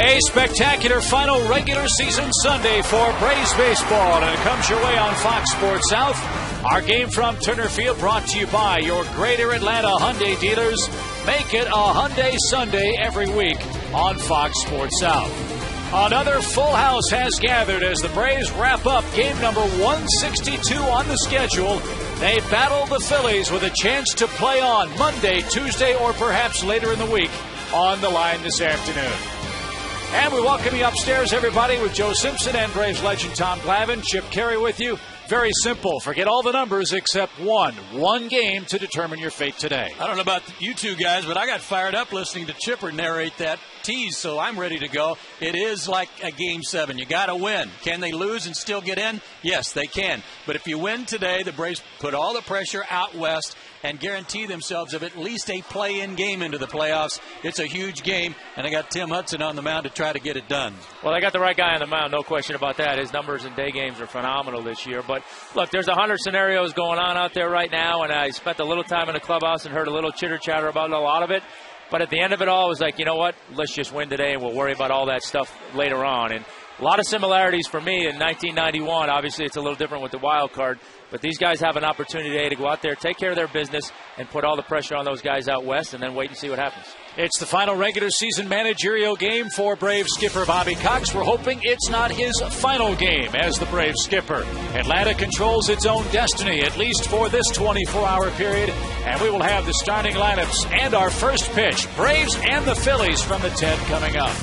A spectacular final regular season Sunday for Braves baseball, and it comes your way on Fox Sports South. Our game from Turner Field brought to you by your Greater Atlanta Hyundai dealers. Make it a Hyundai Sunday every week on Fox Sports South. Another full house has gathered as the Braves wrap up game number 162 on the schedule. They battle the Phillies with a chance to play on Monday, Tuesday, or perhaps later in the week on the line this afternoon. And we welcome you upstairs, everybody, with Joe Simpson and Braves legend Tom Glavine. Chip Carey with you. Very simple. Forget all the numbers except one game to determine your fate today. I don't know about you two guys, but I got fired up listening to Chipper narrate that tease, so I'm ready to go. It is like a Game 7. You got to win. Can they lose and still get in? Yes, they can. But if you win today, the Braves put all the pressure out west and guarantee themselves of at least a play-in game into the playoffs. It's a huge game, and I got Tim Hudson on the mound to try to get it done. Well, they got the right guy on the mound, no question about that. His numbers in day games are phenomenal this year. But, look, there's 100 scenarios going on out there right now, and I spent a little time in the clubhouse and heard a little chitter-chatter about a lot of it. But at the end of it all, it was like, you know what, let's just win today, and we'll worry about all that stuff later on. And a lot of similarities for me in 1991. Obviously, it's a little different with the wild card. But these guys have an opportunity today to go out there, take care of their business, and put all the pressure on those guys out west, and then wait and see what happens. It's the final regular season managerial game for Braves skipper Bobby Cox. We're hoping it's not his final game as the Braves skipper. Atlanta controls its own destiny, at least for this 24-hour period, and we will have the starting lineups and our first pitch. Braves and the Phillies from the 10 coming up.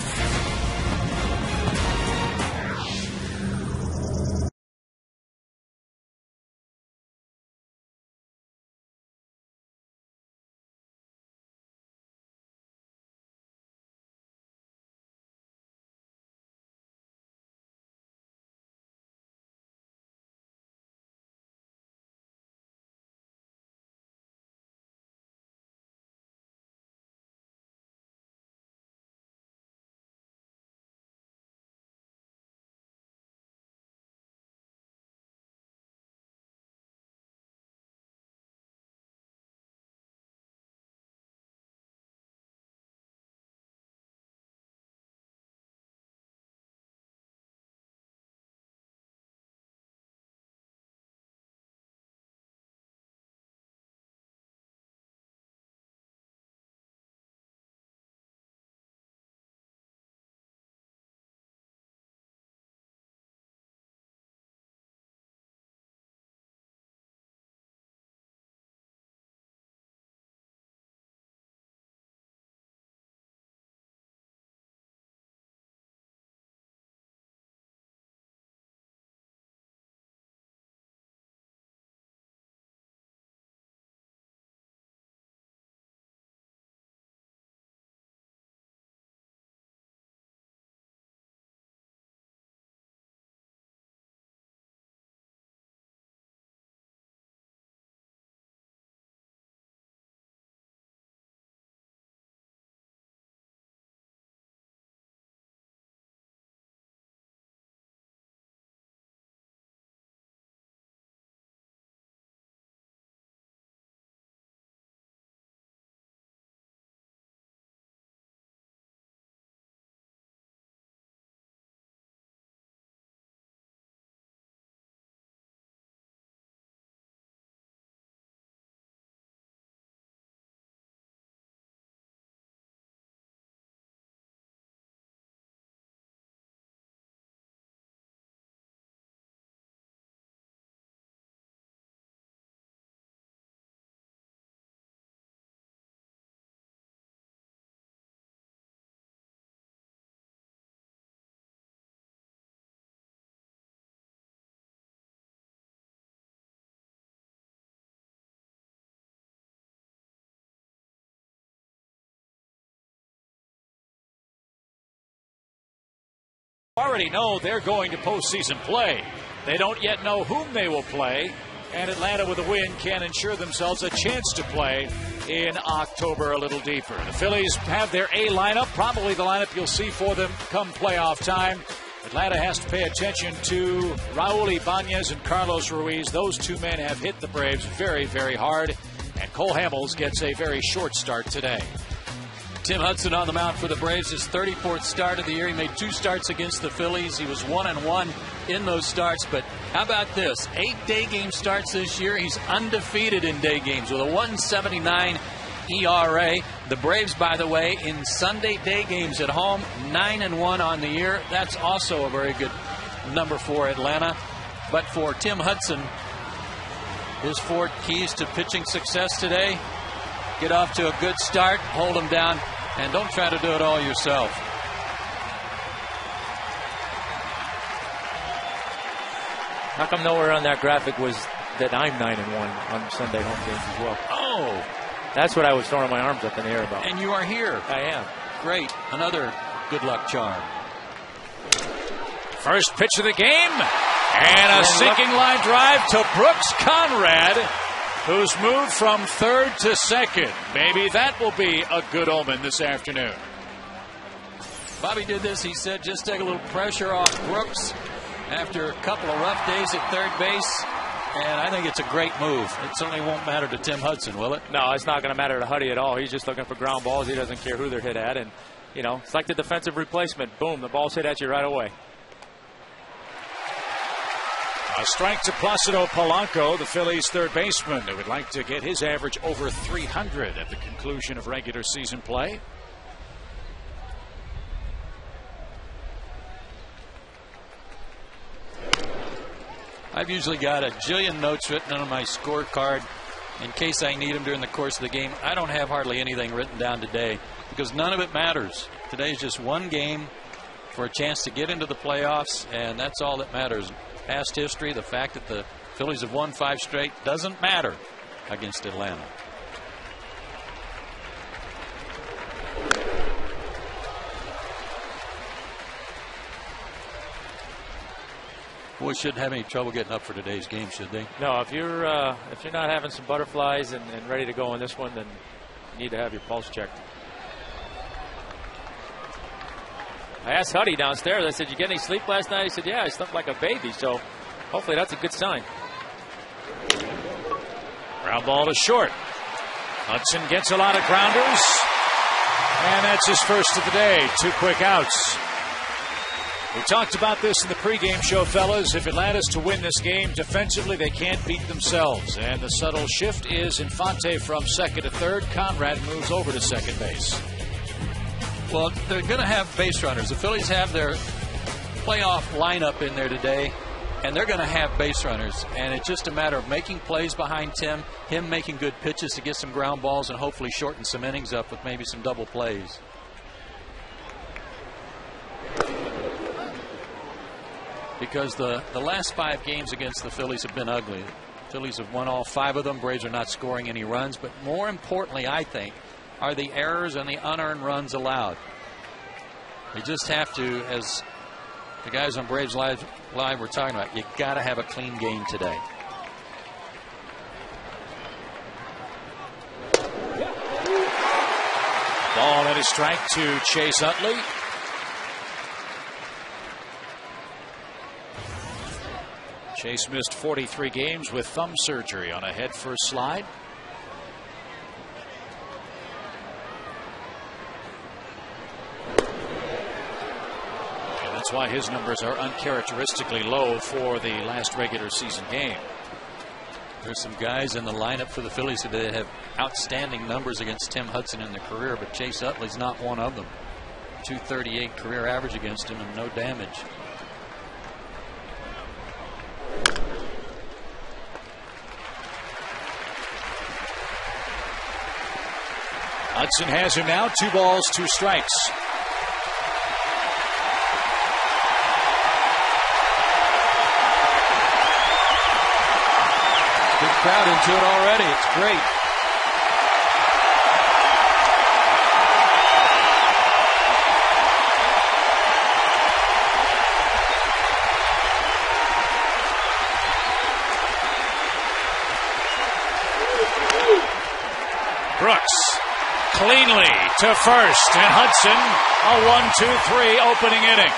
Already know they're going to postseason play. They don't yet know whom they will play, and Atlanta with a win can ensure themselves a chance to play in October a little deeper. The Phillies have their A lineup, probably the lineup you'll see for them come playoff time. Atlanta has to pay attention to Raul Ibanez and Carlos Ruiz. Those two men have hit the Braves very, very hard, and Cole Hamels gets a very short start today. Tim Hudson on the mound for the Braves, his 34th start of the year. He made 2 starts against the Phillies. He was 1-1 in those starts. But how about this? 8 day game starts this year. He's undefeated in day games with a 1.79 ERA. The Braves, by the way, in Sunday day games at home, 9-1 on the year. That's also a very good number for Atlanta. But for Tim Hudson, his 4 keys to pitching success today: get off to a good start, hold them down, and don't try to do it all yourself. How come nowhere on that graphic was that I'm 9-1 on Sunday home games as well? Oh, that's what I was throwing my arms up in the air about. and you are here. I am. Great. Another good luck charm. First pitch of the game, and a sinking line drive to Brooks Conrad, who's moved from third to second. Maybe that will be a good omen this afternoon. Bobby did this, he said, just take a little pressure off Brooks after a couple of rough days at third base. And I think it's a great move. It certainly won't matter to Tim Hudson, will it? No, it's not going to matter to Huddy at all. He's just looking for ground balls. He doesn't care who they're hit at. And, you know, it's like the defensive replacement. Boom, the ball's hit at you right away. A strike to Placido Polanco, the Phillies' third baseman, who would like to get his average over 300 at the conclusion of regular season play. I've usually got a jillion notes written on my scorecard in case I need them during the course of the game. I don't have hardly anything written down today because none of it matters. Today's just one game for a chance to get into the playoffs, and that's all that matters. Past history, the fact that the Phillies have won 5 straight doesn't matter against Atlanta. Boys shouldn't have any trouble getting up for today's game, should they? No, if you're not having some butterflies and ready to go on this one, then you need to have your pulse checked. I asked Huddy downstairs, I said, "You get any sleep last night?" He said, "Yeah, I slept like a baby." So hopefully that's a good sign. Ground ball to short. Hudson gets a lot of grounders, and that's his first of the day. 2 quick outs. We talked about this in the pregame show, fellas. If Atlanta's to win this game defensively, they can't beat themselves. And the subtle shift is Infante from second to third. Conrad moves over to second base. Well, they're going to have base runners. The Phillies have their playoff lineup in there today, and they're going to have base runners. And it's just a matter of making plays behind Tim, him making good pitches to get some ground balls and hopefully shorten some innings up with maybe some double plays. Because the last 5 games against the Phillies have been ugly. The Phillies have won all 5 of them. Braves are not scoring any runs. But more importantly, I think, are the errors and the unearned runs allowed. They just have to, as the guys on Braves Live were talking about, you got to have a clean game today. Ball and a strike to Chase Utley. Chase missed 43 games with thumb surgery on a head-first slide. And that's why his numbers are uncharacteristically low for the last regular season game. There's some guys in the lineup for the Phillies today that have outstanding numbers against Tim Hudson in their career, but Chase Utley's not one of them. 238 career average against him and no damage. Hudson has him now, 2 balls, 2 strikes. Good crowd into it already. It's great. Brooks cleanly to first, and Hudson a 1-2-3 opening inning.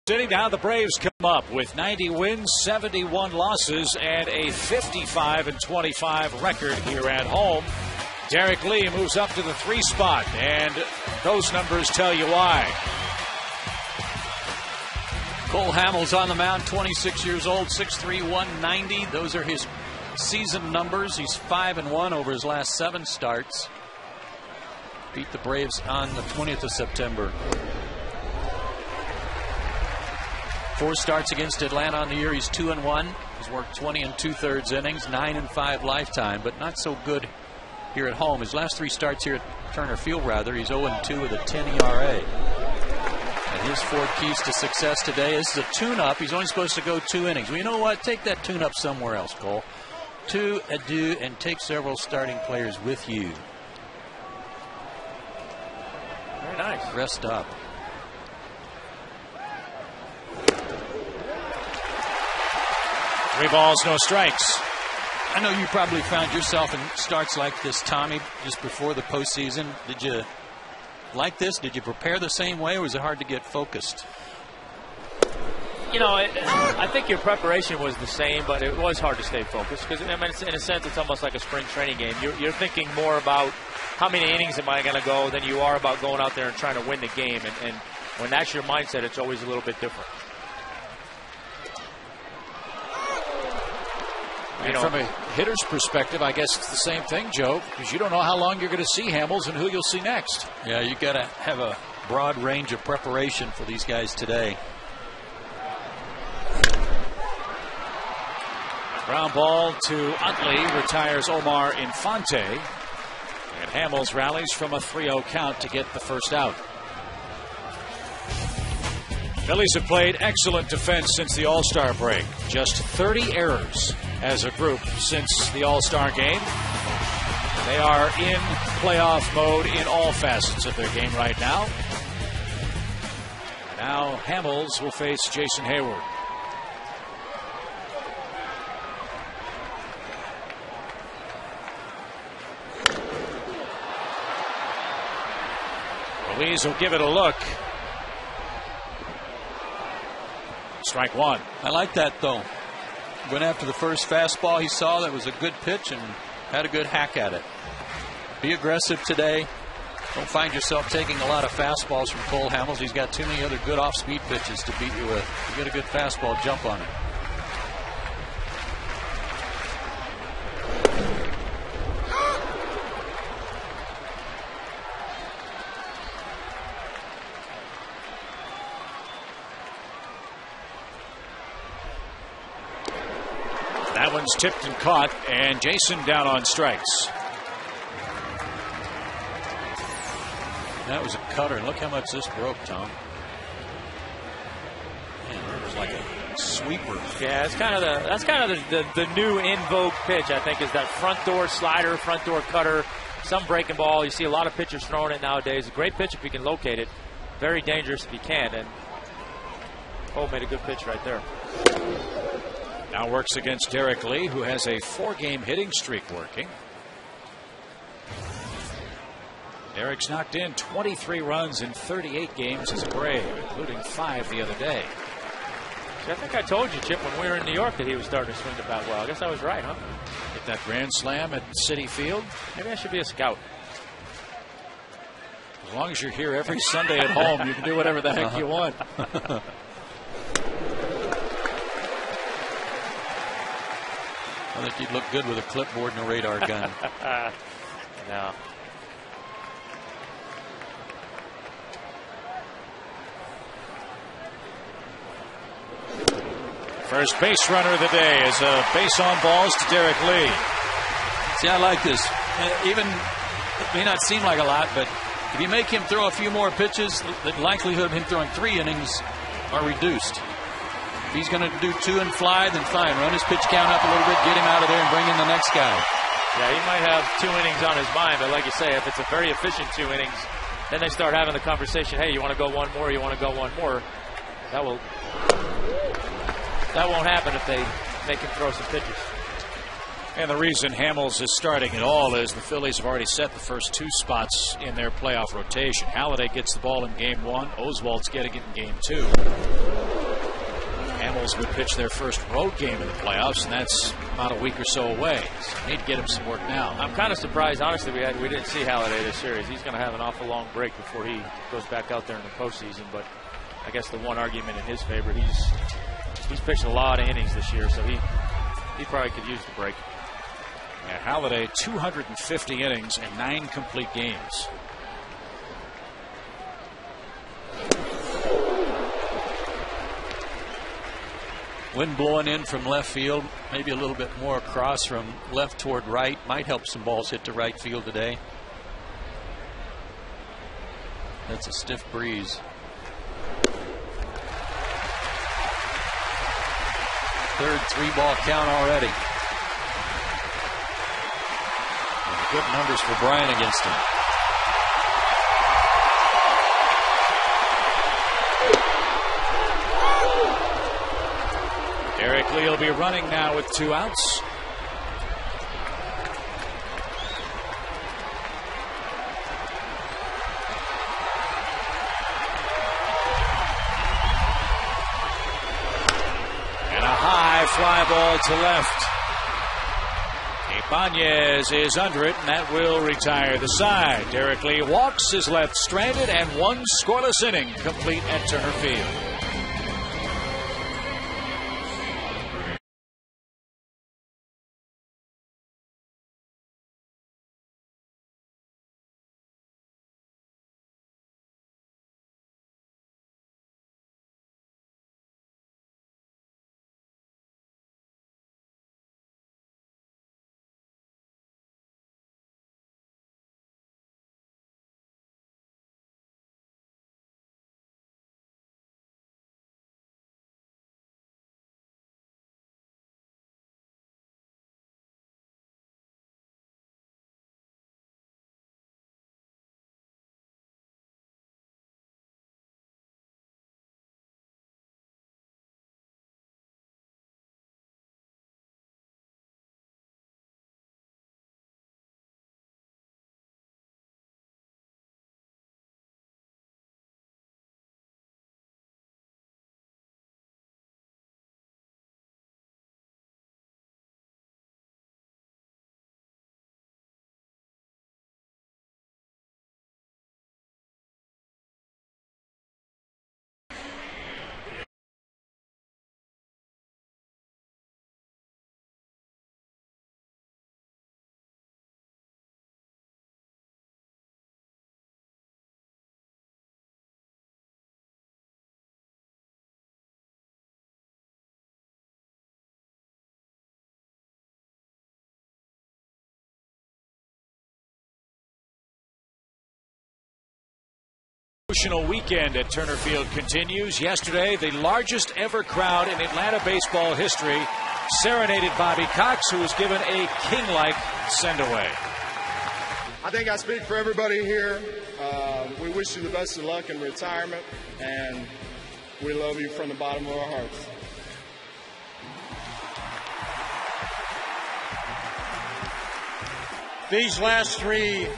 Sitting down, the Braves come up with 90 wins, 71 losses, and a 55-25 record here at home. Derek Lee moves up to the 3 spot, and those numbers tell you why. Cole Hamels on the mound, 26 years old, 6'3", 190. Those are his season numbers. He's 5-1 over his last 7 starts. Beat the Braves on the 20th of September. 4 starts against Atlanta on the year. He's 2-1. He's worked 20 2/3 innings, 9-5 lifetime, but not so good here at home. His last 3 starts here at Turner Field, he's 0-2 with a 10 ERA. And his 4 keys to success today is the tune-up. He's only supposed to go 2 innings. Well, you know what? Take that tune-up somewhere else, Cole. To adieu, and take several starting players with you. Very nice. Rest up. 3 balls, no strikes. I know you probably found yourself in starts like this, Tommy, just before the postseason. Did you like this? Did you prepare the same way, or was it hard to get focused? You know, I think your preparation was the same, but it was hard to stay focused because, I mean, in a sense, it's almost like a spring training game. You're thinking more about how many innings am I going to go than you are about going out there and trying to win the game. And when that's your mindset, it's always a little bit different. And from a hitter's perspective, I guess it's the same thing, Joe, because you don't know how long you're going to see Hamels and who you'll see next. Yeah, you got to have a broad range of preparation for these guys today. Ground ball to Utley, retires Omar Infante. And Hamels rallies from a 3-0 count to get the first out. Phillies have played excellent defense since the All-Star break. Just 30 errors as a group since the All-Star game. They are in playoff mode in all facets of their game right now. Now Hamels will face Jason Hayward. Ruiz will give it a look. Strike 1. I like that, though. Went after the first fastball he saw that was a good pitch and had a good hack at it. Be aggressive today. Don't find yourself taking a lot of fastballs from Cole Hamels. He's got too many other good off-speed pitches to beat you with. You get a good fastball, jump on it. That one's tipped and caught, and Jason down on strikes. That was a cutter. Look how much this broke, Tom. Man, that was like a sweeper. Yeah, it's kind of the new in vogue pitch, I think, is that front door slider, front door cutter, some breaking ball. You see a lot of pitchers throwing it nowadays. A great pitch if you can locate it. Very dangerous if you can. And Cole made a good pitch right there. Now works against Derek Lee, who has a 4-game hitting streak working. Derek's knocked in 23 runs in 38 games as a Brave, including 5 the other day. See, I think I told you, Chip, when we were in New York that he was starting to swing the bat well. I guess I was right, huh? Hit that grand slam at Citi Field. Maybe I should be a scout. As long as you're here every Sunday at home, you can do whatever the heck you want. I think you'd look good with a clipboard and a radar gun. No. First base runner of the day is a base on balls to Derek Lee. See, I like this. Even it may not seem like a lot, but if you make him throw a few more pitches, the likelihood of him throwing 3 innings are reduced. If he's going to do 2 and fly, then fine. Run his pitch count up a little bit, get him out of there, and bring in the next guy. Yeah, he might have 2 innings on his mind, but like you say, if it's a very efficient 2 innings, then they start having the conversation, hey, you want to go one more, you want to go one more. That won't happen if they make him throw some pitches. And the reason Hamels is starting at all is the Phillies have already set the first 2 spots in their playoff rotation. Halladay gets the ball in game 1. Oswald's getting it in game 2. Cardinals would pitch their first road game in the playoffs, and that's about a week or so away. So we need to get him some work now. I'm kind of surprised, honestly, we didn't see Halladay this series. He's going to have an awful long break before he goes back out there in the postseason. But I guess the one argument in his favor, he's pitched a lot of innings this year, so he probably could use the break. Yeah, Halladay, 250 innings and 9 complete games. Wind blowing in from left field, maybe a little bit more across from left toward right. Might help some balls hit to right field today. That's a stiff breeze. Third 3-ball count already. Good numbers for Bryan against him. Derek Lee will be running now with 2 outs. And a high fly ball to left. Ibanez is under it, and that will retire the side. Derek Lee walks, is left stranded, and 1 scoreless inning complete at Turner Field. Emotional weekend at Turner Field continues. Yesterday, the largest ever crowd in Atlanta baseball history serenaded Bobby Cox, who was given a king-like send-away. I think I speak for everybody here. We wish you the best of luck in retirement, and we love you from the bottom of our hearts. These last 3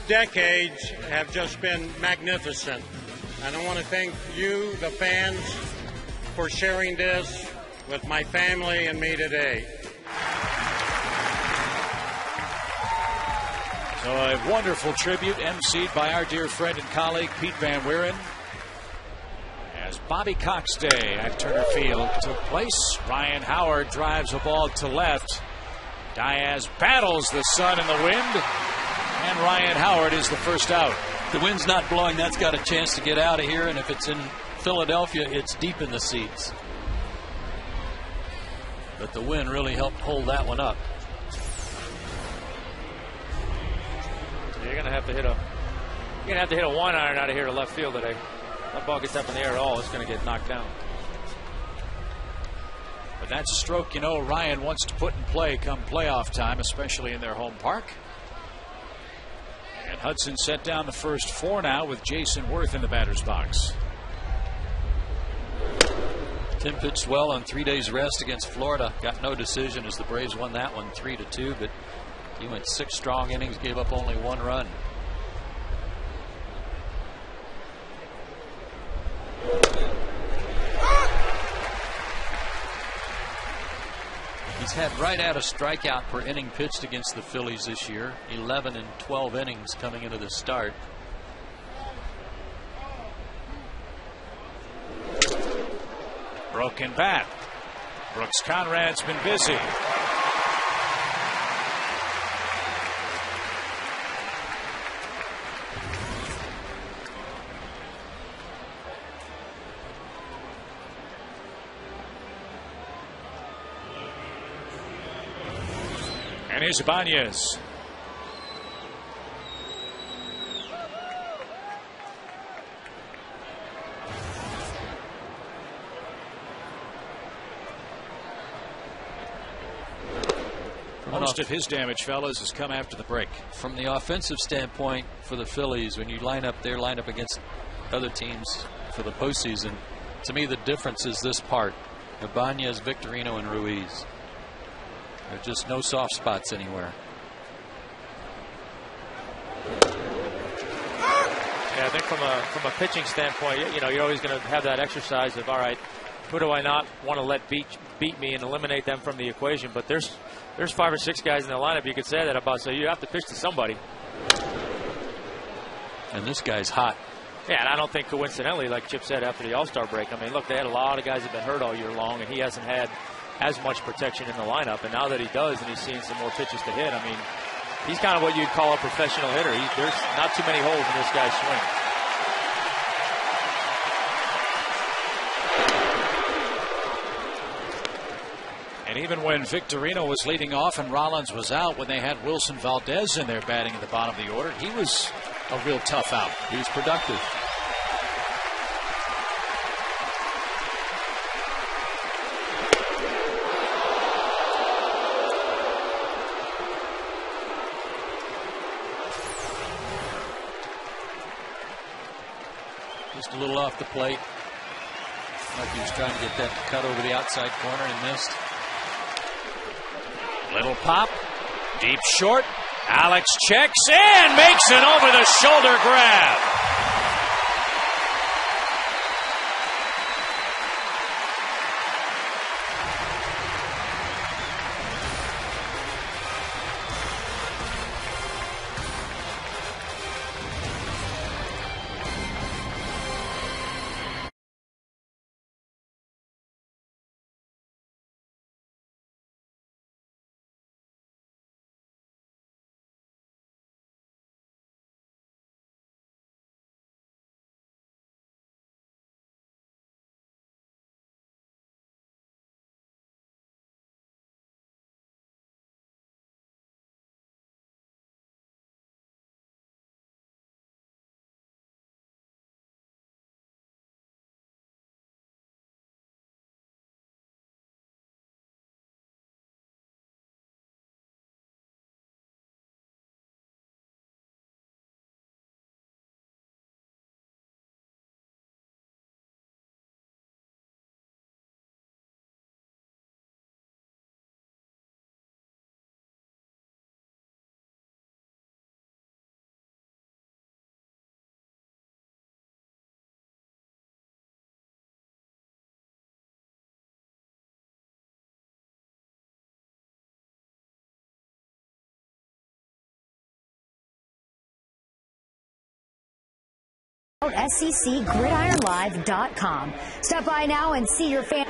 decades have just been magnificent. And I want to thank you, the fans, for sharing this with my family and me today. So a wonderful tribute emceed by our dear friend and colleague Pete Van Wieren as Bobby Cox Day at Turner Field took place. Ryan Howard drives a ball to left. Diaz battles the sun and the wind, and Ryan Howard is the first out. The wind's not blowing. That's got a chance to get out of here, and if it's in Philadelphia, it's deep in the seats. But the wind really helped hold that one up. You're gonna have to hit a 1-iron out of here to left field today. That ball gets up in the air at all, it's gonna get knocked down. But that's a stroke, you know, Ryan wants to put in play come playoff time, especially in their home park. And Hudson set down the first 4 now with Jason Worth in the batter's box. Tim pitched well on 3 days rest against Florida. Got no decision as the Braves won that one 3-2, but he went 6 strong innings, gave up only 1 run. He's had right at a strikeout per inning pitched against the Phillies this year. 11 and 12 innings coming into the start. Broken bat. Brooks Conrad's been busy. And here's Ibanez. Most of his damage, fellas, has come after the break. From the offensive standpoint for the Phillies, when you line up against other teams for the postseason, to me the difference is this part: Ibanez, Victorino, and Ruiz. There's just no soft spots anywhere. Yeah, I think from a pitching standpoint, you know, you're always going to have that exercise of, all right, who do I not want to let beat me and eliminate them from the equation? But there's 5 or 6 guys in the lineup you could say that about, so you have to pitch to somebody. And this guy's hot. Yeah, and I don't think coincidentally, like Chip said after the All-Star break, I mean, look, they had a lot of guys that have been hurt all year long, and he hasn't had as much protection in the lineup. And now that he does, and he's seeing some more pitches to hit, I mean, he's kind of what you'd call a professional hitter. There's not too many holes in this guy's swing. And even when Victorino was leading off and Rollins was out, when they had Wilson Valdez in there batting at the bottom of the order, he was a real tough out. He was productive. Just a little off the plate. Like he was trying to get that cut over the outside corner and missed. Little pop, deep short. Alex checks and makes an over the shoulder grab. SECGridironLive.com. Stop by now and see your fan.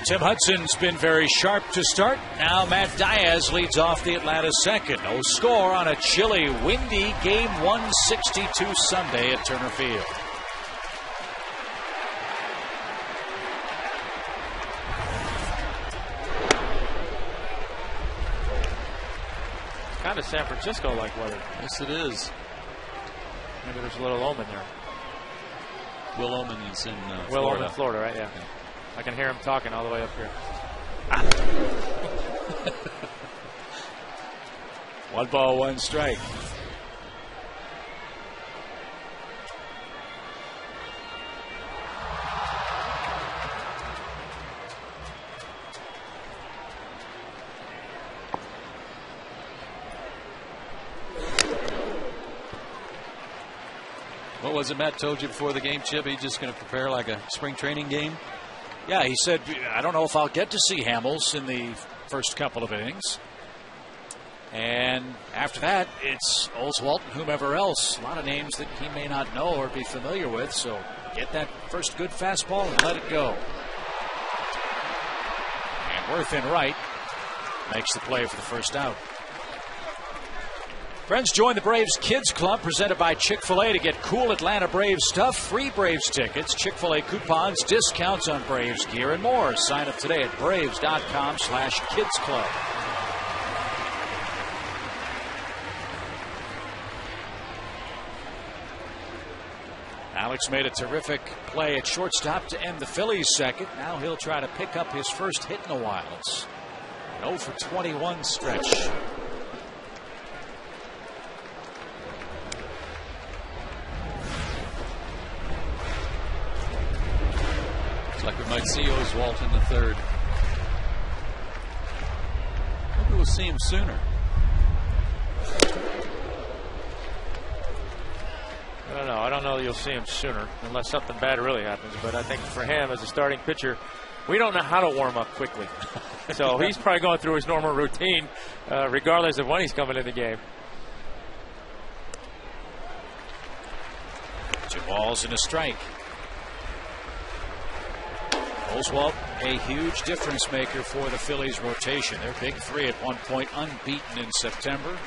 Tim Hudson's been very sharp to start. Now Matt Diaz leads off the Atlanta second. No score on a chilly, windy Game 162 Sunday at Turner Field. Kind of San Francisco-like weather. Yes, it is. Maybe there's a little omen there. Will Omen is in Will Florida. Omen, Florida, right? Yeah. I can hear him talking all the way up here. 1 ball, 1 strike. was it Matt told you before the game, Chip? He's just going to prepare like a spring training game? Yeah, he said, I don't know if I'll get to see Hamels in the first couple of innings. And after that, it's Oswalt and whomever else. A lot of names that he may not know or be familiar with. So get that first good fastball and let it go. And Worth in right makes the play for the first out. Friends, join the Braves Kids Club presented by Chick-fil-A to get cool Atlanta Braves stuff, free Braves tickets, Chick-fil-A coupons, discounts on Braves gear, and more. Sign up today at braves.com/kidsclub. Alex made a terrific play at shortstop to end the Phillies' second. Now he'll try to pick up his first hit in a while. It's an 0 for 21 stretch. Like we might see Oswalt in the third. Maybe we'll see him sooner. I don't know you'll see him sooner unless something bad really happens. But I think for him as a starting pitcher, we don't know how to warm up quickly. So he's probably going through his normal routine regardless of when he's coming in the game. 2 balls and a strike. Oswalt, a huge difference maker for the Phillies rotation. Their big three at one point unbeaten in September.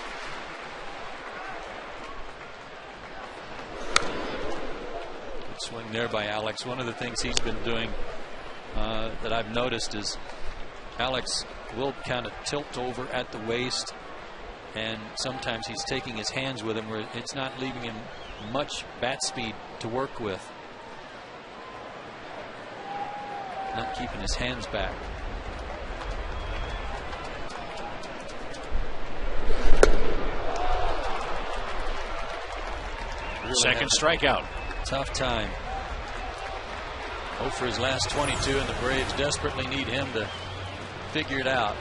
Good swing there by Alex. One of the things he's been doing that I've noticed is Alex will kind of tilt over at the waist, and sometimes he's taking his hands with him where it's not leaving him much bat speed to work with. Not keeping his hands back. Really second strikeout. Tough time. 0 for his last 22, and the Braves desperately need him to figure it out.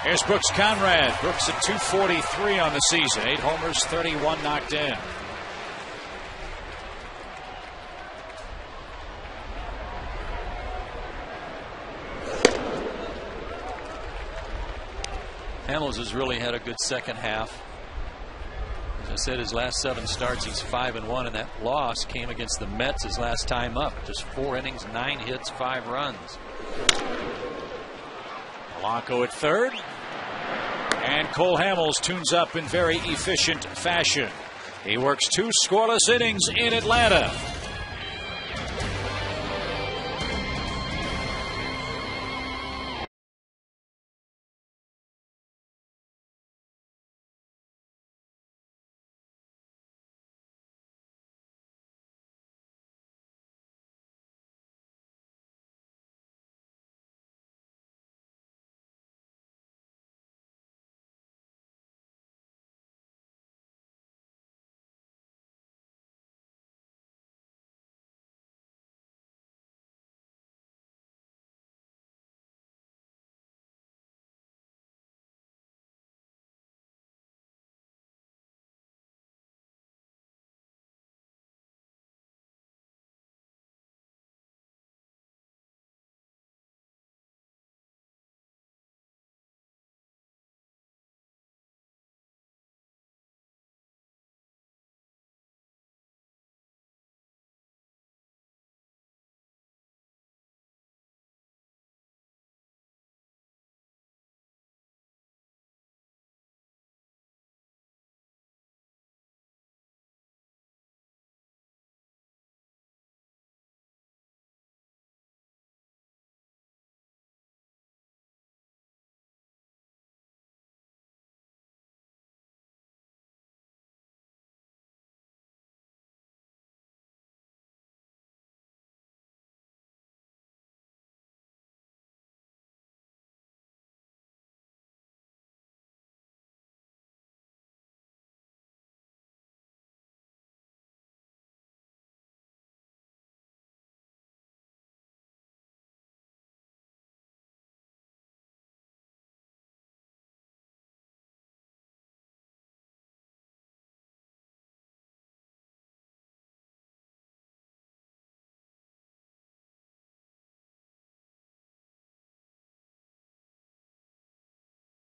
Here's Brooks Conrad. Brooks at 243 on the season. 8 homers, 31 knocked in. Hamels has really had a good second half. As I said, his last 7 starts, he's 5-1, and that loss came against the Mets his last time up. Just 4 innings, 9 hits, 5 runs. Polanco at third. And Cole Hamels tunes up in very efficient fashion. He works 2 scoreless innings in Atlanta.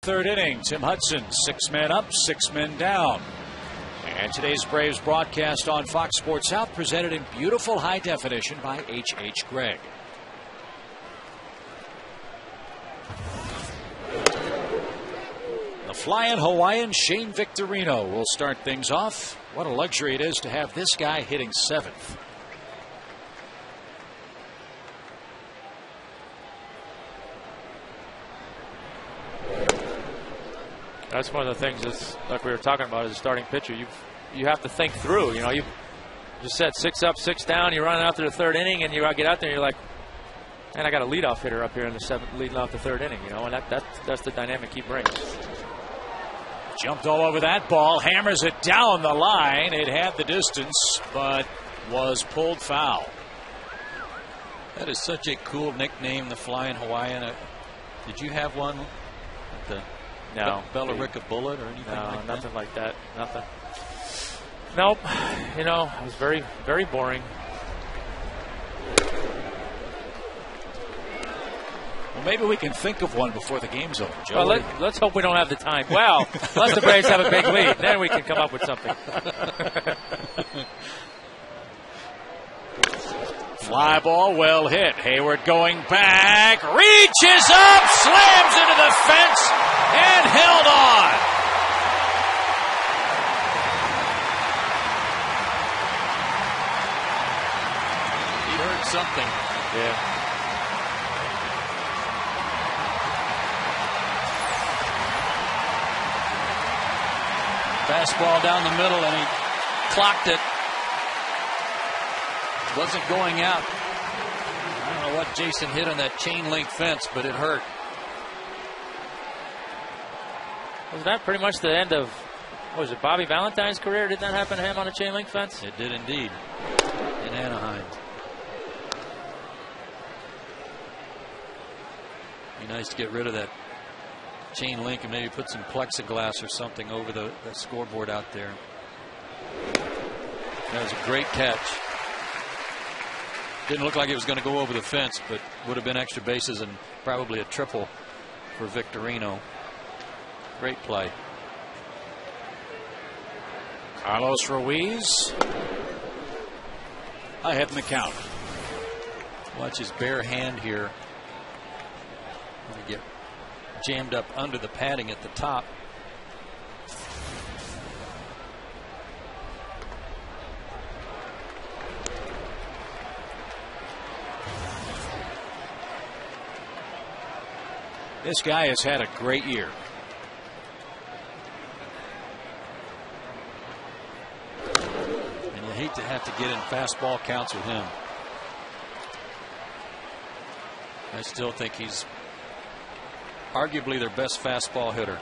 third inning. Tim Hudson, 6 men up, 6 men down. And today's Braves broadcast on Fox Sports South, presented in beautiful high definition by H.H. Gregg. The flying Hawaiian Shane Victorino will start things off. What a luxury it is to have this guy hitting 7th. That's one of the things that's like we were talking about as a starting pitcher. You have to think through. You know, you just said 6 up, 6 down. You're running out to the third inning, and you get out there and you're like, man, I got a leadoff hitter up here in the 7th, leading off the third inning. You know, and that's the dynamic he brings. Jumped all over that ball, hammers it down the line. It had the distance, but was pulled foul. That is such a cool nickname, the Flying Hawaiian. Did you have one at the Bellarica Bullet or anything like that? No, nothing like that. Nothing. Nope. You know, it was very, very boring. Well, maybe we can think of one before the game's over, Joe. Well, let's hope we don't have the time. Well, unless the Braves have a big lead, then we can come up with something. Fly ball, well hit. Hayward going back, reaches up, slams into the fence, and held on. He heard something. Yeah. Fastball down the middle, and he clocked it. Wasn't going out. I don't know what Jason hit on that chain link fence, but it hurt. Was that pretty much the end of, what was it, Bobby Valentine's career? Did that happen to him on a chain link fence? It did indeed, in Anaheim. Be nice to get rid of that chain link and maybe put some plexiglass or something over the scoreboard out there. That was a great catch. Didn't look like it was going to go over the fence, but would have been extra bases and probably a triple for Victorino. Great play. Carlos Ruiz ahead in the count. Watch his bare hand here. Get jammed up under the padding at the top. This guy has had a great year. And you hate to have to get in fastball counts with him. I still think he's arguably their best fastball hitter.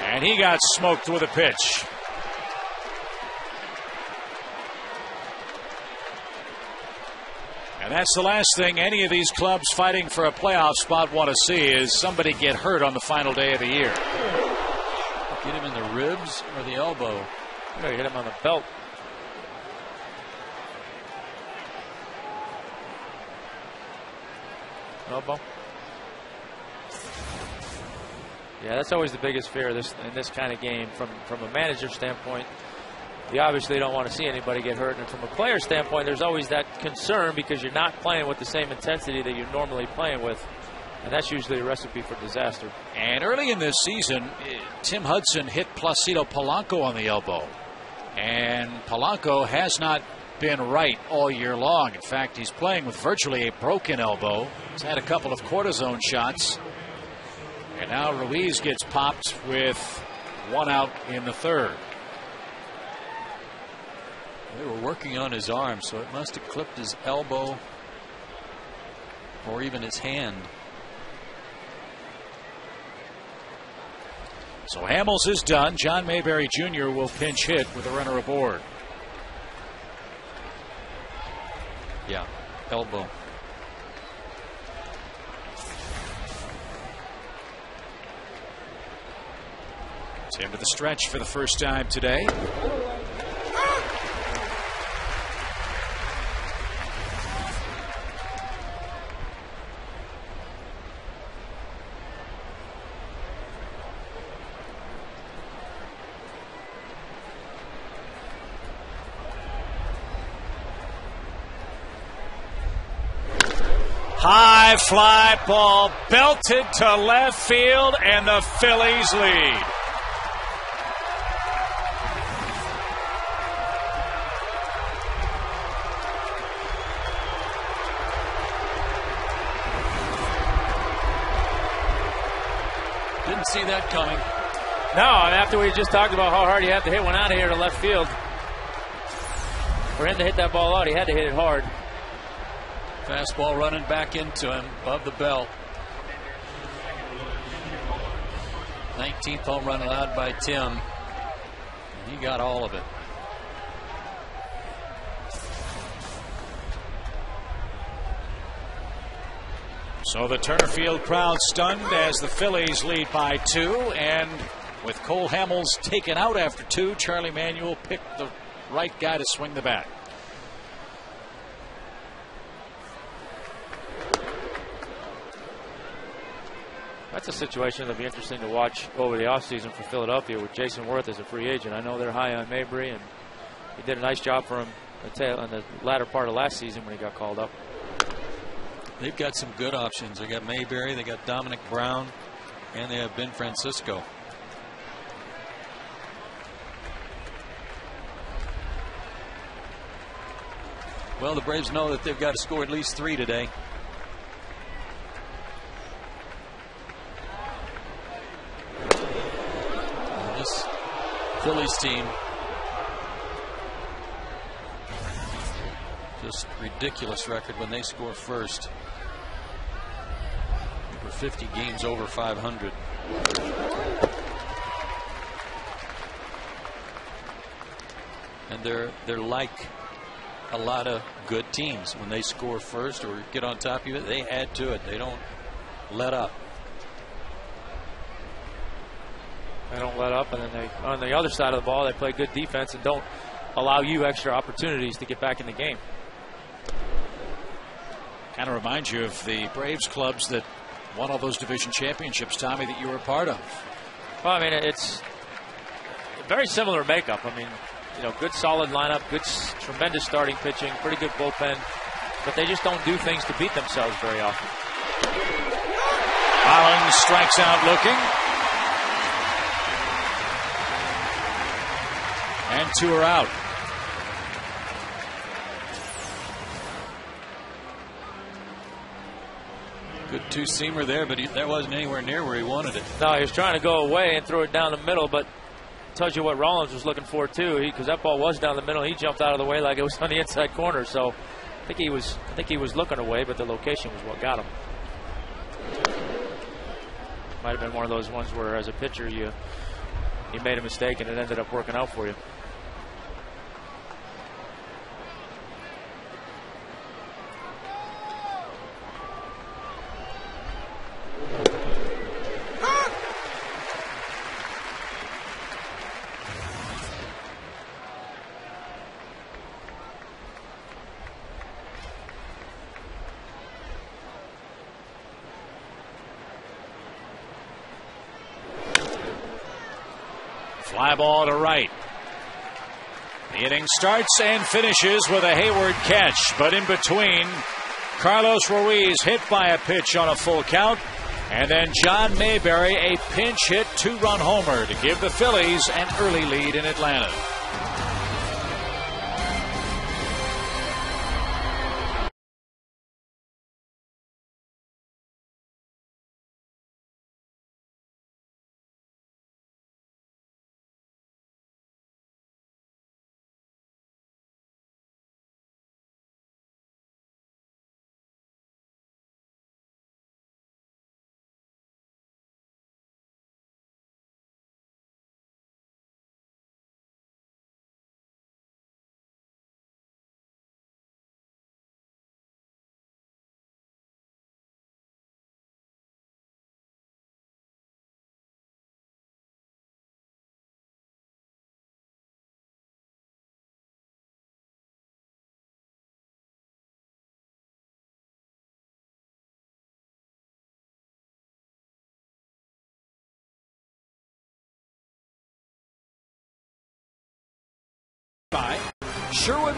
And he got smoked with a pitch. And that's the last thing any of these clubs fighting for a playoff spot want to see, is somebody get hurt on the final day of the year. Get him in the ribs or the elbow. No, you hit him on the belt. Elbow. Yeah, that's always the biggest fear in this kind of game. From a manager standpoint, you obviously don't want to see anybody get hurt. And from a player standpoint, there's always that concern because you're not playing with the same intensity that you're normally playing with. And that's usually a recipe for disaster. And early in this season, Tim Hudson hit Placido Polanco on the elbow. And Polanco has not been right all year long. In fact, he's playing with virtually a broken elbow. He's had a couple of cortisone shots. And now Ruiz gets popped with 1 out in the third. They were working on his arm, so it must have clipped his elbow or even his hand. So Hamels is done. John Mayberry Jr. will pinch hit with a runner aboard. Yeah, elbow. Tim to the stretch for the first time today. High fly ball belted to left field, and the Phillies lead. Didn't see that coming. No, after we just talked about how hard you have to hit one out of here to left field. For him to hit that ball out, he had to hit it hard. Fastball running back into him above the belt. 19th home run allowed by Tim. And he got all of it. So the Turner Field crowd stunned as the Phillies lead by 2. And with Cole Hamels taken out after 2, Charlie Manuel picked the right guy to swing the bat. That's a situation that'll be interesting to watch over the offseason for Philadelphia with Jason Worth as a free agent. I know they're high on Mabry, and he did a nice job for him on the latter part of last season when he got called up. They've got some good options. They got Mayberry, they got Dominic Brown, and they have Ben Francisco. Well, the Braves know that they've got to score at least 3 today. This Phillies team, just ridiculous record when they score first. Over 50 games over 500. And they're like a lot of good teams. When they score first or get on top of it, they add to it. They don't let up. They don't let up, and then they, on the other side of the ball, they play good defense and don't allow you extra opportunities to get back in the game. Kind of reminds you of the Braves clubs that won all those division championships, Tommy, that you were a part of. Well, I mean, it's a very similar makeup. I mean, you know, good solid lineup, good, tremendous starting pitching, pretty good bullpen, but they just don't do things to beat themselves very often. Collins strikes out looking. And 2 are out. Good two-seamer there, but that wasn't anywhere near where he wanted it. No, he was trying to go away and throw it down the middle, but tells you what Rollins was looking for too. Because that ball was down the middle, he jumped out of the way like it was on the inside corner. So I think he was looking away, but the location was what got him. Might have been one of those ones where, as a pitcher, you made a mistake and it ended up working out for you. Fly ball to right. The inning starts and finishes with a Hayward catch, but in between, Carlos Ruiz hit by a pitch on a full count, and then John Mayberry a pinch hit 2-run homer to give the Phillies an early lead in Atlanta. Sherwood.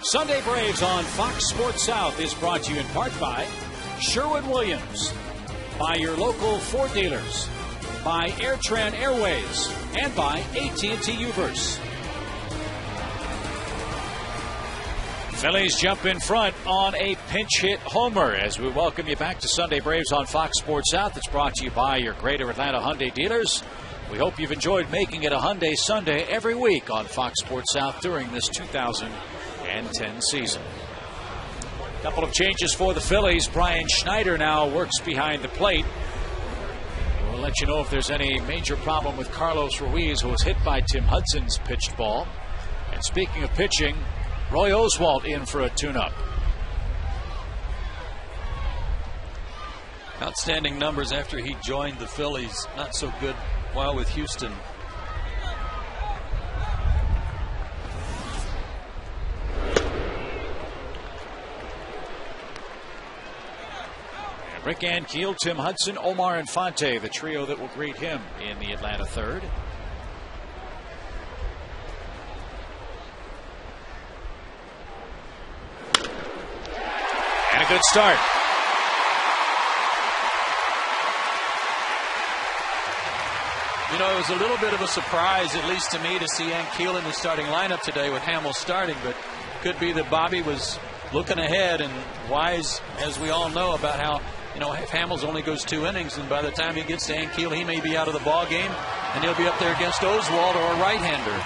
Sunday Braves on Fox Sports South is brought to you in part by Sherwin-Williams, by your local Ford dealers, by AirTran Airways, and by AT&T Uverse. Phillies jump in front on a pinch hit homer as we welcome you back to Sunday Braves on Fox Sports South. It's brought to you by your Greater Atlanta Hyundai dealers. We hope you've enjoyed making it a Hyundai Sunday every week on Fox Sports South during this 2010 season. A couple of changes for the Phillies. Brian Schneider now works behind the plate. We'll let you know if there's any major problem with Carlos Ruiz, who was hit by Tim Hudson's pitched ball. And speaking of pitching, Roy Oswalt in for a tune-up. Outstanding numbers after he joined the Phillies. Not so good while with Houston. Rick Ankiel, Tim Hudson, Omar Infante, the trio that will greet him in the Atlanta third. And a good start. You know, it was a little bit of a surprise, at least to me, to see Ankiel in the starting lineup today with Hamill starting, but could be that Bobby was looking ahead and wise, as we all know, about how, you know, if Hamels only goes 2 innings, and by the time he gets to Ankiel, he may be out of the ball game, and he'll be up there against Oswalt or a right-hander.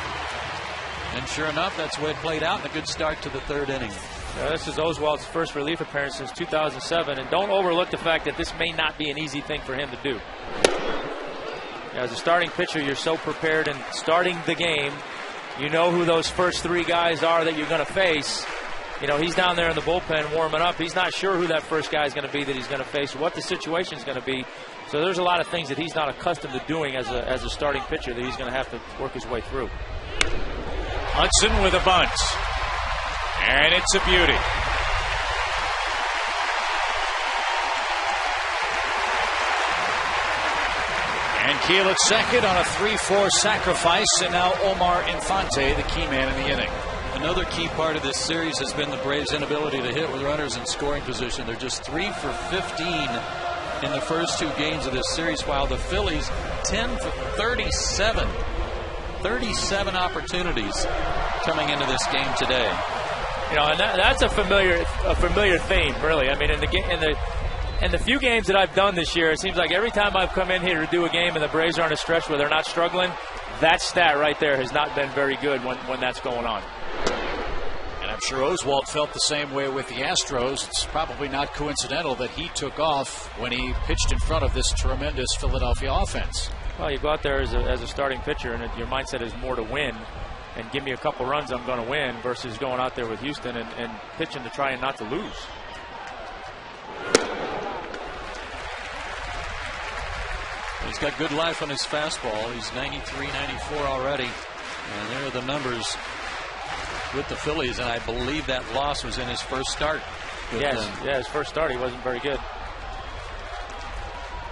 And sure enough, that's the way it played out, and a good start to the third inning. This is Oswalt's first relief appearance since 2007, and don't overlook the fact that this may not be an easy thing for him to do. As a starting pitcher, you're so prepared in starting the game. You know who those first 3 guys are that you're going to face. You know, he's down there in the bullpen warming up. He's not sure who that first guy is going to be that he's going to face, or what the situation is going to be. So there's a lot of things that he's not accustomed to doing as a starting pitcher that he's going to have to work his way through. Hudson with a bunt. And it's a beauty. And Keel at second on a 3-4 sacrifice, and now Omar Infante, the key man in the inning. Another key part of this series has been the Braves' inability to hit with runners in scoring position. They're just 3 for 15 in the first 2 games of this series, while the Phillies 10 for 37. 37 opportunities coming into this game today. You know, and that's a familiar theme, really. I mean, in the few games that I've done this year, it seems like every time I've come in here to do a game and the Braves are on a stretch where they're not struggling, that stat right there has not been very good when that's going on. And I'm sure Oswalt felt the same way with the Astros. It's probably not coincidental that he took off when he pitched in front of this tremendous Philadelphia offense. Well, you go out there as a starting pitcher, and your mindset is more to win. And give me a couple runs, I'm going to win, versus going out there with Houston and pitching to try and not to lose. He's got good life on his fastball. He's 93, 94 already. And there are the numbers with the Phillies, and I believe that loss was in his first start. Yeah, his first start, he wasn't very good.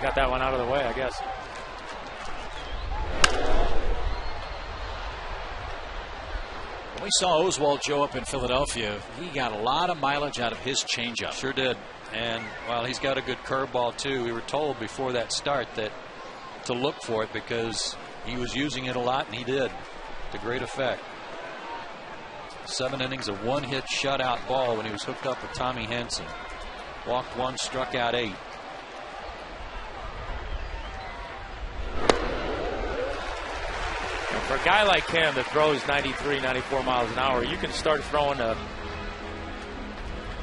Got that one out of the way, I guess. When we saw Oswalt Joe up in Philadelphia, he got a lot of mileage out of his changeup. Sure did. And while he's got a good curveball too, we were told before that start that to look for it because he was using it a lot, and he did to great effect. 7 innings of 1-hit shutout ball when he was hooked up with Tommy Henson. Walked 1, struck out 8. For a guy like him that throws 93, 94 miles an hour, you can start throwing an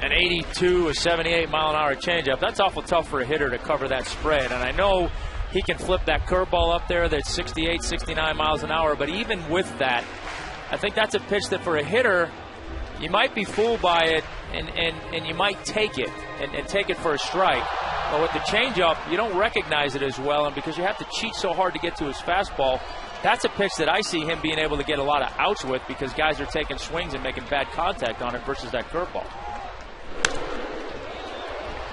82, a 78 mile an hour changeup. That's awful tough for a hitter to cover that spread. And I know he can flip that curveball up there that's 68, 69 miles an hour. But even with that, I think that's a pitch that for a hitter, you might be fooled by it and you might take it and take it for a strike. But with the changeup, you don't recognize it as well. And because you have to cheat so hard to get to his fastball, that's a pitch that I see him being able to get a lot of outs with because guys are taking swings and making bad contact on it versus that curveball.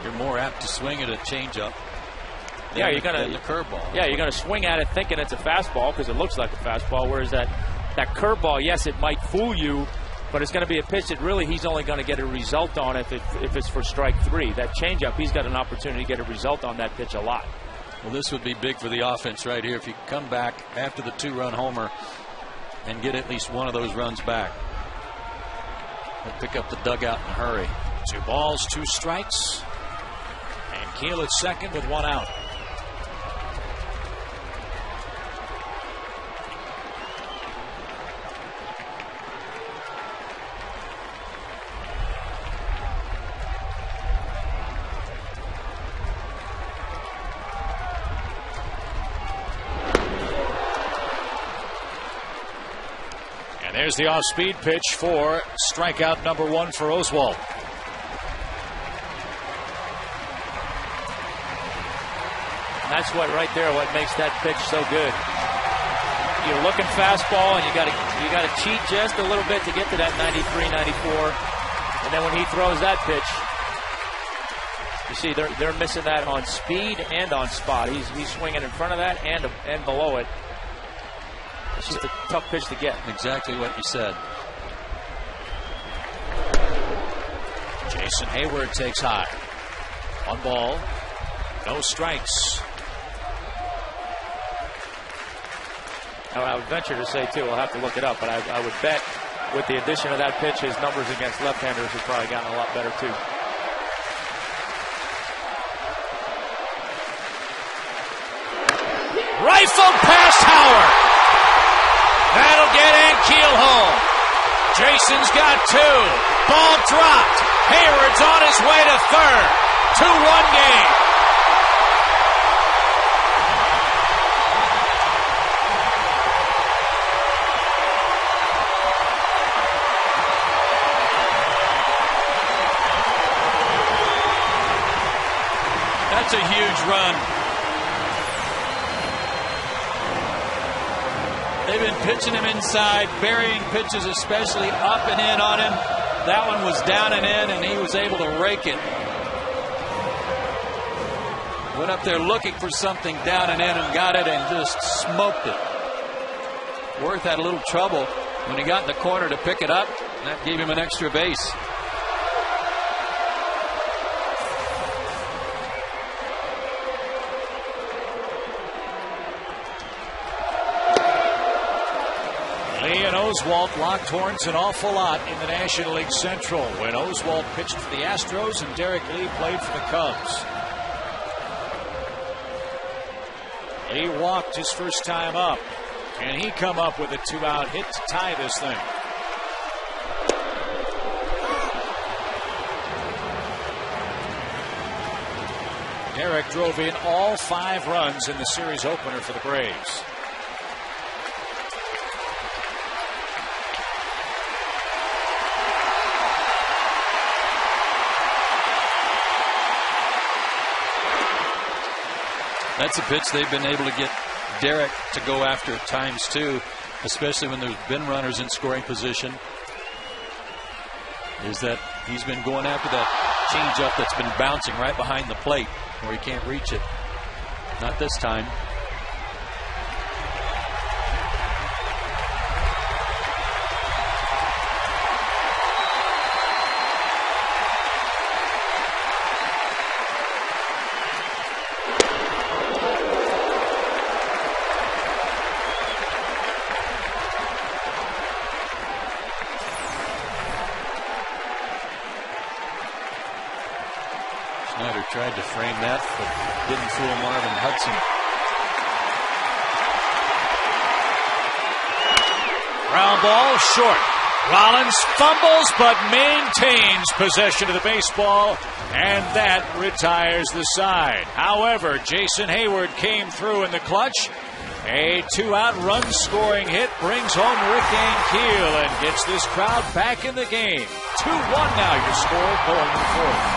You're more apt to swing at a changeup. Yeah, you're gonna the curveball. Yeah, you're gonna swing at it thinking it's a fastball because it looks like a fastball. Whereas that curveball, yes, it might fool you, but it's going to be a pitch that really he's only going to get a result on if it's for strike 3. That changeup, he's got an opportunity to get a result on that pitch a lot. Well, this would be big for the offense right here if you come back after the 2-run homer and get at least one of those runs back. They'll pick up the dugout in a hurry. 2 balls, 2 strikes. And Keel at second with 1 out. There's the off-speed pitch for strikeout number 1 for Oswalt. That's what makes that pitch so good. You're looking fastball, and you got to cheat just a little bit to get to that 93, 94. And then when he throws that pitch, you see they're missing that on speed and on spot. He's swinging in front of that and below it. It's just a tough pitch to get. Exactly what you said. Jason Hayward takes high. 1 ball, no strikes. Now, I would venture to say, too, we'll have to look it up, but I would bet with the addition of that pitch, his numbers against left-handers have probably gotten a lot better, too. Rifle past Howard. That'll get Ankiel home. Jason's got 2. Ball dropped. Hayward's on his way to third. 2-1 game. That's a huge run. They've been pitching him inside, burying pitches, especially up and in on him. That one was down and in, and he was able to rake it. Went up there looking for something down and in and got it and just smoked it. Worth had a little trouble when he got in the corner to pick it up. That gave him an extra base. Oswalt locked horns an awful lot in the National League Central when Oswalt pitched for the Astros and Derek Lee played for the Cubs. Lee walked his first time up. Can he come up with a 2-out hit to tie this thing? Derek drove in all 5 runs in the series opener for the Braves. That's a pitch they've been able to get Derek to go after at times too, especially when there's been runners in scoring position, is that he's been going after that changeup that's been bouncing right behind the plate where he can't reach it. Not this time. Tried to frame that, but didn't fool Marvin Hudson. Ground ball short. Rollins fumbles but maintains possession of the baseball, and that retires the side. However, Jason Hayward came through in the clutch. A 2-out run-scoring hit brings home Rick Ankiel and gets this crowd back in the game. 2-1 now your score going to the fourth.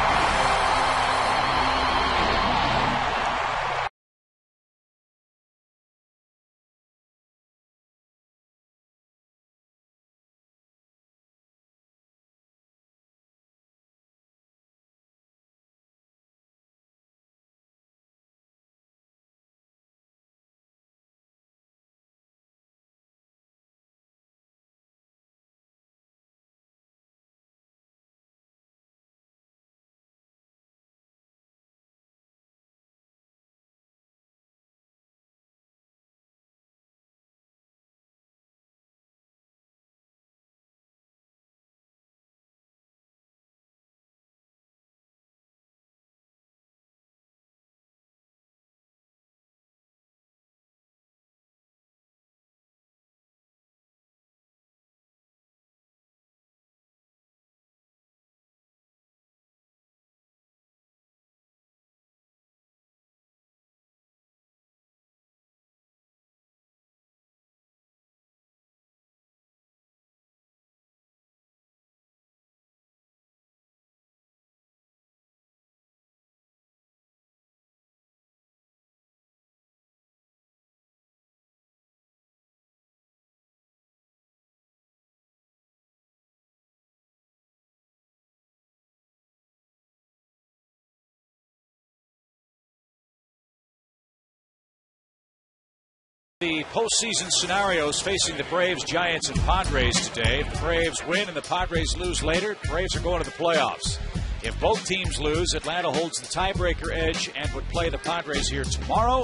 The postseason scenarios facing the Braves, Giants, and Padres today. If the Braves win and the Padres lose later, the Braves are going to the playoffs. If both teams lose, Atlanta holds the tiebreaker edge and would play the Padres here tomorrow.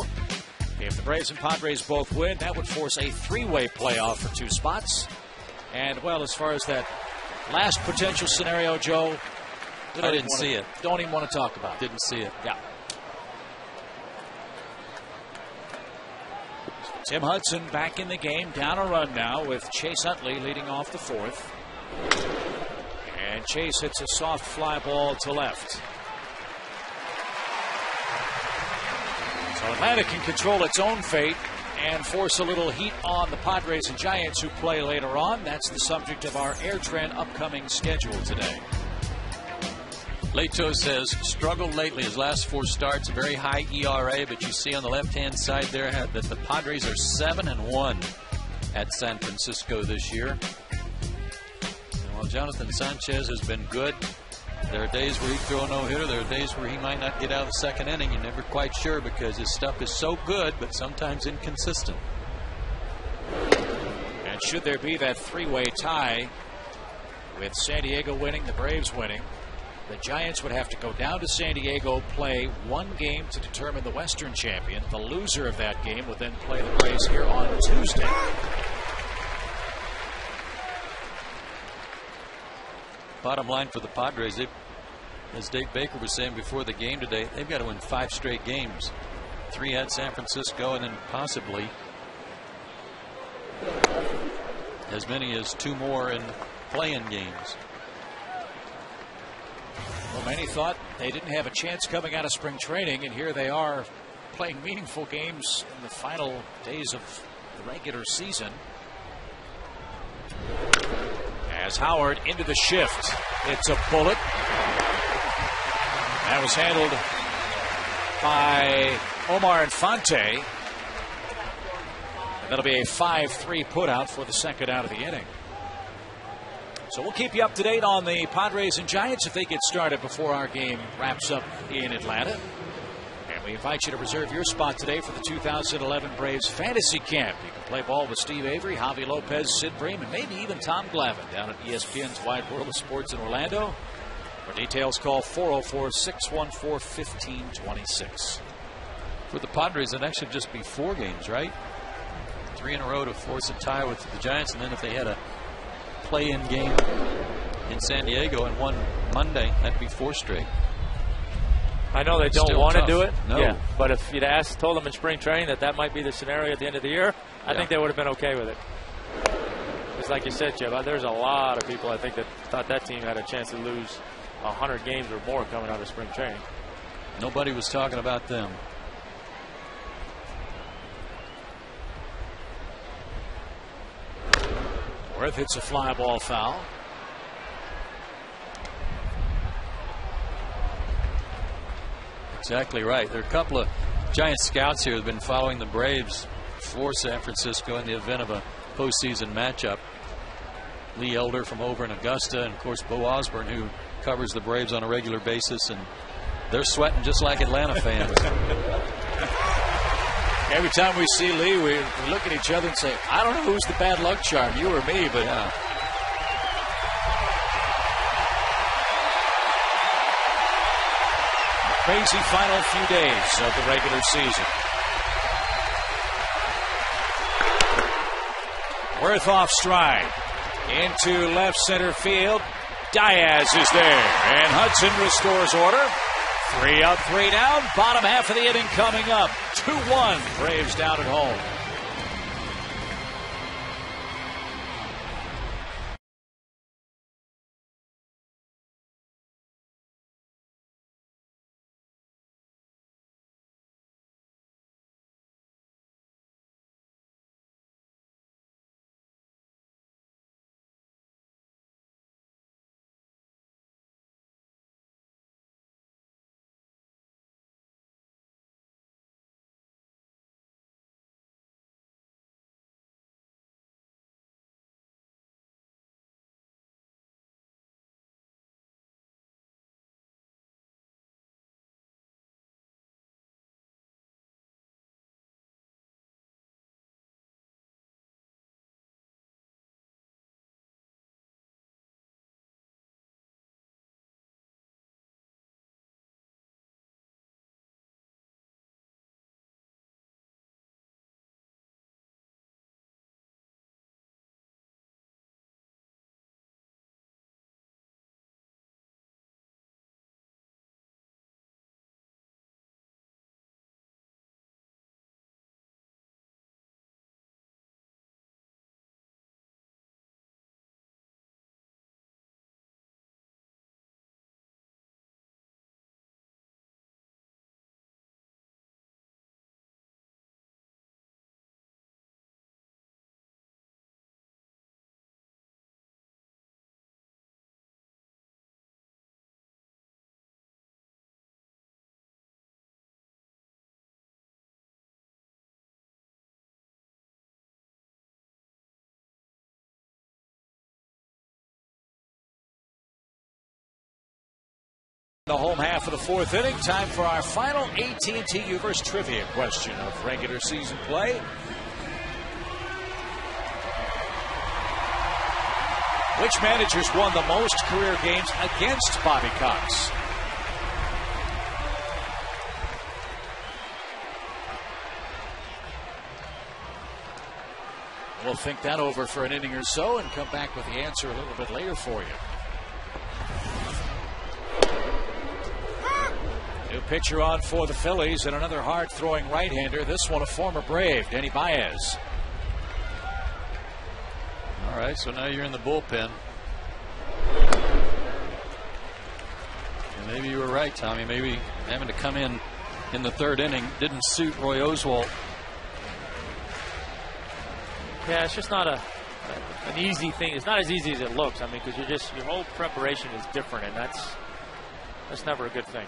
If the Braves and Padres both win, that would force a three-way playoff for 2 spots. And, well, as far as that last potential scenario, Joe, I didn't see it. Don't even want to talk about it. Didn't see it. Yeah. Tim Hudson back in the game, down a run now with Chase Utley leading off the fourth. And Chase hits a soft fly ball to left. So Atlanta can control its own fate and force a little heat on the Padres and Giants who play later on. That's the subject of our Air Trend upcoming schedule today. Leto says, struggled lately his last 4 starts, very high ERA, but you see on the left-hand side there that the Padres are 7-1 at San Francisco this year. And while Jonathan Sanchez has been good, there are days where he'd throw a no-hitter, there are days where he might not get out of the second inning. You're never quite sure because his stuff is so good, but sometimes inconsistent. And should there be that 3-way tie with San Diego winning, the Braves winning, the Giants would have to go down to San Diego, play 1 game to determine the Western champion. The loser of that game would then play the Braves here on Tuesday. Bottom line for the Padres, as Dave Baker was saying before the game today, they've got to win 5 straight games. 3 at San Francisco and then possibly as many as 2 more in play-in games. Well, many thought they didn't have a chance coming out of spring training, and here they are playing meaningful games in the final days of the regular season. As Howard into the shift, it's a bullet. That was handled by Omar Infante. And that'll be a 5-3 putout for the second out of the inning. So we'll keep you up to date on the Padres and Giants if they get started before our game wraps up in Atlanta. And we invite you to reserve your spot today for the 2011 Braves Fantasy Camp. You can play ball with Steve Avery, Javi Lopez, Sid Bream, and maybe even Tom Glavine down at ESPN's Wide World of Sports in Orlando. For details, call 404-614-1526. For the Padres, it'd actually just be 4 games, right? 3 in a row to force a tie with the Giants, and then if they had a play-in game in San Diego and one Monday, that'd be 4 straight. I know they don't want to do it. No. Yeah, but if you'd told them in spring training that might be the scenario at the end of the year, I think they would have been okay with it. It's like you said, Chip, there's a lot of people I think that thought that team had a chance to lose 100 games or more coming out of spring training. Nobody was talking about them. Worth hits a fly ball foul. Exactly right. There are a couple of Giant scouts here who have been following the Braves for San Francisco in the event of a postseason matchup. Lee Elder from over in Augusta, and of course Bo Osborne, who covers the Braves on a regular basis, and they're sweating just like Atlanta fans. Every time we see Lee, we look at each other and say, I don't know who's the bad luck charm, you or me, but crazy final few days of the regular season. Worth off stride into left center field. Diaz is there, and Hudson restores order. 3 up, 3 down. Bottom half of the inning coming up. 2-1. Braves down at home. The home half of the fourth inning. Time for our final AT&T Uverse trivia question of regular season play. Which managers won the most career games against Bobby Cox? We'll think that over for an inning or so and come back with the answer a little bit later for you. New pitcher on for the Phillies, and another hard-throwing right-hander. This one a former Brave, Denny Baez. All right, so now you're in the bullpen. And maybe you were right, Tommy. Maybe having to come in the third inning didn't suit Roy Oswalt. Yeah, it's just not an easy thing. It's not as easy as it looks. I mean, because your whole preparation is different, and that's never a good thing.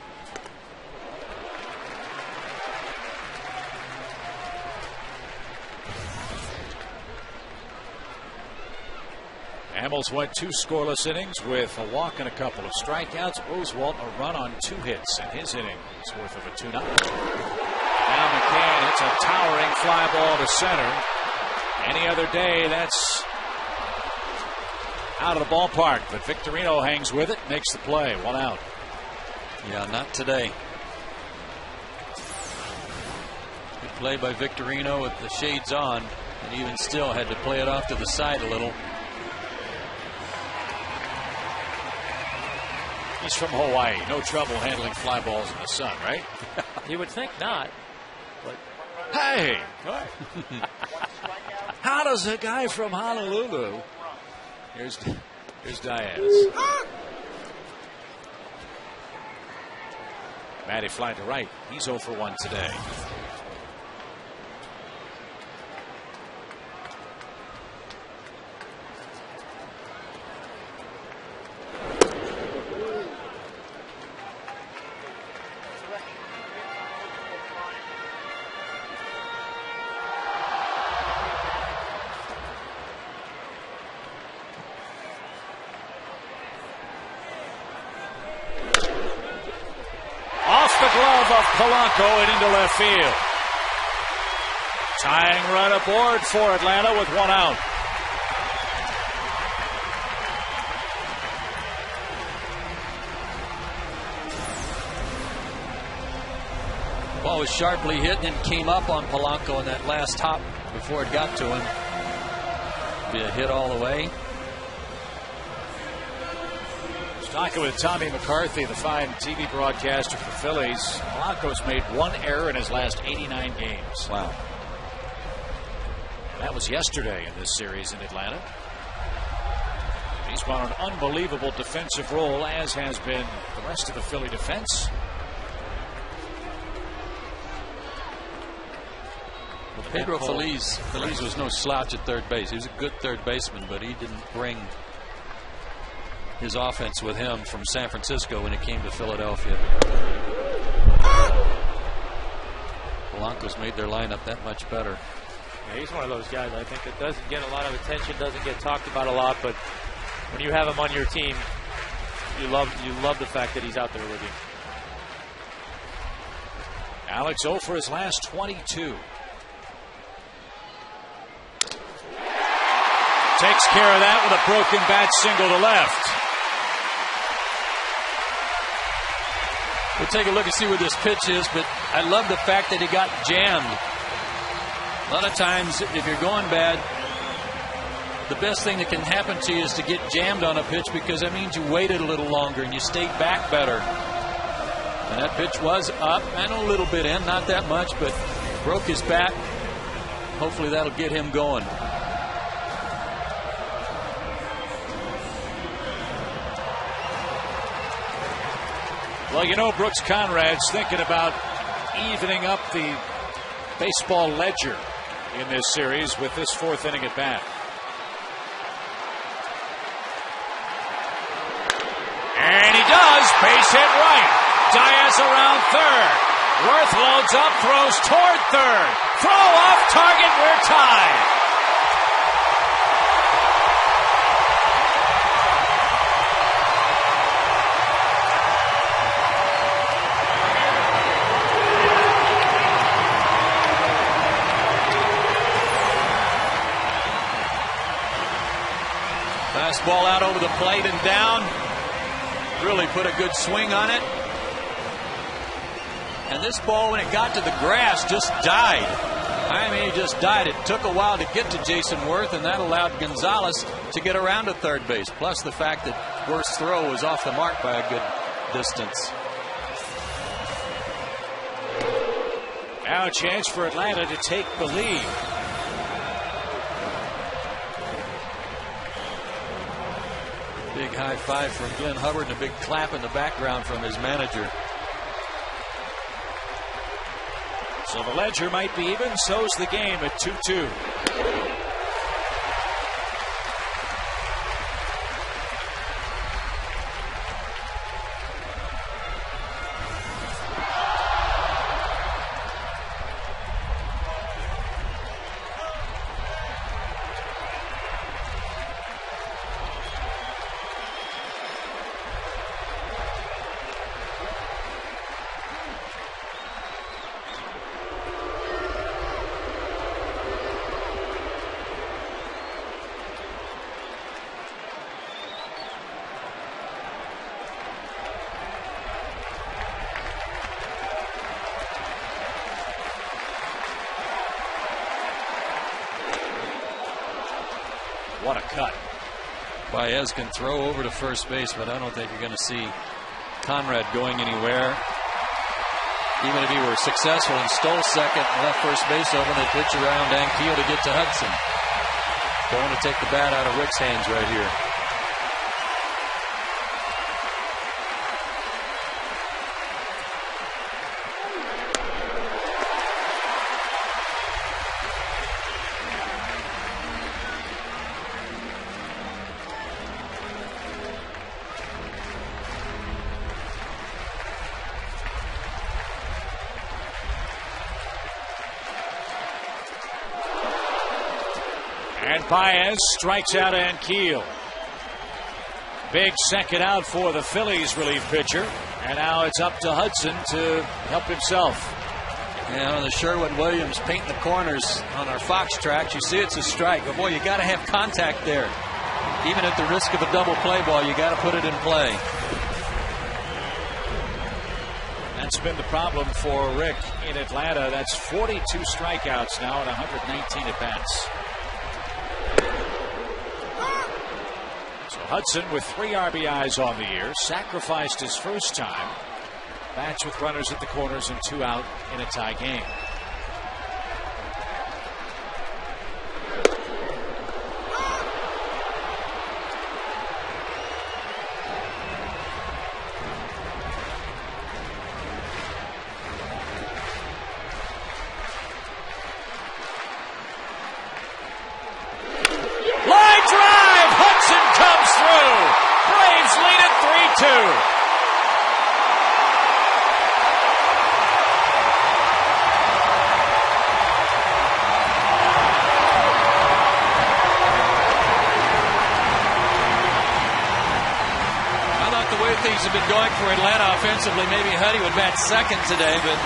Hamels went 2 scoreless innings with a walk and a couple of strikeouts. Oswalt a run on 2 hits in his inning. It's worth of a 2-0. Now McCann hits a towering fly ball to center. Any other day, that's out of the ballpark, but Victorino hangs with it, makes the play. 1 out. Yeah, not today. Good play by Victorino with the shades on, and even still had to play it off to the side a little. He's from Hawaii. No trouble handling fly balls in the sun, right? You would think not. But hey! How does a guy from Honolulu Here's Diaz. Matty flying to right. He's 0 for 1 today. Polanco and into left field. Tying run aboard for Atlanta with 1 out. Ball was sharply hit and came up on Polanco in that last hop before it got to him. Be a hit all the way. Talking with Tommy McCarthy, the fine TV broadcaster for Phillies. Polanco's made 1 error in his last 89 games. Wow. That was yesterday in this series in Atlanta. He's got an unbelievable defensive role, as has been the rest of the Philly defense. Well, Pedro Feliz was no slouch at third base. He was a good third baseman, but he didn't bring his offense with him from San Francisco when it came to Philadelphia. Polanco's made their lineup that much better. Yeah, he's one of those guys, I think, that doesn't get a lot of attention, doesn't get talked about a lot, but when you have him on your team, you love the fact that he's out there with you. Alex 0 for his last 22. Takes care of that with a broken bat single to left. We'll take a look and see where this pitch is, but I love the fact that he got jammed. A lot of times, if you're going bad, the best thing that can happen to you is to get jammed on a pitch, because that means you waited a little longer and you stayed back better. And that pitch was up and a little bit in, not that much, but broke his bat. Hopefully that'll get him going. Well, you know, Brooks Conrad's thinking about evening up the baseball ledger in this series with this 4th inning at bat. And he does. Base hit right. Diaz around third. Worth loads up, throws toward third. Throw off target. We're tied. Ball out over the plate and down. Really put a good swing on it. And this ball, when it got to the grass, just died. I mean, it just died. It took a while to get to Jason Worth, and that allowed Gonzalez to get around to third base. Plus the fact that Worth's throw was off the mark by a good distance. Now a chance for Atlanta to take the lead. Big high five from Glenn Hubbard and a big clap in the background from his manager. So the ledger might be even. So's the game at 2-2. What a cut. Baez can throw over to first base, but I don't think you're going to see Conrad going anywhere. Even if he were successful and stole second and left first base open, they pitch around Ankiel to get to Hudson. Going to take the bat out of Rick's hands right here. And Baez strikes out Ankiel. Big second out for the Phillies relief pitcher. And now it's up to Hudson to help himself. Yeah, on the Sherwin-Williams painting the corners on our Fox tracks, you see it's a strike. But boy, you got to have contact there. Even at the risk of a double play ball, you got to put it in play. That's been the problem for Rick in Atlanta. That's 42 strikeouts now and 119 at-bats. So Hudson with 3 RBIs on the year, sacrificed his first time. Bats with runners at the corners and 2 out in a tie game. Line drive! Hudson comes through! Braves lead it 3-2. Things have been going for Atlanta offensively. Maybe Huddy would bat second today, but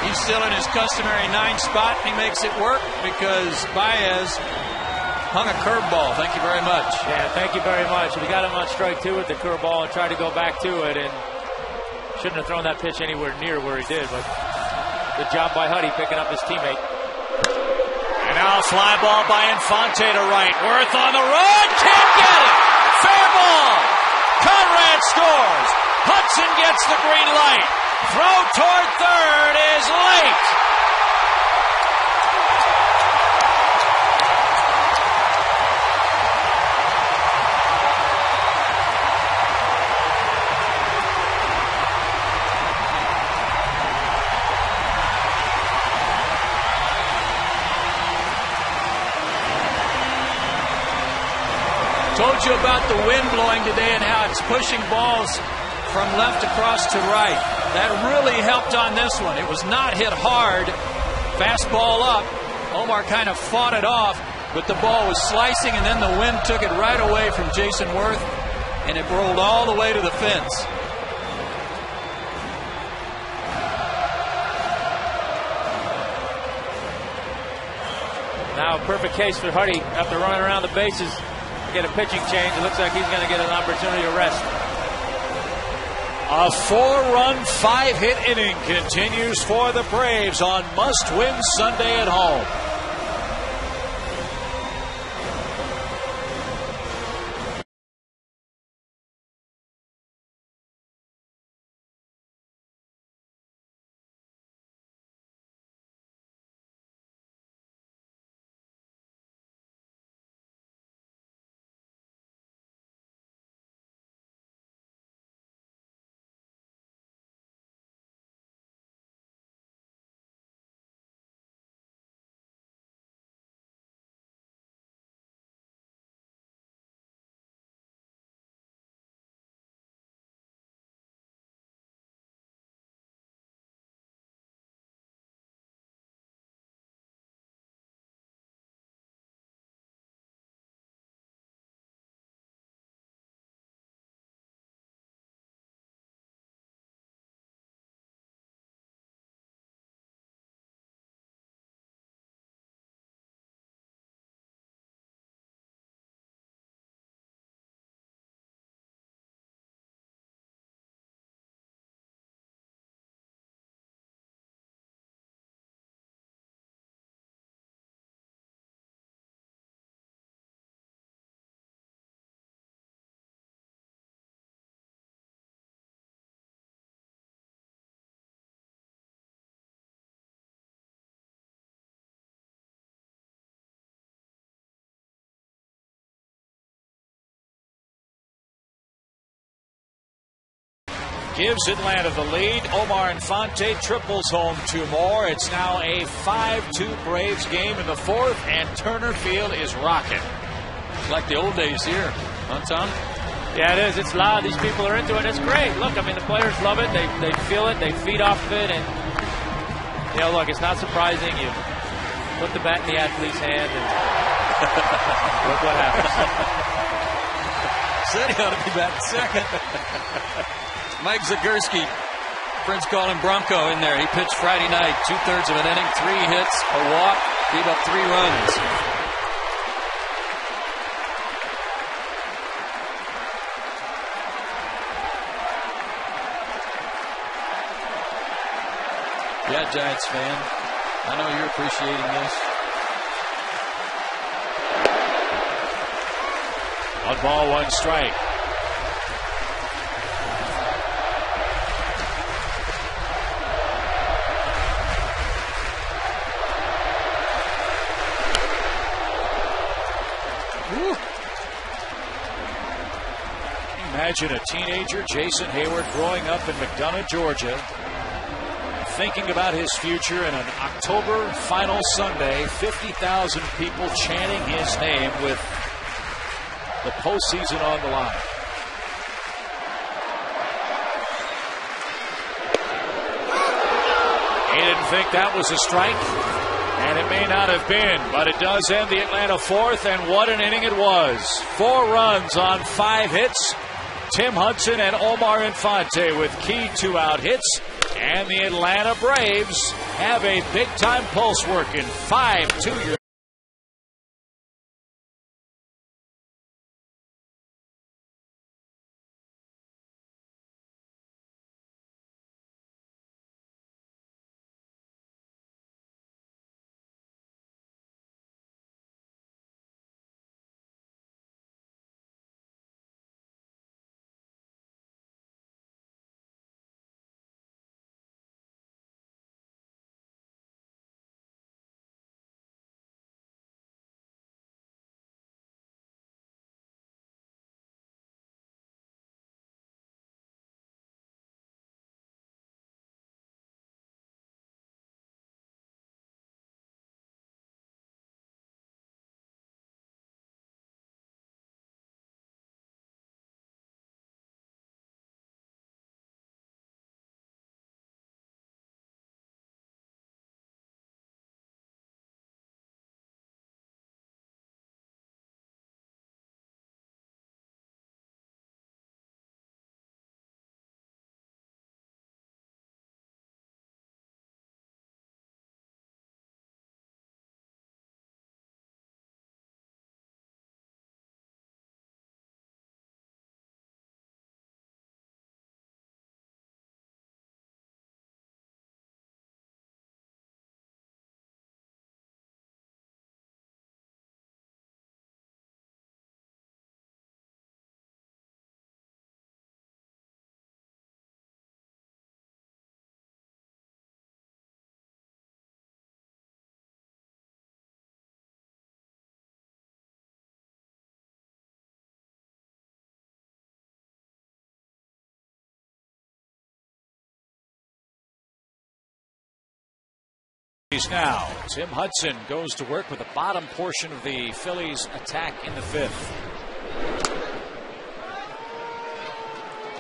he's still in his customary 9 spot. He makes it work because Baez hung a curveball. Thank you very much. Yeah, thank you very much. We got him on strike 2 with the curveball and tried to go back to it, and shouldn't have thrown that pitch anywhere near where he did, but good job by Huddy picking up his teammate. And now a fly ball by Infante to right. Worth on the run. Can't get it. Fair ball. Conrad scores. Hudson gets the green light. Throw toward third is late. Told you about the wind blowing today and how it's pushing balls from left across to right. That really helped on this one. It was not hit hard. Fastball up. Omar kind of fought it off, but the ball was slicing, and then the wind took it right away from Jason Worth, and it rolled all the way to the fence. Now a perfect case for Huddy after running around the bases. Get a pitching change. It looks like he's going to get an opportunity to rest. A 4-run, 5-hit inning continues for the Braves on must-win Sunday at home. gives Atlanta the lead. Omar Infante triples home 2 more. It's now a 5-2 Braves game in the 4th, and Turner Field is rocking. It's like the old days here, huh, Tom? Yeah, it is. It's loud. These people are into it. It's great. Look, I mean, the players love it. They feel it. They feed off of it. And, you know, look, it's not surprising. You put the bat in the athlete's hand and look what happens. Said he ought to be batting second. Mike Zagurski, friends call him Bronco in there. He pitched Friday night, 2/3 of an inning, 3 hits, a walk, gave up 3 runs. Yeah, Giants fan, I know you're appreciating this. 1 ball, 1 strike. Woo. Imagine a teenager, Jason Hayward, growing up in McDonough, Georgia, thinking about his future, in an October final Sunday, 50,000 people chanting his name with the postseason on the line. He didn't think that was a strike, and it may not have been, but it does end the Atlanta 4th, and what an inning it was. 4 runs on 5 hits. Tim Hudson and Omar Infante with key 2-out hits, and the Atlanta Braves have a big-time pulse working. 5-2. Now, Tim Hudson goes to work with the bottom portion of the Phillies attack in the 5th.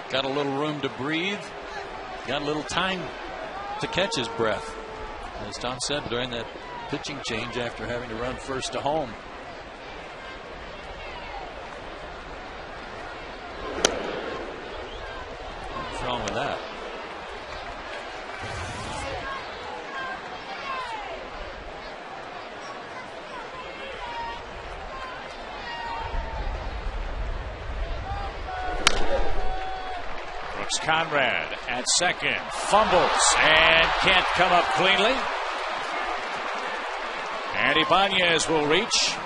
Got a little room to breathe. Got a little time to catch his breath. As Tom said, during that pitching change after having to run first to home. What's wrong with that? Conrad at second, fumbles and can't come up cleanly. And Ibanez will reach.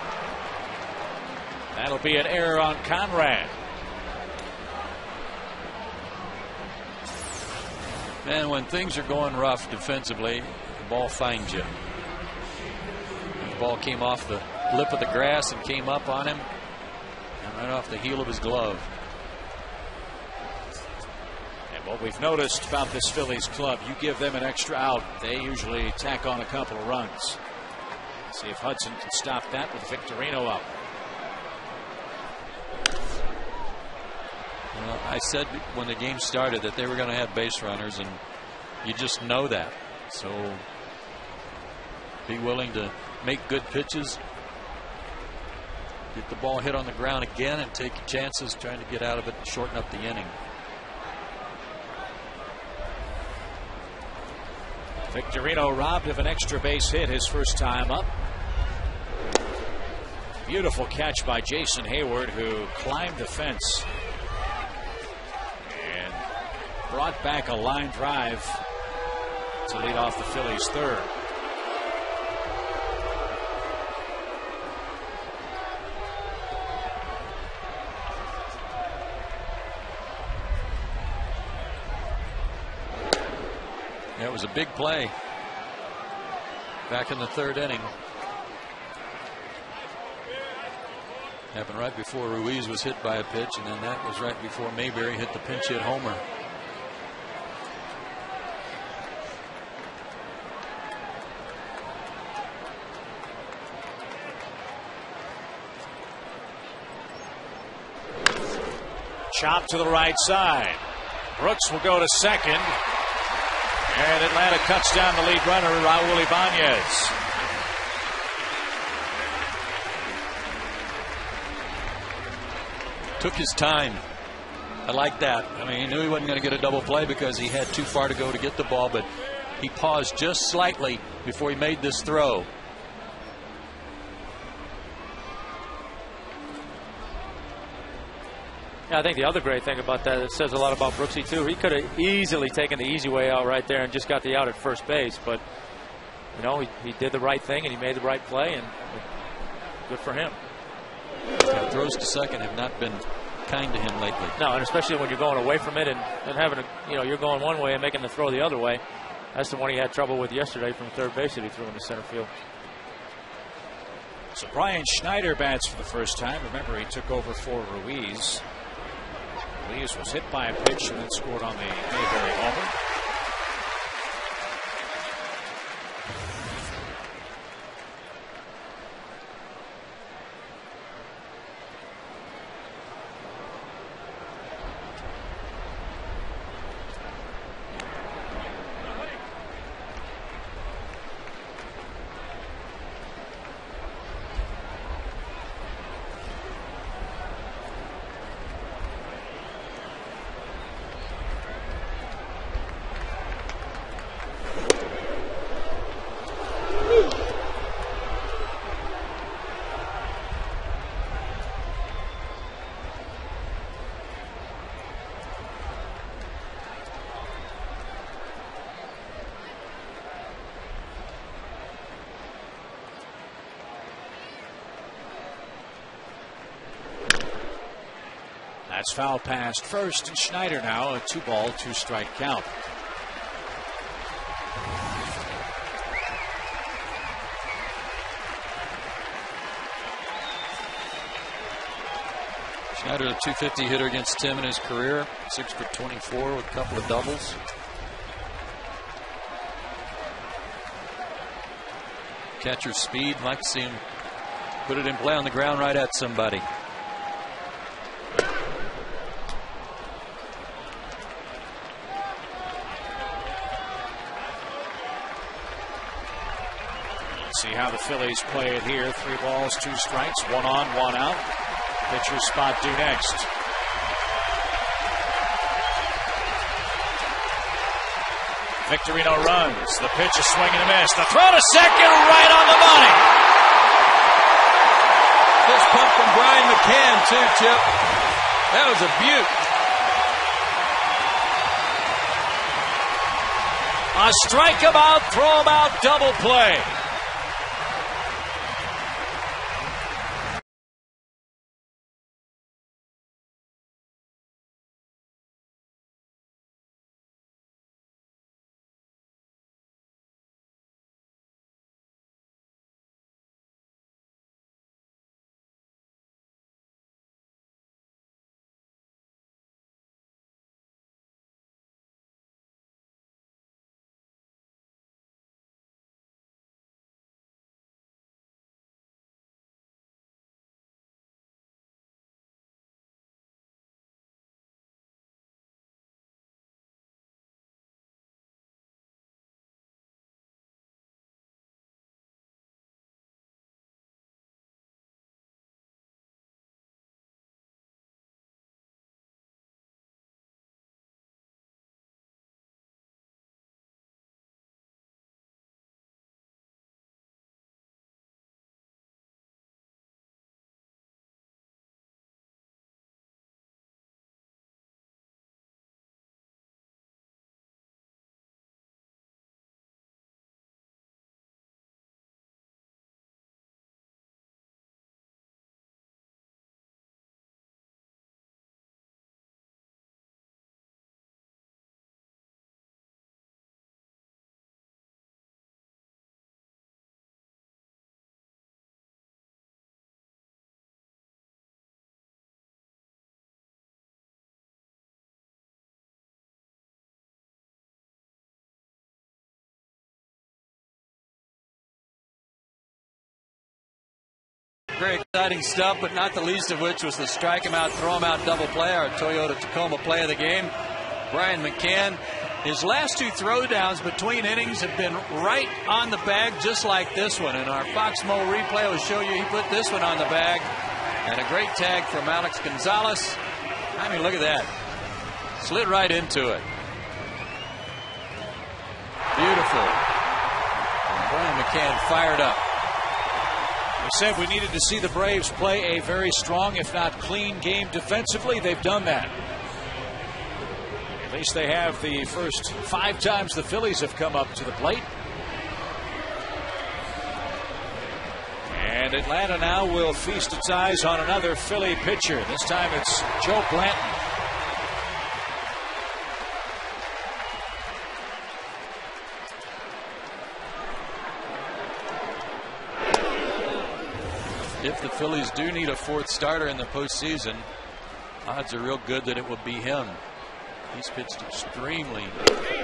That'll be an error on Conrad. Man, when things are going rough defensively, the ball finds you. The ball came off the lip of the grass and came up on him, and right off the heel of his glove. What we've noticed about this Phillies club, you give them an extra out, they usually tack on a couple of runs. See if Hudson can stop that with Victorino up. Well, I said when the game started that they were going to have base runners, and you just know that. So be willing to make good pitches, get the ball hit on the ground again, and take your chances trying to get out of it and shorten up the inning. Victorino robbed of an extra base hit his first time up. Beautiful catch by Jason Hayward, who climbed the fence and brought back a line drive to lead off the Phillies' third. That was a big play back in the third inning. Happened right before Ruiz was hit by a pitch, and then that was right before Mayberry hit the pinch hit homer. Chop to the right side. Brooks will go to second. And Atlanta cuts down the lead runner, Raul Ibanez. Took his time. I like that. I mean, he knew he wasn't going to get a double play because he had too far to go to get the ball, but he paused just slightly before he made this throw. Yeah, I think the other great thing about that, it says a lot about Brooksy too. He could have easily taken the easy way out right there and just got the out at first base, but you know, he did the right thing and he made the right play, and good for him. Yeah, throws to second have not been kind to him lately. No, and especially when you're going away from it and having a, you know, you're going one way and making the throw the other way. That's the one he had trouble with yesterday from third base that he threw into center field. So Brian Schneider bats for the first time. Remember, he took over for Ruiz. Ruiz was hit by a pitch and then scored on the Mayberry homer. That's foul past first, and Schneider now a 2-ball, 2-strike count. Schneider, a .250 hitter against Tim in his career, 6 for 24 with a couple of doubles. Catcher's speed, like to see him put it in play on the ground right at somebody. See how the Phillies play it here. 3 balls, 2 strikes, 1 on, 1 out. Pitcher's spot due next. Victorino runs. The pitch is swing and a miss. The throw to second, right on the money. Fist pump from Brian McCann too, Chip. That was a beaut. A strike him out, throw him out, double play. Very exciting stuff, but not the least of which was the strike him out, throw him out double play, our Toyota Tacoma play of the game. Brian McCann, his last 2 throwdowns between innings have been right on the bag, just like this one. And our Fox Mo replay will show you he put this one on the bag. And a great tag from Alex Gonzalez. I mean, look at that. Slid right into it. Beautiful. And Brian McCann fired up. We said we needed to see the Braves play a very strong, if not clean, game defensively. They've done that. At least they have the first 5 times the Phillies have come up to the plate. And Atlanta now will feast its eyes on another Philly pitcher. This time it's Joe Blanton. If the Phillies do need a 4th starter in the postseason, odds are real good that it will be him. He's pitched extremely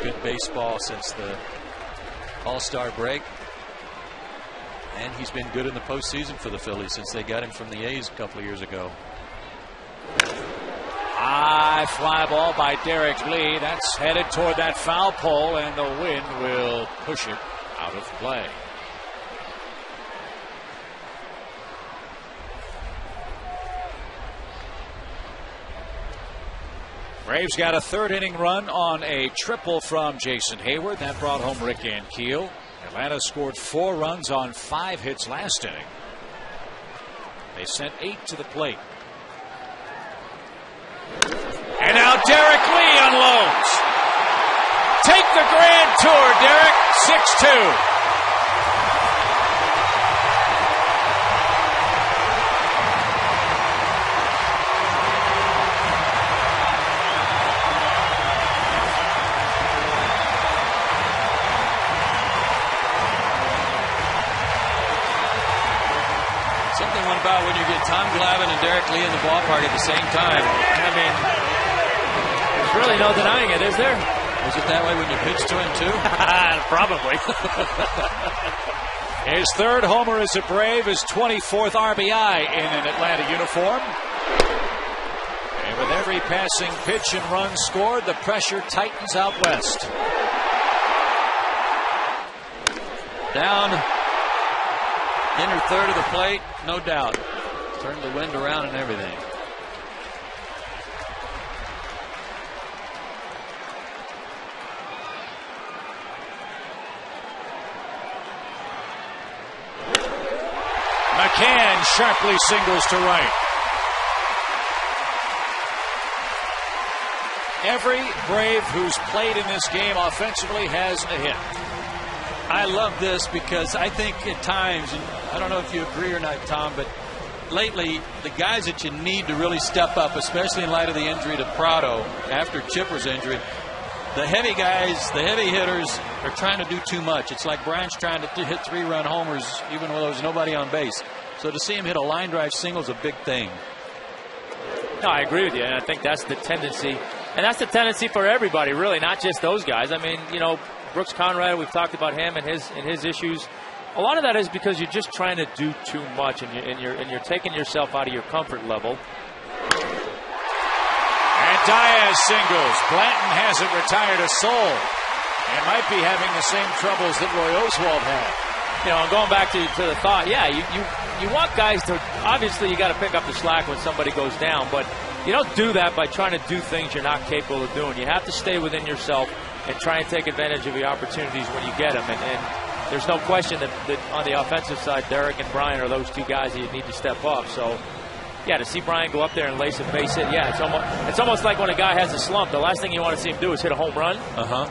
good baseball since the All-Star break. And he's been good in the postseason for the Phillies since they got him from the A's a couple of years ago. High fly ball by Derek Lee. That's headed toward that foul pole, and the wind will push it out of play. Braves got a 3rd inning run on a triple from Jason Hayward. That brought home Rick Ankiel. Atlanta scored 4 runs on 5 hits last inning. They sent 8 to the plate. And now Derek Lee unloads. Take the grand tour, Derek. 6-2. About when you get Tom Glavine and Derek Lee in the ballpark at the same time. I mean, there's really no denying it, is there? Was it that way when you pitched to him, too? Probably. His 3rd homer as a Brave, his 24th RBI in an Atlanta uniform. And with every passing pitch and run scored, the pressure tightens out west. Down. Inner 3rd of the plate, no doubt. Turned the wind around and everything. McCann sharply singles to right. Every Brave who's played in this game offensively has a hit. I love this because I think at times, and I don't know if you agree or not, Tom, but lately the guys that you need to really step up, especially in light of the injury to Prado after Chipper's injury, the heavy guys, the heavy hitters are trying to do too much. It's like Bryant's trying to hit 3-run homers even when there's nobody on base. So to see him hit a line drive single is a big thing. No, I agree with you, and I think that's the tendency. And that's the tendency for everybody, really, not just those guys. I mean, you know, Brooks Conrad, we've talked about him and his issues. A lot of that is because you're just trying to do too much, and you're taking yourself out of your comfort level. And Diaz singles. Blanton hasn't retired a soul, and might be having the same troubles that Roy Oswalt had. You know, and going back to the thought, yeah, you want guys to, obviously you got to pick up the slack when somebody goes down, but you don't do that by trying to do things you're not capable of doing. You have to stay within yourself and try and take advantage of the opportunities when you get them. And there's no question that on the offensive side, Derek and Brian are those 2 guys that you need to step up. So, yeah, to see Brian go up there and lace a base hit, yeah, it's almost like when a guy has a slump, the last thing you want to see him do is hit a home run.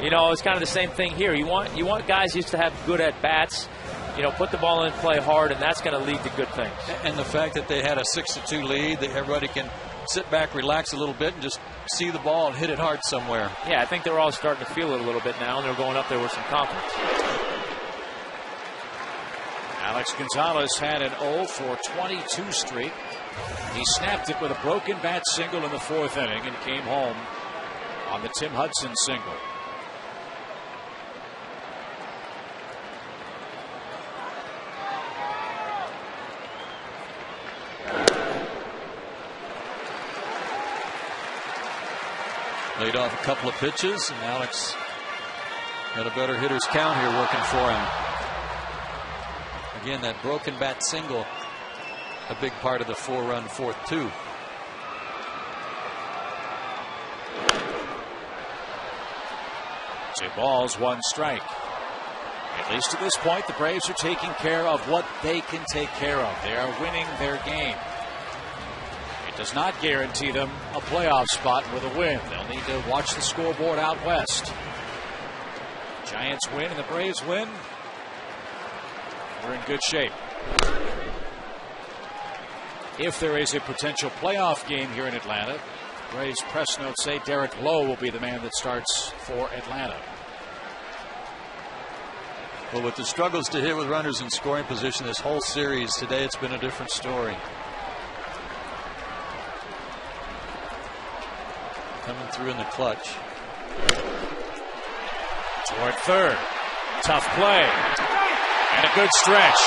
You know, it's kind of the same thing here. You want guys used to have good at-bats, you know, put the ball in, play hard, and that's going to lead to good things. And the fact that they had a 6-2 lead, that everybody can sit back, relax a little bit, and just see the ball and hit it hard somewhere. Yeah, I think they're all starting to feel it a little bit now, and they're going up there with some confidence. Alex Gonzalez had an 0 for 22 streak. He snapped it with a broken bat single in the 4th inning and came home on the Tim Hudson single. Laid off a couple of pitches, and Alex got a better hitter's count here working for him. Again, that broken bat single, a big part of the 4-run fourth two. Two balls, one strike. At least to this point, the Braves are taking care of what they can take care of. They are winning their game. It does not guarantee them a playoff spot with a win. They'll need to watch the scoreboard out west. Giants win and the Braves win. We're in good shape. If there is a potential playoff game here in Atlanta, Braves press notes say Derek Lowe will be the man that starts for Atlanta. Well, with the struggles to hit with runners in scoring position this whole series, today it's been a different story. Coming through in the clutch. Toward third. Tough play. And a good stretch.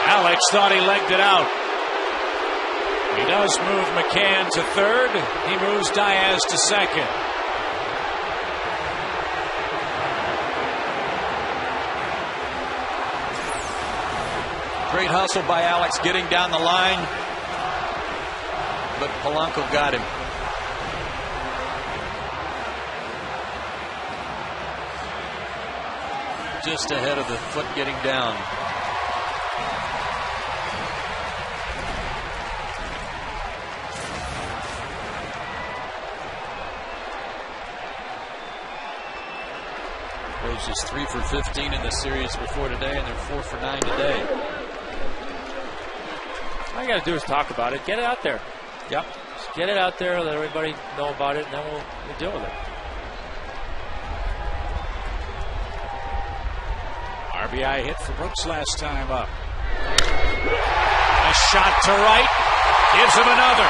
Alex thought he legged it out. He does move McCann to third. He moves Diaz to second. Great hustle by Alex getting down the line, but Polanco got him. Just ahead of the foot getting down. Braves just 3 for 15 in the series before today, and they're 4 for 9 today. All you got to do is talk about it. Get it out there. Yep. Just get it out there. Let everybody know about it, and then we'll deal with it. RBI hit for Brooks last time up. A shot to right. Gives him another.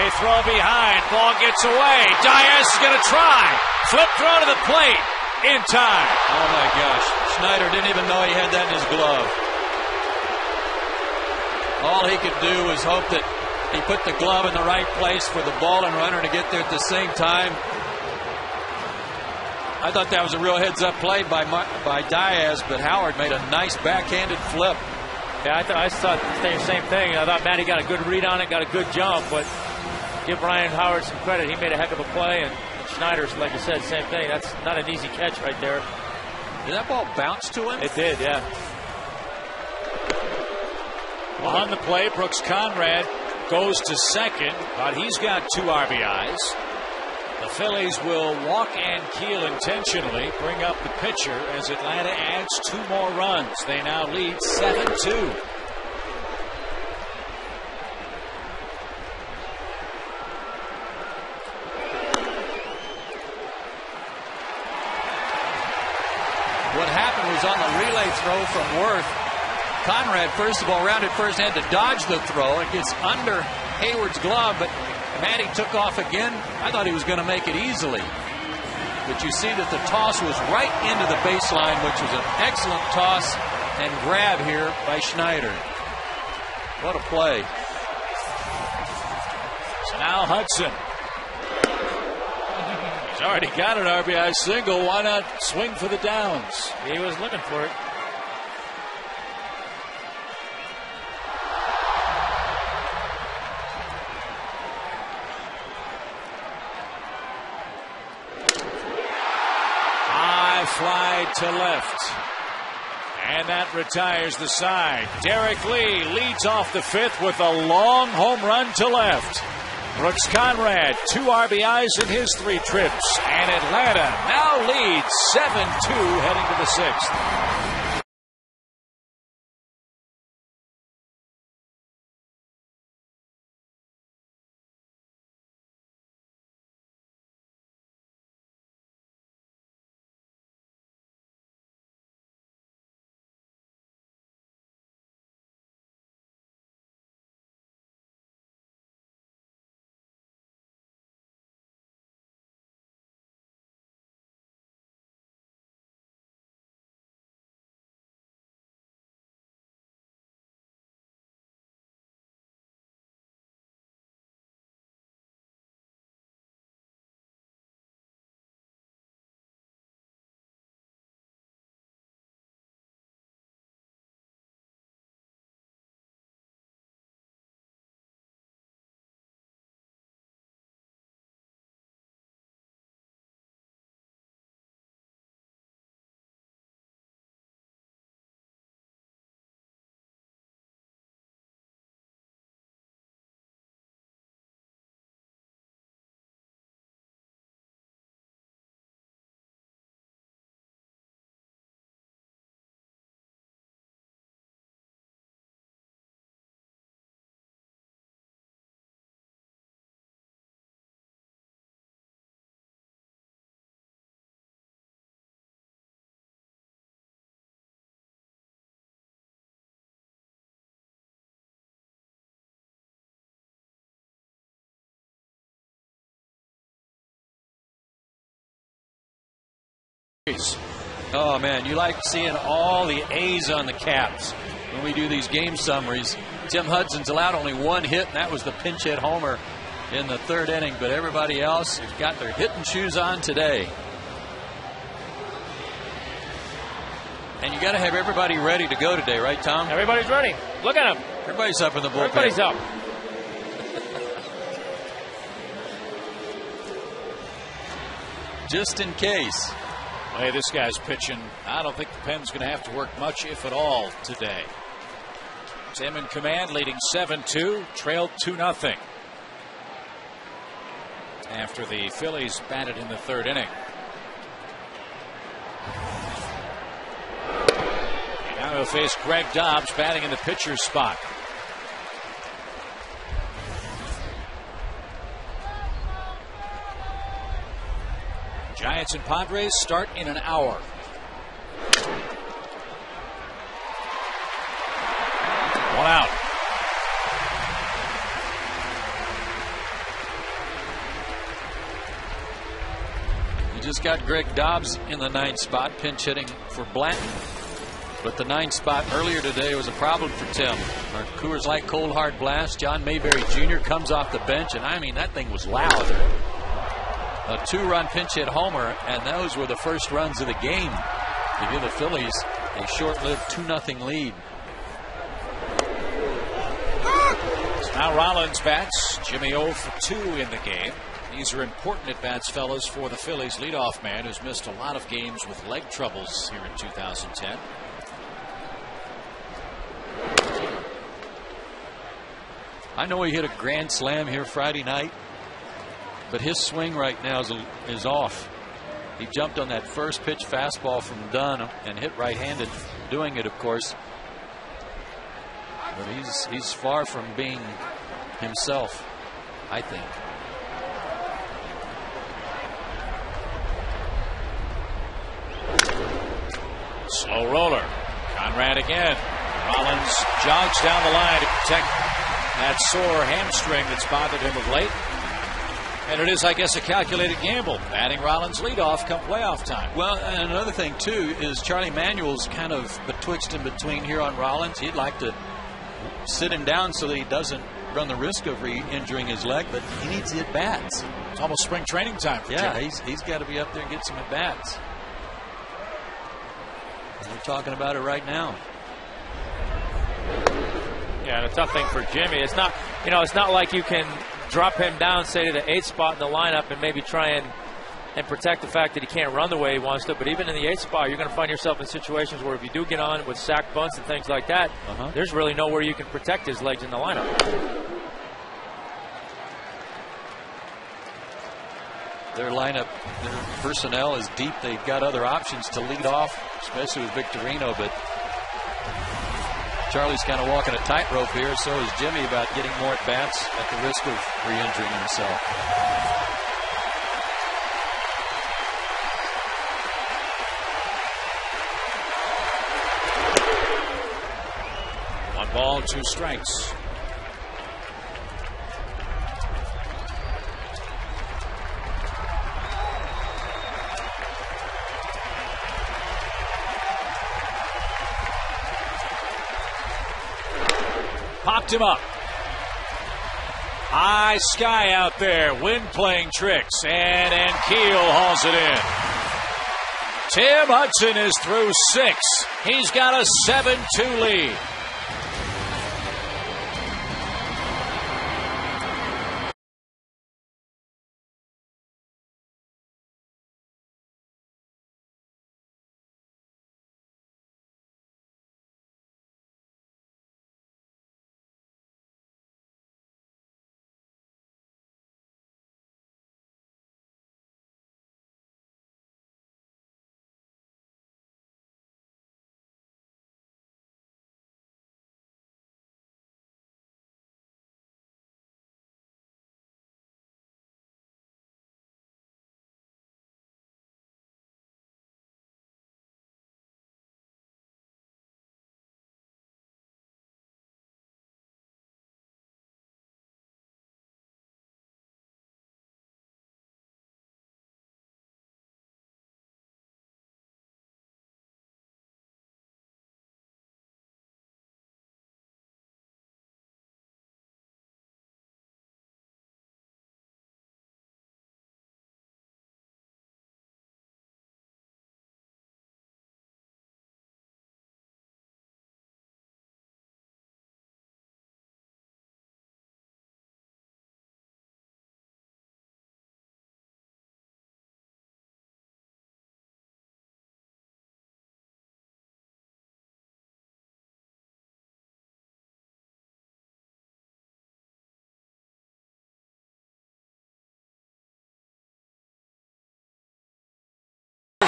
They throw behind. Ball gets away. Diaz is going to try. Flip throw to the plate. In time. Oh, my gosh. Schneider didn't even know he had that in his glove. All he could do was hope that he put the glove in the right place for the ball and runner to get there at the same time. I thought that was a real heads-up play by Diaz, but Howard made a nice backhanded flip. Yeah, I thought the same thing. I thought Matty got a good read on it, got a good jump, but give Ryan Howard some credit. He made a heck of a play, and Schneider's, like you said, same thing. That's not an easy catch right there. Did that ball bounce to him? It did, yeah. Well, on the play, Brooks Conrad goes to second, but he's got 2 RBIs. The Phillies will walk and keel intentionally, bring up the pitcher as Atlanta adds 2 more runs. They now lead 7-2. What happened was on the relay throw from Worth, Conrad, first of all, rounded first, had to dodge the throw. It gets under Hayward's glove, but Matty took off again. I thought he was going to make it easily. But you see that the toss was right into the baseline, which was an excellent toss and grab here by Schneider. What a play. So now Hudson. He's already got an RBI single. Why not swing for the downs? He was looking for it. Fly to left. And that retires the side. Derek Lee leads off the 5th with a long home run to left. Brooks Conrad, 2 RBIs in his 3 trips. And Atlanta now leads 7-2 heading to the 6th. Oh, man, you like seeing all the A's on the caps when we do these game summaries. Tim Hudson's allowed only one hit, and that was the pinch hit homer in the third inning. But everybody else has got their hitting shoes on today. And you got to have everybody ready to go today, right, Tom? Everybody's ready. Look at them. Everybody's up in the bullpen. Everybody's up. Just in case. Hey, this guy's pitching. I don't think the pen's going to have to work much, if at all, today. Tim in command, leading 7-2, trailed 2-0. After the Phillies batted in the third inning. Now he'll face Greg Dobbs batting in the pitcher's spot. Giants and Padres start in an hour. One out. You just got Greg Dobbs in the ninth spot, pinch hitting for Blanton. But the ninth spot earlier today was a problem for Tim. Our Coors Light Cold Hard Blast. John Mayberry Jr. comes off the bench, and I mean, that thing was loud. A 2-run pinch hit homer, and those were the first runs of the game to give the Phillies a short-lived 2-0 lead. So now Rollins bats. Jimmy 0 for 2 in the game. These are important at-bats, fellas, for the Phillies leadoff man who's missed a lot of games with leg troubles here in 2010. I know he hit a grand slam here Friday night, but his swing right now is off. He jumped on that first pitch fastball from Dunn and hit right-handed, doing it, of course. But he's far from being himself, I think. Slow roller. Conrad again. Rollins jogs down the line to protect that sore hamstring that's bothered him of late. And it is, I guess, a calculated gamble, batting Rollins leadoff come playoff time. Well, and another thing, too, is Charlie Manuel's kind of betwixt and between here on Rollins. He'd like to sit him down so that he doesn't run the risk of re-injuring his leg, but he needs the at-bats. It's almost spring training time for Jimmy. He's got to be up there and get some at-bats. We're talking about it right now. Yeah, and a tough thing for Jimmy. It's not, it's not like you can drop him down, say, to the 8th spot in the lineup and maybe try and protect the fact that he can't run the way he wants to. But even in the 8th spot, you're going to find yourself in situations where if you do get on with sack bunts and things like that, there's really nowhere you can protect his legs in the lineup. Their lineup, their personnel is deep. They've got other options to lead off, especially with Victorino, but Charlie's kind of walking a tightrope here. So is Jimmy about getting more at-bats at the risk of re-injuring himself. One ball, 2 strikes. Popped him up. High sky out there. Wind playing tricks. And Keel hauls it in. Tim Hudson is through 6. He's got a 7-2 lead.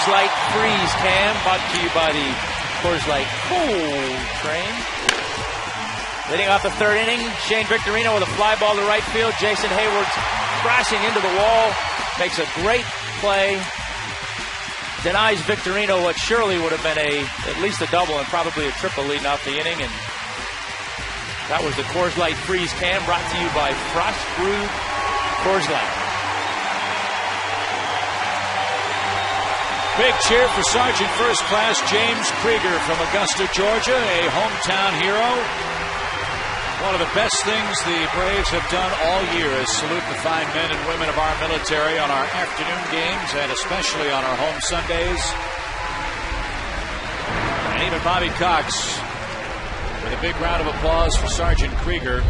Coors Light Freeze Cam, brought to you by the Coors Light Cool Train. Leading off the third inning, Shane Victorino with a fly ball to right field. Jason Hayward's crashing into the wall, makes a great play. Denies Victorino what surely would have been at least a double and probably a triple leading off the inning. And that was the Coors Light Freeze Cam, brought to you by Frost Brewed Coors Light. Big cheer for Sergeant First Class James Krieger from Augusta, Georgia, a hometown hero. One of the best things the Braves have done all year is salute the fine men and women of our military on our afternoon games and especially on our home Sundays. And even Bobby Cox with a big round of applause for Sergeant Krieger,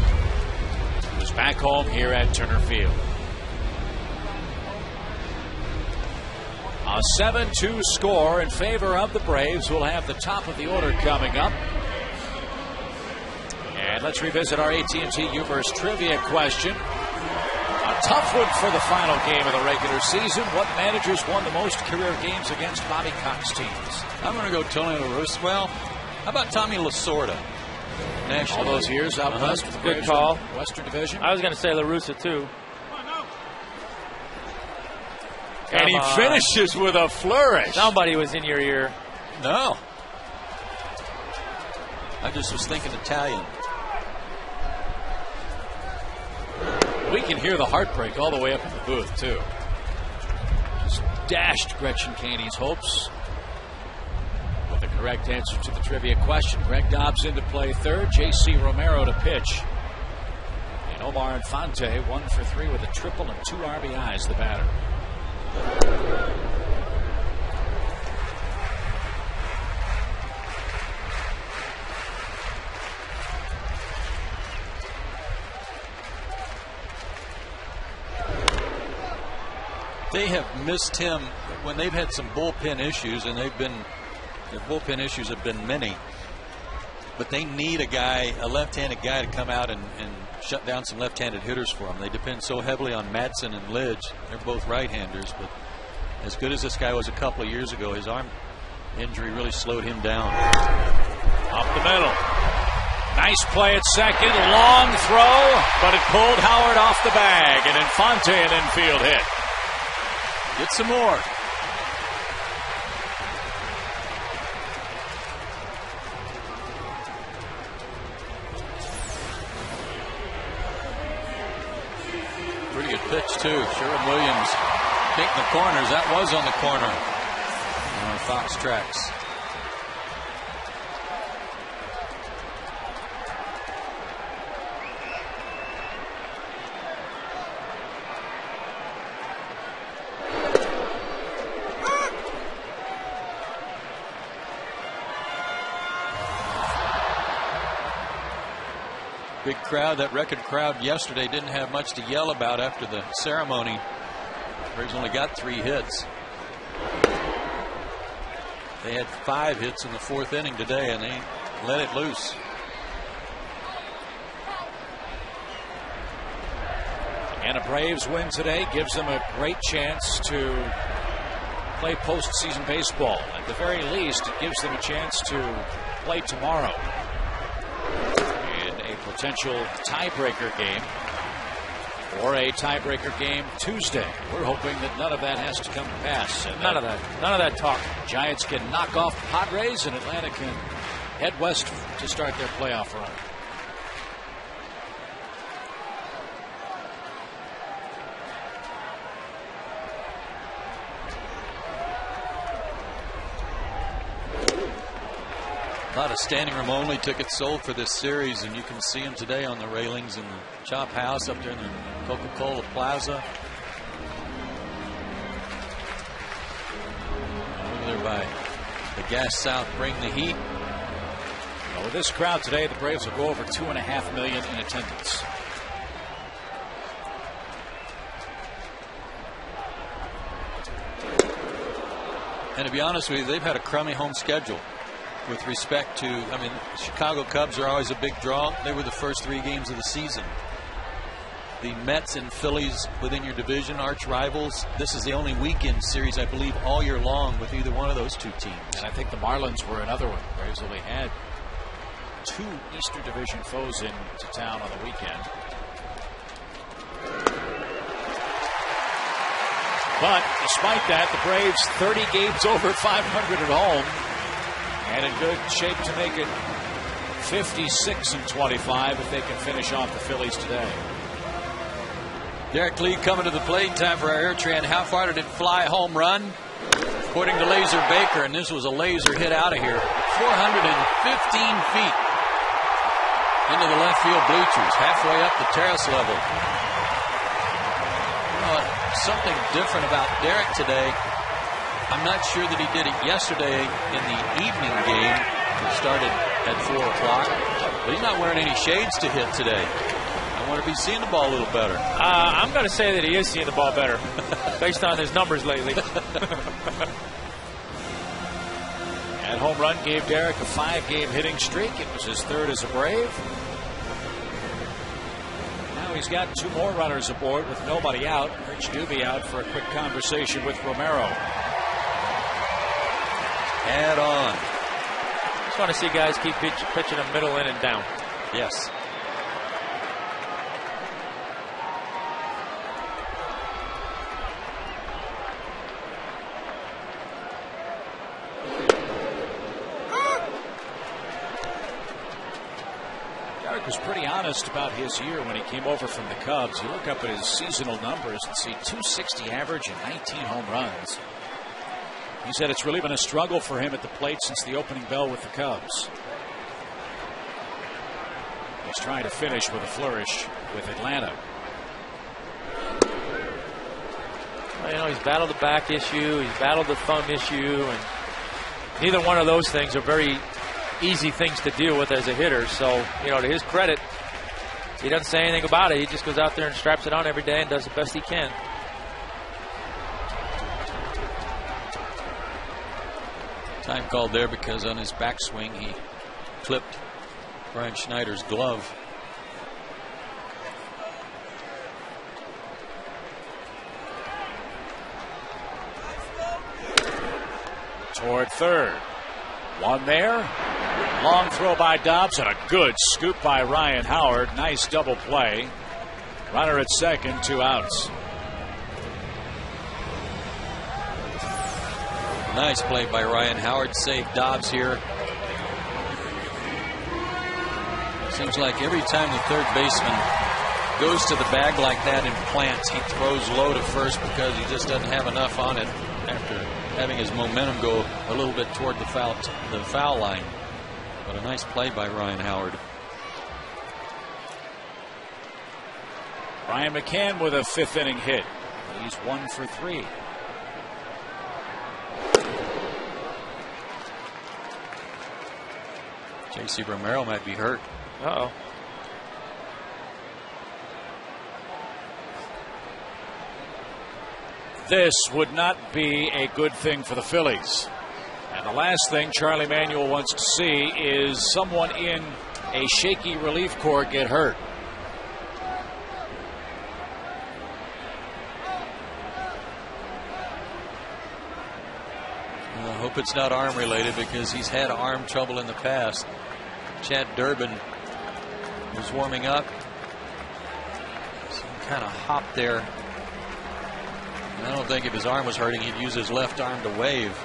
who's back home here at Turner Field. A 7-2 score in favor of the Braves. We'll have the top of the order coming up. And let's revisit our AT&T U-verse trivia question. A tough one for the final game of the regular season. What managers won the most career games against Bobby Cox teams? I'm going to go Tony La Russa. Well, how about Tommy Lasorda? All those years out west with the Good Braves call. Western Division. I was going to say La Russa, too. And he finishes with a flourish. Somebody was in your ear. No. I just was thinking Italian. We can hear the heartbreak all the way up in the booth, too. Just dashed Gretchen Caney's hopes. With the correct answer to the trivia question. Greg Dobbs into play third. J.C. Romero to pitch. And Omar Infante 1 for 3 with a triple and 2 RBIs, the batter. They have missed him when they've had some bullpen issues, and their bullpen issues have been many. But they need a left-handed guy to come out and shut down some left-handed hitters for them. They depend so heavily on Madsen and Lidge. They're both right-handers, but as good as this guy was a couple of years ago, his arm injury really slowed him down. Up the middle. Nice play at second. Long throw, but it pulled Howard off the bag, and Infante an infield hit. Get some more. Pretty good pitch, too. Sherwin-Williams hitting the corners. That was on the corner on Fox Tracks. Big crowd. That record crowd yesterday didn't have much to yell about after the ceremony. Braves only got 3 hits. They had 5 hits in the 4th inning today, and they let it loose. And a Braves win today gives them a great chance to play postseason baseball. At the very least, it gives them a chance to play tomorrow in a potential tiebreaker game, or a tiebreaker game Tuesday. We're hoping that none of that has to come to pass. And None of that talk. Giants can knock off the Padres, and Atlanta can head west to start their playoff run. A lot of standing room only tickets sold for this series, and you can see them today on the railings in the Chop House up there in the Coca-Cola Plaza. Over there by the Gas South Bring the Heat. Well, with this crowd today, the Braves will go over 2.5 million in attendance. And to be honest with you, they've had a crummy home schedule. With respect to, Chicago Cubs are always a big draw. They were the first 3 games of the season. the Mets and Phillies within your division, arch rivals. This is the only weekend series, I believe, all year long with either one of those two teams. And I think the Marlins were another one. Braves only had 2 Eastern Division foes into town on the weekend. But despite that, the Braves 30 games over 500 at home and in good shape to make it 56-25 if they can finish off the Phillies today. Derek Lee coming to the plate. Time for our air train. How far did it fly? Home run? According to Laser Baker, and this was a laser hit out of here. 415 feet into the left field bleachers, halfway up the terrace level. Something different about Derek today. I'm not sure that he did it yesterday in the evening game. It started at 4 o'clock. But he's not wearing any shades to hit today. I want to be seeing the ball a little better. I'm going to say that he is seeing the ball better based on his numbers lately. That home run gave Derek a 5-game hitting streak. It was his 3rd as a Brave. Now he's got 2 more runners aboard with nobody out. Rich Doobie out for a quick conversation with Romero. Add on. Just want to see guys keep pitching them middle, in, and down. Yes. Was pretty honest about his year when he came over from the Cubs. You look up at his seasonal numbers and see 260 average and 19 home runs. He said it's really been a struggle for him at the plate since the opening bell with the Cubs. He's trying to finish with a flourish with Atlanta. Well, you know, he's battled the back issue, he's battled the thumb issue, and neither one of those things are very easy things to deal with as a hitter. So, you know, to his credit, he doesn't say anything about it. He just goes out there and straps it on every day and does the best he can. Time called there because on his backswing he clipped Brian Schneider's glove. Toward third. One there. Long throw by Dobbs and a good scoop by Ryan Howard. Nice double play. Runner at second, 2 outs. Nice play by Ryan Howard. Saved Dobbs here. Seems like every time the third baseman goes to the bag like that and plants, he throws low to first because he just doesn't have enough on it after having his momentum go a little bit toward the foul line. But a nice play by Ryan Howard. Brian McCann with a 5th inning hit. He's 1 for 3. J.C. Romero might be hurt. Uh-oh. This would not be a good thing for the Phillies. And the last thing Charlie Manuel wants to see is someone in a shaky relief corps get hurt. I hope it's not arm related because he's had arm trouble in the past. Chad Durbin was warming up. Some kind of hop there. I don't think if his arm was hurting, he'd use his left arm to wave.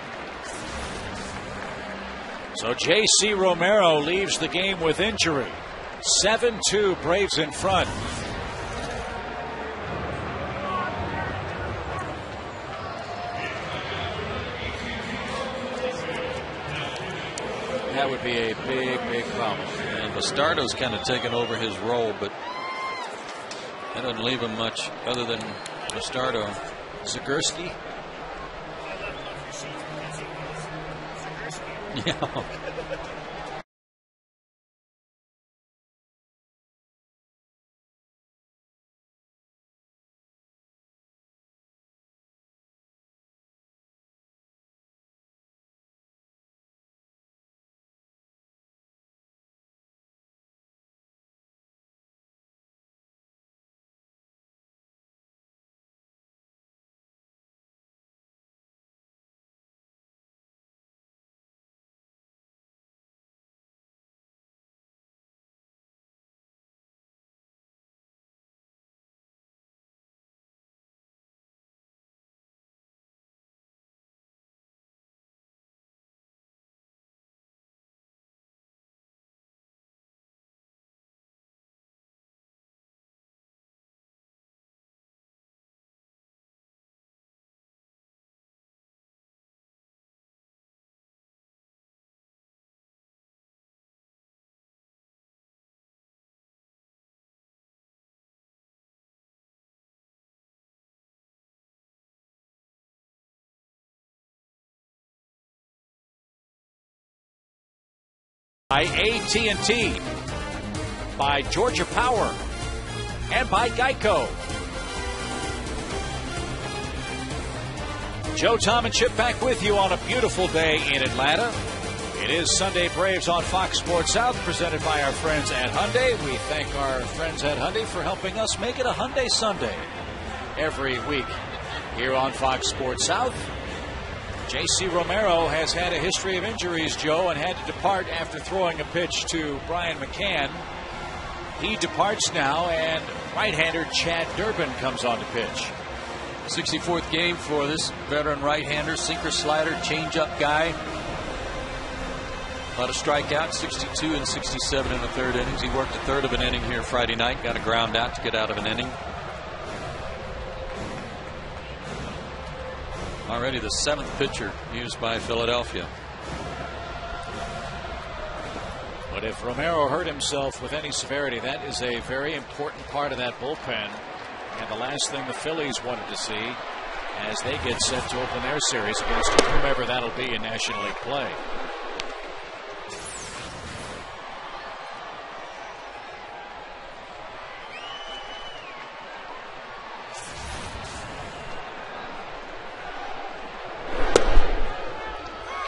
So J.C. Romero leaves the game with injury. 7-2 Braves in front. That would be a big problem. And Bastardo's kind of taken over his role, but that doesn't leave him much other than Bastardo. Zagurski. Yeah. By AT&T, by Georgia Power, and by Geico. Joe, Tom, and Chip back with you on a beautiful day in Atlanta. It is Sunday Braves on Fox Sports South, presented by our friends at Hyundai. We thank our friends at Hyundai for helping us make it a Hyundai Sunday every week here on Fox Sports South. J.C. Romero has had a history of injuries, Joe, and had to depart after throwing a pitch to Brian McCann. He departs now, and right-hander Chad Durbin comes on to pitch. 64th game for this veteran right-hander, sinker slider, change-up guy. A lot of strikeouts, 62 and 67 in the third innings. He worked a third of an inning here Friday night, got a ground out to get out of an inning. Already the 7th pitcher used by Philadelphia. But if Romero hurt himself with any severity, that is a very important part of that bullpen. And the last thing the Phillies wanted to see as they get set to open their series against whomever that'll be in National League play.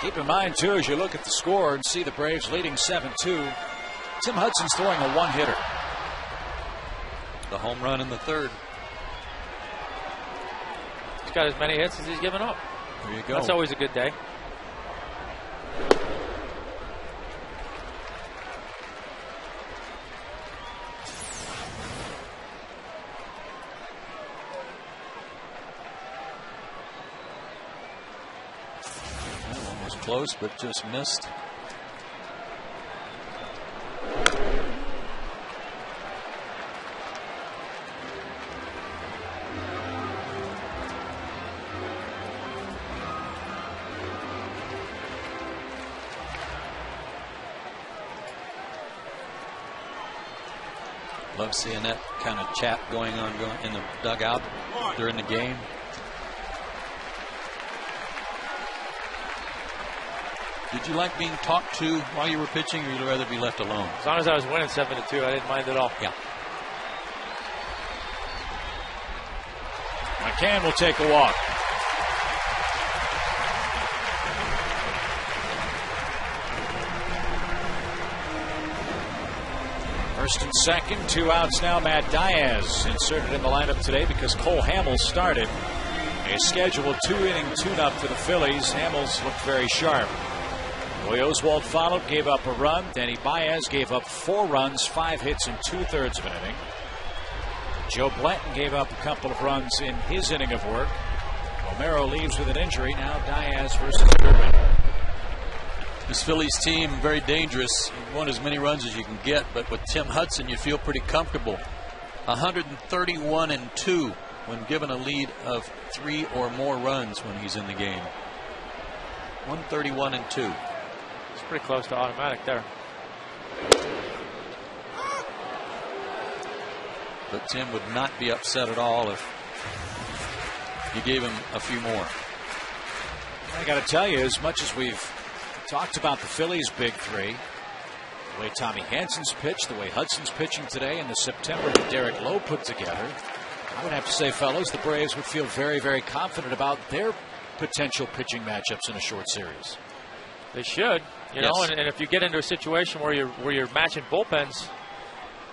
Keep in mind, too, as you look at the score and see the Braves leading 7-2, Tim Hudson's throwing a one-hitter. The home run in the third. He's got as many hits as he's given up. There you go. That's always a good day. Close, but just missed. Love seeing that kind of chat going on in the dugout during the game. Did you like being talked to while you were pitching, or would you rather be left alone? As long as I was winning 7-2, I didn't mind at all. Yeah. McCann will take a walk. First and second, 2 outs now. Matt Diaz inserted in the lineup today because Cole Hamels started. A scheduled 2-inning tune-up for the Phillies. Hamels looked very sharp. Roy Oswalt followed, gave up a run. Danny Baez gave up 4 runs, 5 hits in 2/3 of an inning. Joe Blanton gave up a couple of runs in his inning of work. Romero leaves with an injury. Now Diaz versus Durbin. This Phillies team, very dangerous. You want as many runs as you can get, but with Tim Hudson, you feel pretty comfortable. 131-2 when given a lead of 3 or more runs when he's in the game. 131-2. It's pretty close to automatic there. But Tim would not be upset at all if you gave him a few more. I got to tell you, as much as we've talked about the Phillies' big three, the way Tommy Hansen's pitched, the way Hudson's pitching today, and the September that Derek Lowe put together, I would have to say, fellas, the Braves would feel very, very confident about their potential pitching matchups in a short series. They should, you know, and if you get into a situation where you're matching bullpens,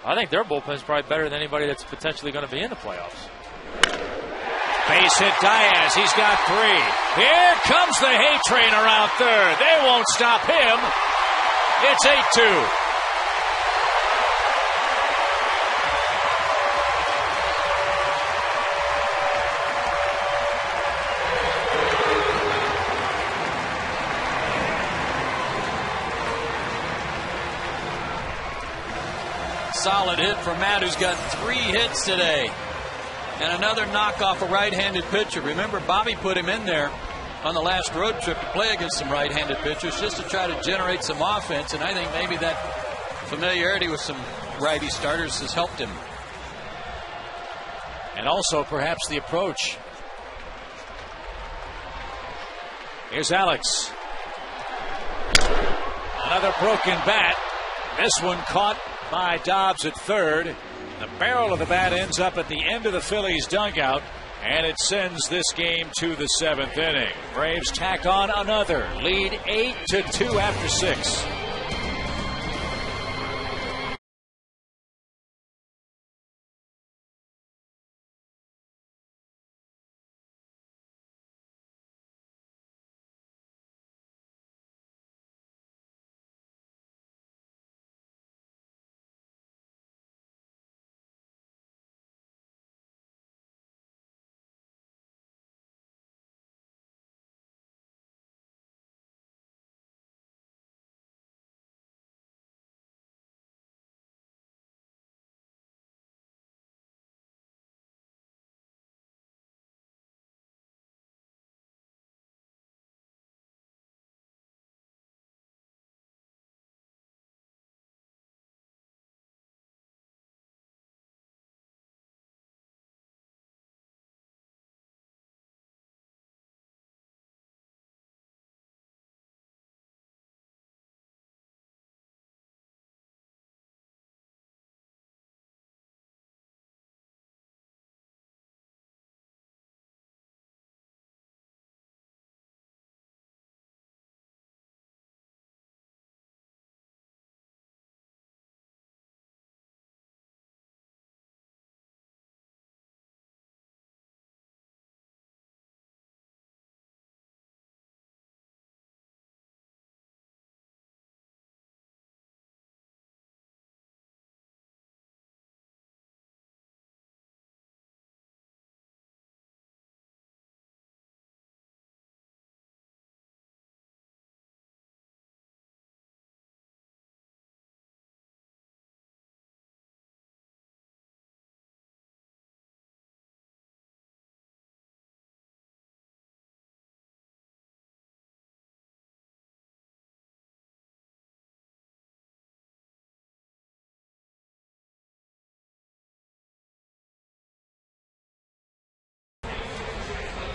I think their bullpen's probably better than anybody that's potentially going to be in the playoffs. Base hit Diaz. He's got 3. Here comes the hate train around third. They won't stop him. It's 8-2. Solid hit for Matt, who's got 3 hits today. And another knock off a right-handed pitcher. Remember, Bobby put him in there on the last road trip to play against some right-handed pitchers just to try to generate some offense. And I think maybe that familiarity with some righty starters has helped him. And also perhaps the approach. Here's Alex. Another broken bat. This one caught by Dobbs at third. The barrel of the bat ends up at the end of the Phillies dugout, and it sends this game to the 7th inning. Braves tack on another. Lead 8-2 after 6.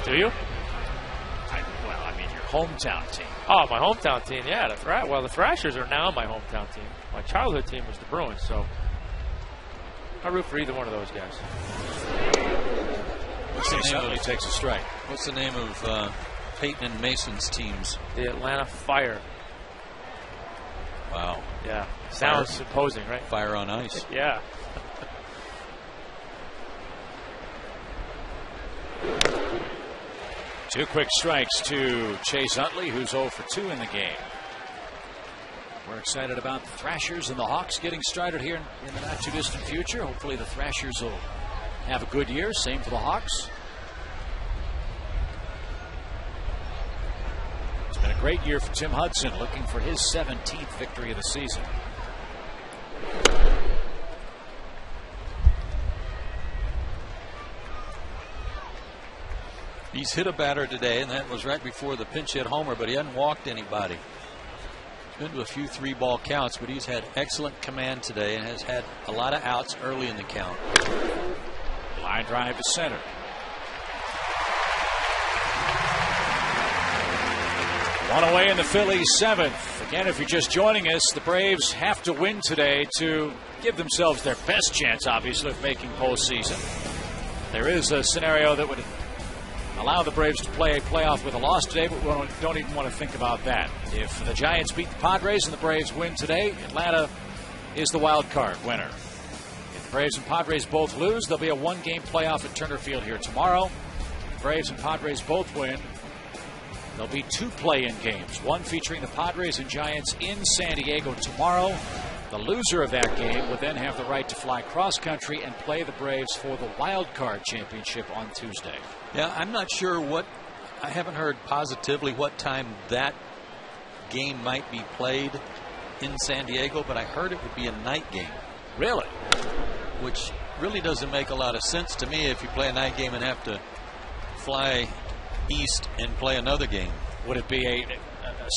Do you? I mean, your hometown team. Oh, my hometown team, yeah. The Thrashers are now my hometown team. My childhood team was the Bruins, so I root for either one of those guys. He takes a strike. What's the name of Peyton and Mason's teams? The Atlanta Fire. Wow. Yeah. Sounds imposing, right? Fire on ice. Yeah. Two quick strikes to Chase Utley, who's 0 for 2 in the game. We're excited about the Thrashers and the Hawks getting started here in the not-too-distant future. Hopefully the Thrashers will have a good year. Same for the Hawks. It's been a great year for Tim Hudson, looking for his 17th victory of the season. He's hit a batter today, and that was right before the pinch hit homer, but he hasn't walked anybody. He's been to a few 3-ball counts, but he's had excellent command today and has had a lot of outs early in the count. Line drive to center. One away in the Phillies' 7th. Again, if you're just joining us, the Braves have to win today to give themselves their best chance, obviously, of making postseason. There is a scenario that would allow the Braves to play a playoff with a loss today, but we don't even want to think about that. If the Giants beat the Padres and the Braves win today, Atlanta is the wild card winner. If the Braves and Padres both lose, there'll be a 1-game playoff at Turner Field here tomorrow. If the Braves and Padres both win, there'll be 2 play-in games, one featuring the Padres and Giants in San Diego tomorrow. The loser of that game would then have the right to fly cross-country and play the Braves for the wild card championship on Tuesday. Yeah, I'm not sure I haven't heard positively what time that game might be played in San Diego, but I heard it would be a night game. Really? Which really doesn't make a lot of sense to me if you play a night game and have to fly east and play another game. Would it be a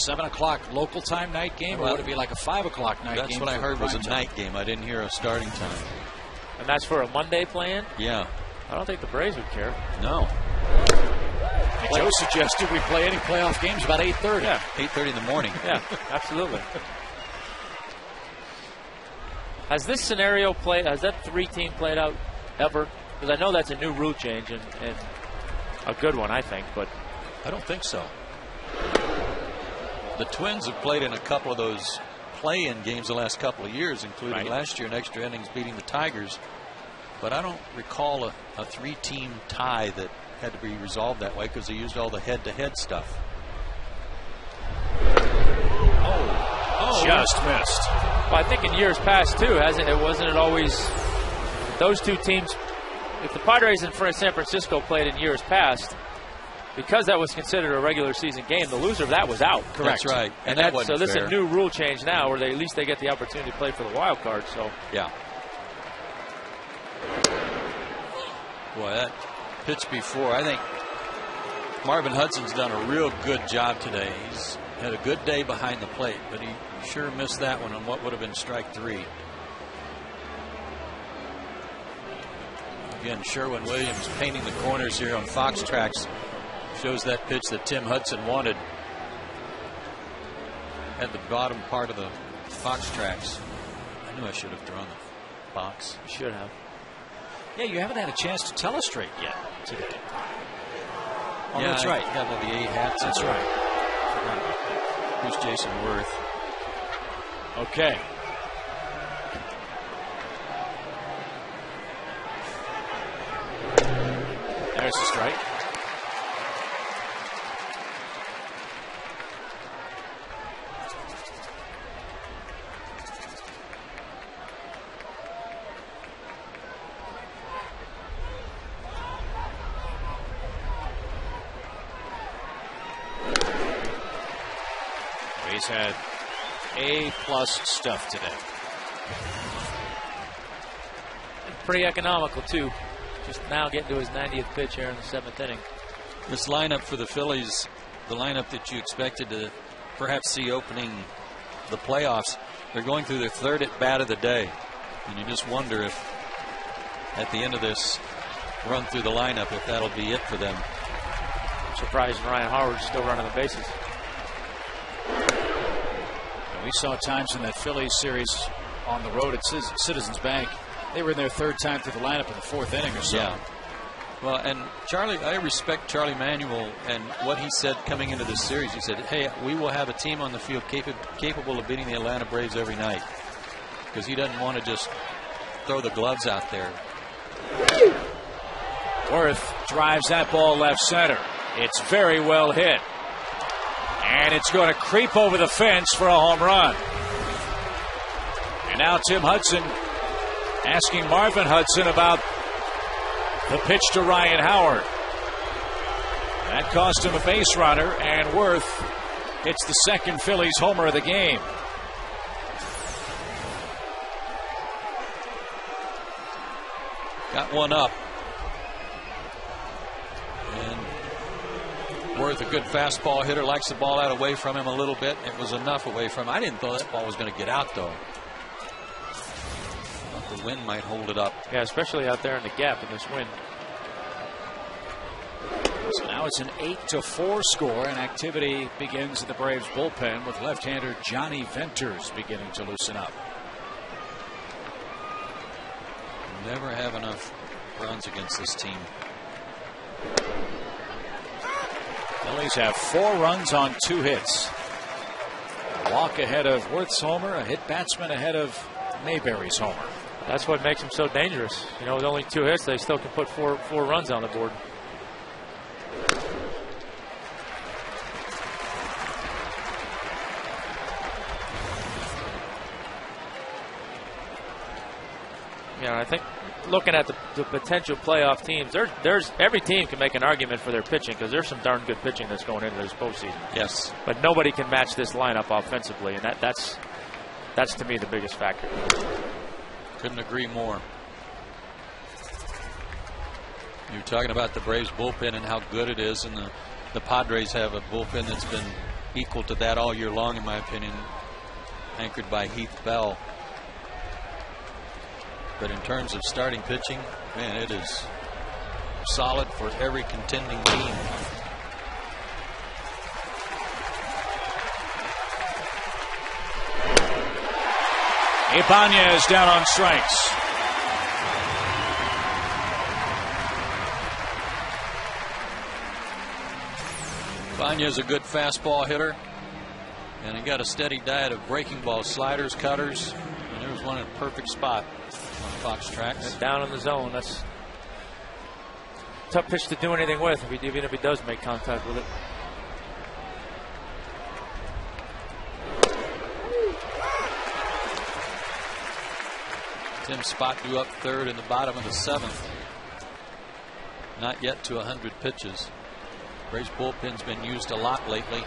7 o'clock local time night game, or would it be like a 5 o'clock night game? That's what I heard was a night game. I didn't hear a starting time. And that's for a Monday play-in? Yeah. I don't think the Braves would care. No. Joe suggested we play any playoff games about 8:30. Yeah. 8:30 in the morning. Yeah, absolutely. Has this scenario played? Has that 3-team played out ever? Because I know that's a new rule change and a good one, I think. But I don't think so. The Twins have played in a couple of those play-in games the last couple of years, including last year in extra innings beating the Tigers. But I don't recall a 3-team tie that had to be resolved that way because they used all the head-to-head stuff. Just missed. Well, I think in years past too, wasn't it always those two teams? If the Padres and San Francisco played in years past, because that was considered a regular season game, the loser of that was out. Correct. That's right. And that so this fair. Is a new rule change now, where at least they get the opportunity to play for the wild card. So yeah. Boy, that pitch before, I think Marvin Hudson's done a real good job today. He's had a good day behind the plate, but he sure missed that one on what would have been strike 3. Again, Sherwin-Williams painting the corners here on Fox Tracks. Shows that pitch that Tim Hudson wanted at the bottom part of the Fox Tracks. I knew I should have drawn the box. You should have. Yeah, you haven't had a chance to tell us straight yet today. Oh, yeah, that's right. You got all the 8 hats. That's right. Who's Jason Worth? Okay. There's the strike. He's had A-plus stuff today. Pretty economical, too. Just now getting to his 90th pitch here in the 7th inning. This lineup for the Phillies, the lineup that you expected to perhaps see opening the playoffs, they're going through their 3rd at-bat of the day. And you just wonder if, at the end of this run through the lineup, if that'll be it for them. I'm surprised Ryan Howard's still running the bases. We saw times in that Phillies series on the road at Citizens Bank. They were in their 3rd time through the lineup in the 4th inning or so. Yeah. Well, and Charlie, I respect Charlie Manuel and what he said coming into this series. He said, hey, we will have a team on the field capable of beating the Atlanta Braves every night. Because he doesn't want to just throw the gloves out there. Worth drives that ball left center. It's very well hit. And it's going to creep over the fence for a home run. And now Tim Hudson asking Marvin Hudson about the pitch to Ryan Howard. That cost him a base runner, and Worth hits the 2nd Phillies homer of the game. Got one up. And Worth, a good fastball hitter, likes the ball out away from him a little bit. It was enough away from him. I didn't think that ball was going to get out, though. Thought the wind might hold it up. Yeah, especially out there in the gap in this wind. So now it's an 8-4 score, and activity begins in the Braves bullpen with left-hander Johnny Venters beginning to loosen up. Never have enough runs against this team. Phillies have 4 runs on 2 hits. A walk ahead of Worth's homer, a hit batsman ahead of Mayberry's homer. That's what makes them so dangerous. You know, with only 2 hits, they still can put four runs on the board. Yeah, I think looking at the potential playoff teams, there's every team can make an argument for their pitching because there's some darn good pitching that's going into this postseason. Yes. But nobody can match this lineup offensively, and that's to me the biggest factor. Couldn't agree more. You're talking about the Braves bullpen and how good it is, and the Padres have a bullpen that's been equal to that all year long, in my opinion, anchored by Heath Bell. But in terms of starting pitching, man, it is solid for every contending team. Ibanez down on strikes. Ibanez a good fastball hitter, and he got a steady diet of breaking ball, sliders, cutters, and there was one in a perfect spot on Fox Tracks. And down in the zone. That's a tough pitch to do anything with, even if he does make contact with it. Tim Spot due up third in the bottom of the 7th. Not yet to 100 pitches. Braves bullpen's been used a lot lately.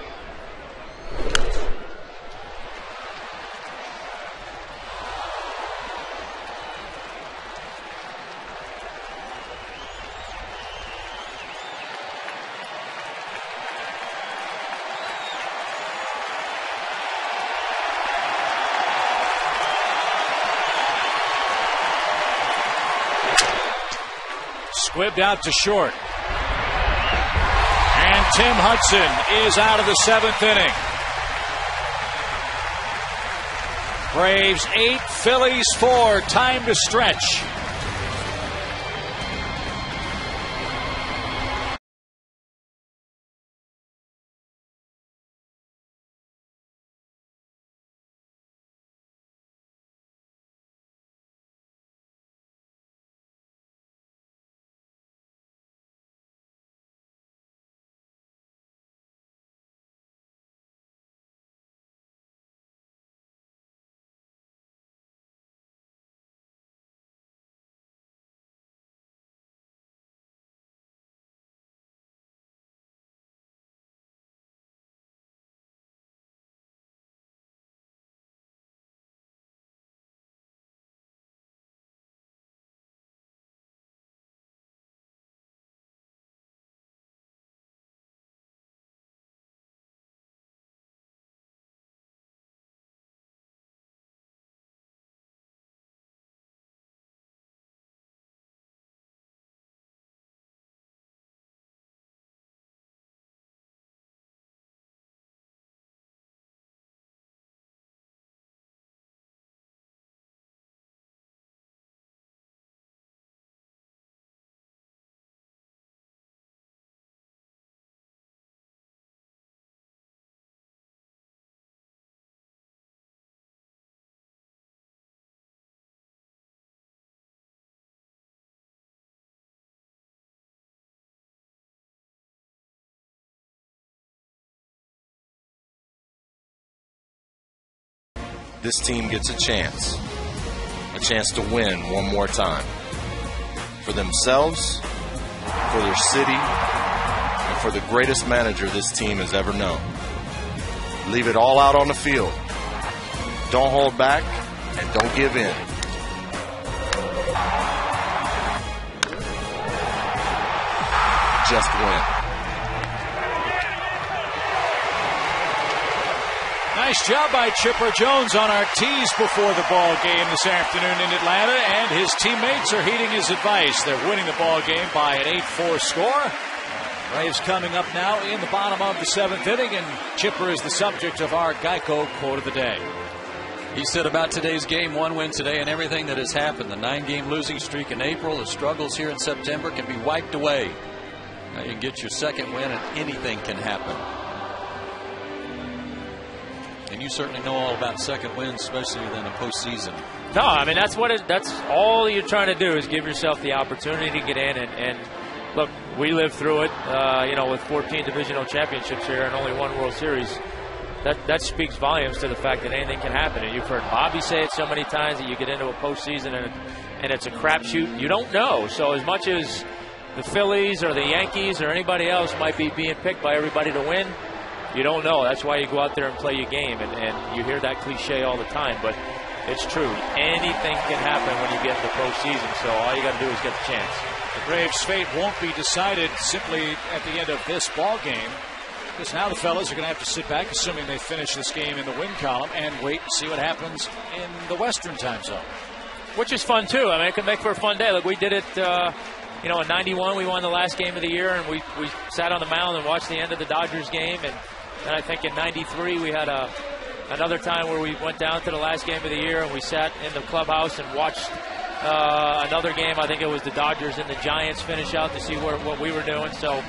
Squibbed out to short. And Tim Hudson is out of the 7th inning. Braves 8, Phillies 4. Time to stretch. This team gets a chance to win one more time. For themselves, for their city, and for the greatest manager this team has ever known. Leave it all out on the field. Don't hold back and don't give in. Just win. Nice job by Chipper Jones on our tease before the ball game this afternoon in Atlanta, and his teammates are heeding his advice. They're winning the ball game by an 8-4 score. Braves coming up now in the bottom of the 7th inning, and Chipper is the subject of our Geico quote of the day. He said about today's game, 1 win today, and everything that has happened. The 9-game losing streak in April, the struggles here in September can be wiped away. Now you can get your 2nd win, and anything can happen. And you certainly know all about 2nd wins, especially in the postseason. No, I mean, that's all you're trying to do is give yourself the opportunity to get in. And look, we lived through it, with 14 divisional championships here and only 1 World Series. That speaks volumes to the fact that anything can happen. And you've heard Bobby say it so many times that you get into a postseason and it's a crapshoot. You don't know. So as much as the Phillies or the Yankees or anybody else might be being picked by everybody to win, you don't know. That's why you go out there and play your game. And you hear that cliche all the time, but it's true. Anything can happen when you get into the postseason. So all you got to do is get the chance. The Braves' fate won't be decided simply at the end of this ball game, because now the fellas are going to have to sit back, assuming they finish this game in the win column, and wait and see what happens in the Western time zone. Which is fun, too. I mean, it can make for a fun day. Look, we did it, in 91, we won the last game of the year, and we sat on the mound and watched the end of the Dodgers game. And then I think in 93, we had a another time where we went down to the last game of the year and we sat in the clubhouse and watched another game. I think it was the Dodgers and the Giants finish out to see what we were doing. So,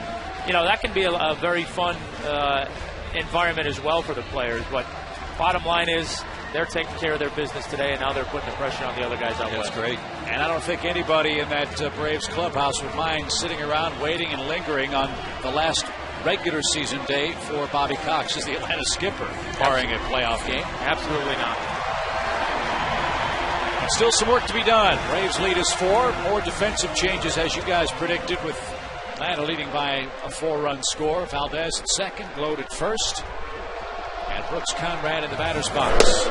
that can be a very fun environment as well for the players. But bottom line is they're taking care of their business today, and now they're putting the pressure on the other guys out west. That's great. And I don't think anybody in that Braves clubhouse would mind sitting around waiting and lingering on the last regular season day for Bobby Cox as the Atlanta skipper, barring a playoff game. Absolutely not. And still some work to be done. Braves lead is 4. More defensive changes, as you guys predicted, with Atlanta leading by a 4-run score. Valdez at second, Gload at first. And Brooks Conrad in the batter's box.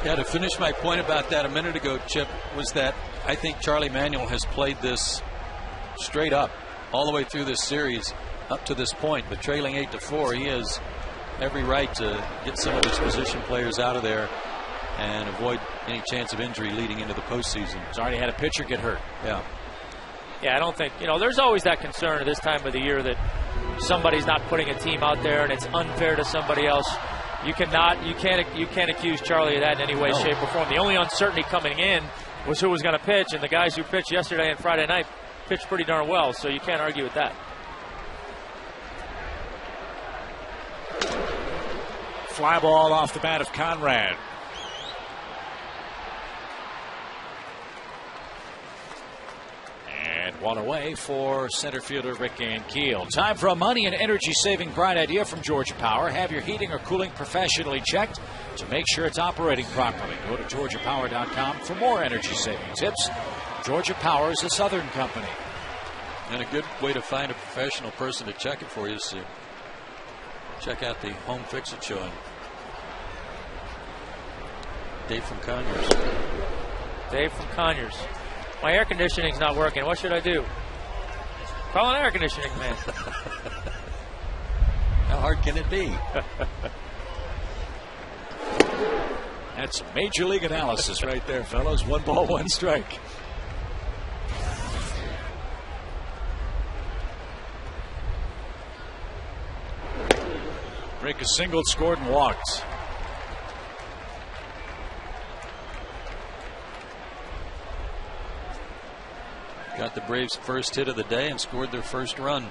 Yeah, to finish my point about that a minute ago, Chip, was that I think Charlie Manuel has played this straight up all the way through this series up to this point. But trailing 8-4, he has every right to get some of his position players out of there and avoid any chance of injury leading into the postseason. He's already had a pitcher get hurt. Yeah. Yeah, I don't think, there's always that concern at this time of the year that somebody's not putting a team out there and it's unfair to somebody else. You can't accuse Charlie of that in any way, shape, or form. The only uncertainty coming in was who was going to pitch, and the guys who pitched yesterday and Friday night pitched pretty darn well, so you can't argue with that. Fly ball off the bat of Conrad. And one away for center fielder Rick Ankiel. Time for a money and energy-saving bright idea from Georgia Power. Have your heating or cooling professionally checked to make sure it's operating properly. Go to GeorgiaPower.com for more energy-saving tips. Georgia Power is a Southern company. And a good way to find a professional person to check it for you is to check out the Home Fix-It show. Dave from Conyers. Dave from Conyers. My air conditioning's not working. What should I do? Call an air conditioning man. How hard can it be? That's major league analysis right there, fellas. 1 ball, 1 strike. Rick has singled, scored, and walked. Got the Braves' first hit of the day and scored their first run.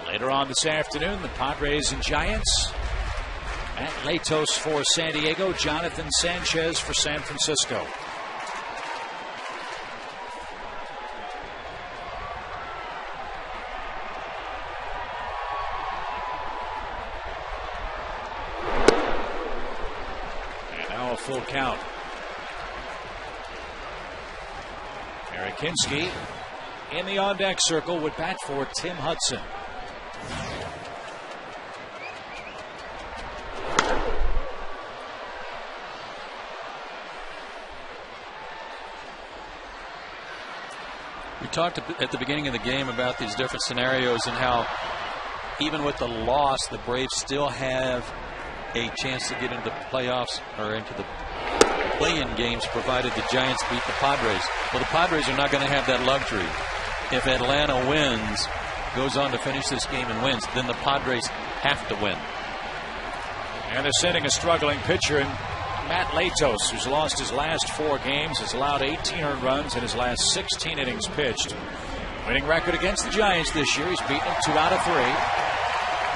Later on this afternoon, the Padres and Giants. Matt Latos for San Diego, Jonathan Sanchez for San Francisco. Full count. Eric Kinski in the on-deck circle would bat for Tim Hudson. We talked at the beginning of the game about these different scenarios and how even with the loss, the Braves still have a chance to get into the playoffs or into the play-in games provided the Giants beat the Padres. Well, the Padres are not going to have that luxury. If Atlanta wins, goes on to finish this game and wins, then the Padres have to win. And they're sending a struggling pitcher in Matt Latos, who's lost his last 4 games, has allowed 18 earned runs in his last 16 innings pitched. Winning record against the Giants this year. He's beaten them 2 out of 3.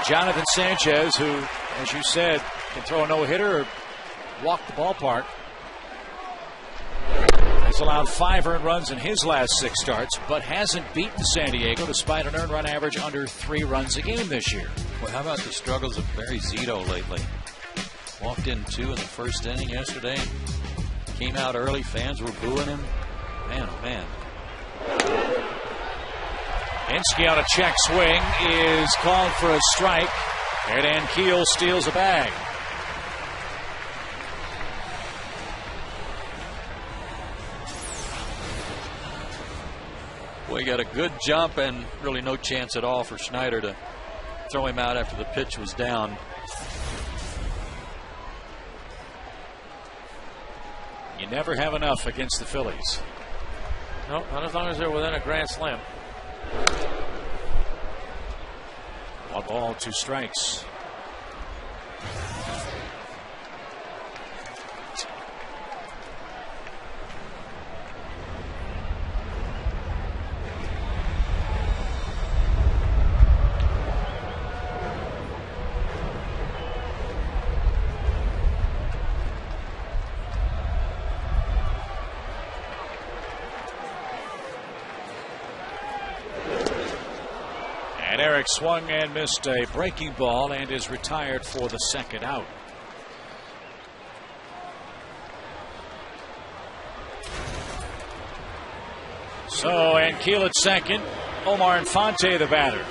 Jonathan Sanchez, who, as you said, can throw a no-hitter or walk the ballpark, has allowed 5 earned runs in his last 6 starts, but hasn't beaten San Diego despite an earned run average under 3 runs a game this year. Well, how about the struggles of Barry Zito lately? Walked in 2 in the first inning yesterday. Came out early. Fans were booing him. Man, oh man. Insky on a check swing is called for a strike. And Ankiel steals a bag. Boy, he got a good jump and really no chance at all for Schneider to throw him out after the pitch was down. You never have enough against the Phillies. No, not as long as they're within a grand slam. 1 ball, 2 strikes. Eric swung and missed a breaking ball and is retired for the second out. So Ankiel at second. Omar Infante the batter.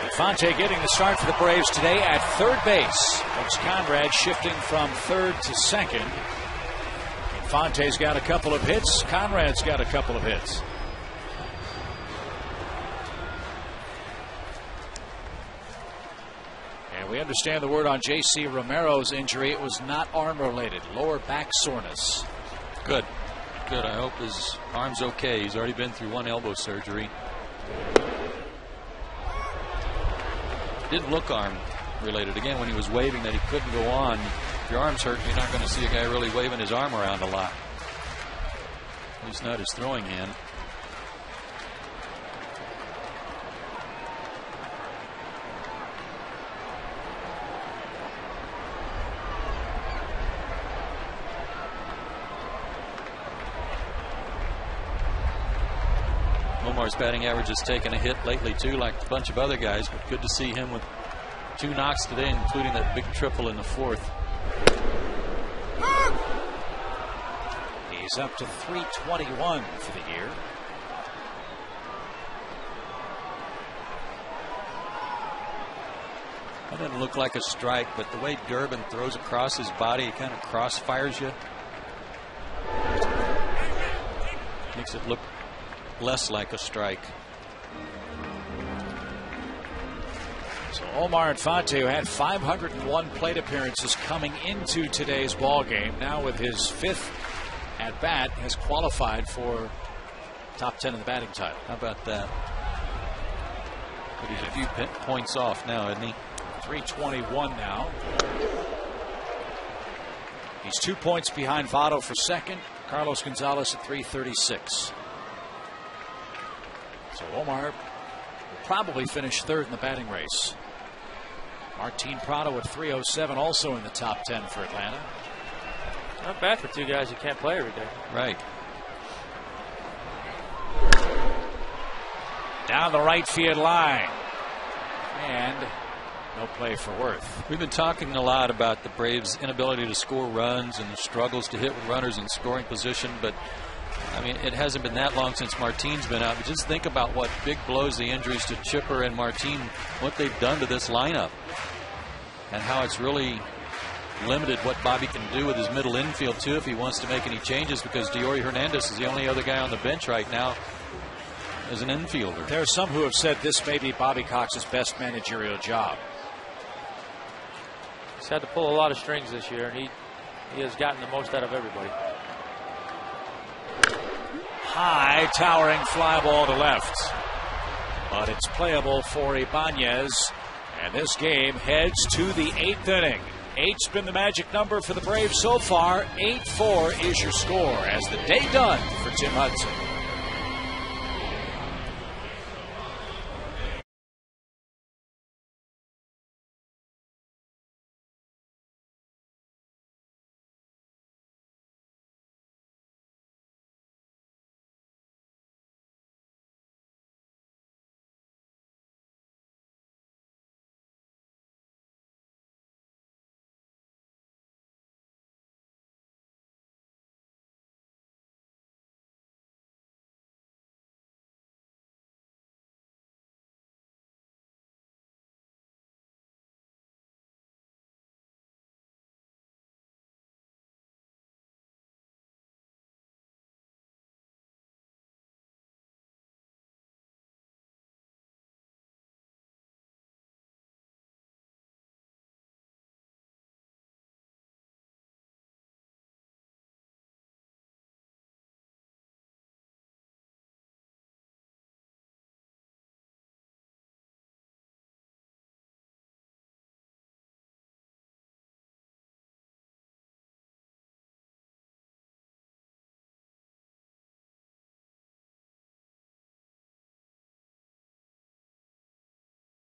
Infante getting the start for the Braves today at third base. Coach Conrad shifting from third to second. Infante's got a couple of hits. Conrad's got a couple of hits. We understand the word on J.C. Romero's injury. It was not arm related, lower back soreness. Good. I hope his arm's okay. He's already been through 1 elbow surgery. Didn't look arm related. Again, when he was waving that he couldn't go on. If your arm's hurt, you're not going to see a guy really waving his arm around a lot. At least not his throwing hand. Omar's batting average has taken a hit lately too, like a bunch of other guys, but good to see him with 2 knocks today, including that big triple in the 4th. He's up to 321 for the year. That doesn't look like a strike, but the way Durbin throws across his body, it kind of crossfires you. Makes it look less like a strike. So Omar Infante, who had 501 plate appearances coming into today's ball game, now with his 5th at bat, has qualified for top 10 in the batting title. How about that? But he's a few points off now, isn't he? 321 now. He's 2 points behind Votto for second. Carlos Gonzalez at 336. So Omar will probably finish third in the batting race. Martin Prado at 307, also in the top 10 for Atlanta. Not bad for 2 guys who can't play every day. Right. Down the right field line. And no play for Worth. We've been talking a lot about the Braves' inability to score runs and the struggles to hit with runners in scoring position, but I mean, it hasn't been that long since Martin's been out. But just think about what big blows the injuries to Chipper and Martin, what they've done to this lineup, and how it's really limited what Bobby can do with his middle infield, too, if he wants to make any changes, because Diori Hernandez is the only other guy on the bench right now as an infielder. There are some who have said this may be Bobby Cox's best managerial job. He's had to pull a lot of strings this year, and he has gotten the most out of everybody. High towering fly ball to left, but it's playable for Ibanez, and this game heads to the 8th inning. 8's been the magic number for the Braves so far. 8-4 is your score as the day done for Tim Hudson.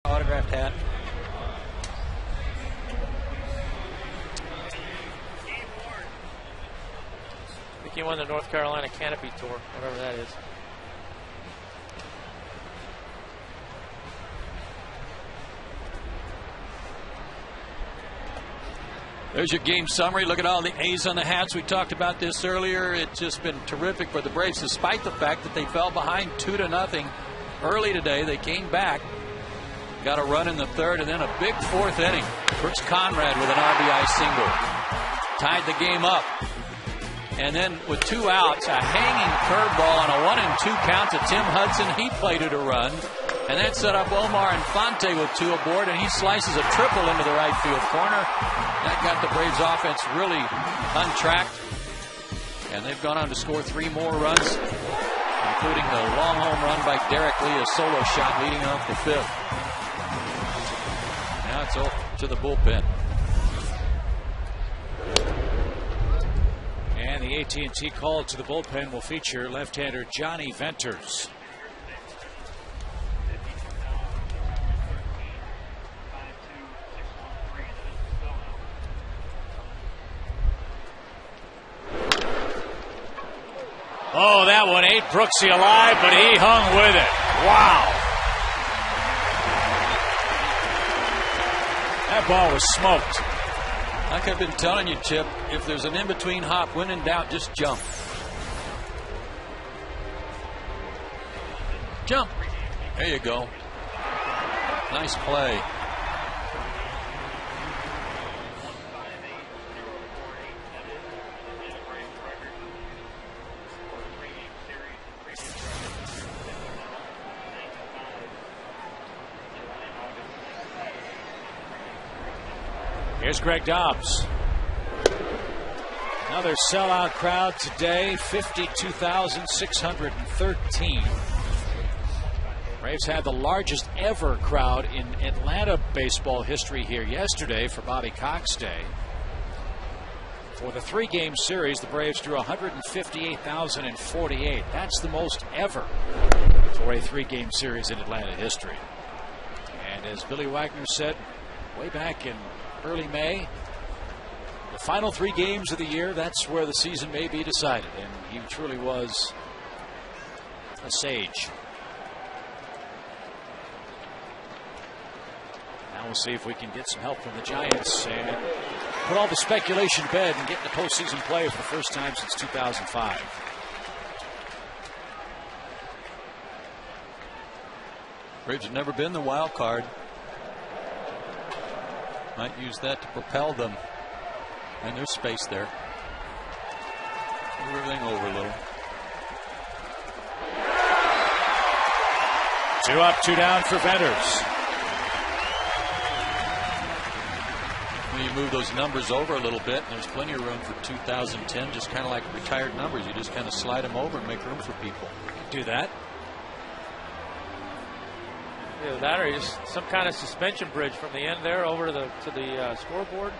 Autographed hat. I think he won the North Carolina Canopy Tour, whatever that is. There's your game summary. Look at all the A's on the hats. We talked about this earlier. It's just been terrific for the Braves, despite the fact that they fell behind 2-0 early today. They came back, got a run in the third, and then a big fourth inning. Brooks Conrad with an RBI single tied the game up. And then with 2 outs, a hanging curveball on a 1-2 count to Tim Hudson. He plated a run. And that set up Omar Infante with 2 aboard, and he slices a triple into the right field corner. That got the Braves offense really untracked. And they've gone on to score 3 more runs, including the long home run by Derek Lee, a solo shot leading off the 5th. Now it's off to the bullpen. And the AT&T call to the bullpen will feature left-hander Johnny Venters. Oh, that one ate Brooksy alive, but he hung with it. Wow. That ball was smoked. Like I've been telling you, Chip, if there's an in-between hop, when in doubt, just jump. Jump. There you go. Nice play. Here's Greg Dobbs. Another sellout crowd today, 52,613. Braves had the largest ever crowd in Atlanta baseball history here yesterday for Bobby Cox Day. For the 3-game series, the Braves drew 158,048. That's the most ever for a 3-game series in Atlanta history. And as Billy Wagner said way back in early May, the final 3 games of the year, that's where the season may be decided. And he truly was a sage. Now we'll see if we can get some help from the Giants and put all the speculation to bed and get into postseason play for the first time since 2005. Braves have never been the wild card. Might use that to propel them. And there's space there. Move everything over a little. 2 up, 2 down for Venters. When you move those numbers over a little bit, there's plenty of room for 2010, just kind of like retired numbers. You just kind of slide them over and make room for people. Do that. Either that or just some kind of suspension bridge from the end there over to the scoreboard.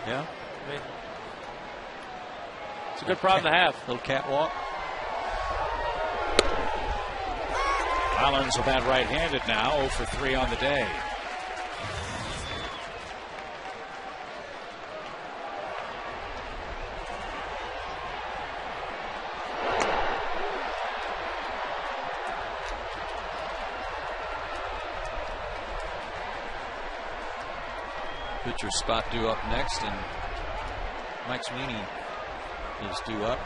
Yeah. I mean, it's a good problem to have. Little catwalk. Collins with that right-handed now, 0 for 3 on the day. Pitcher spot due up next, and Mike Sweeney is due up.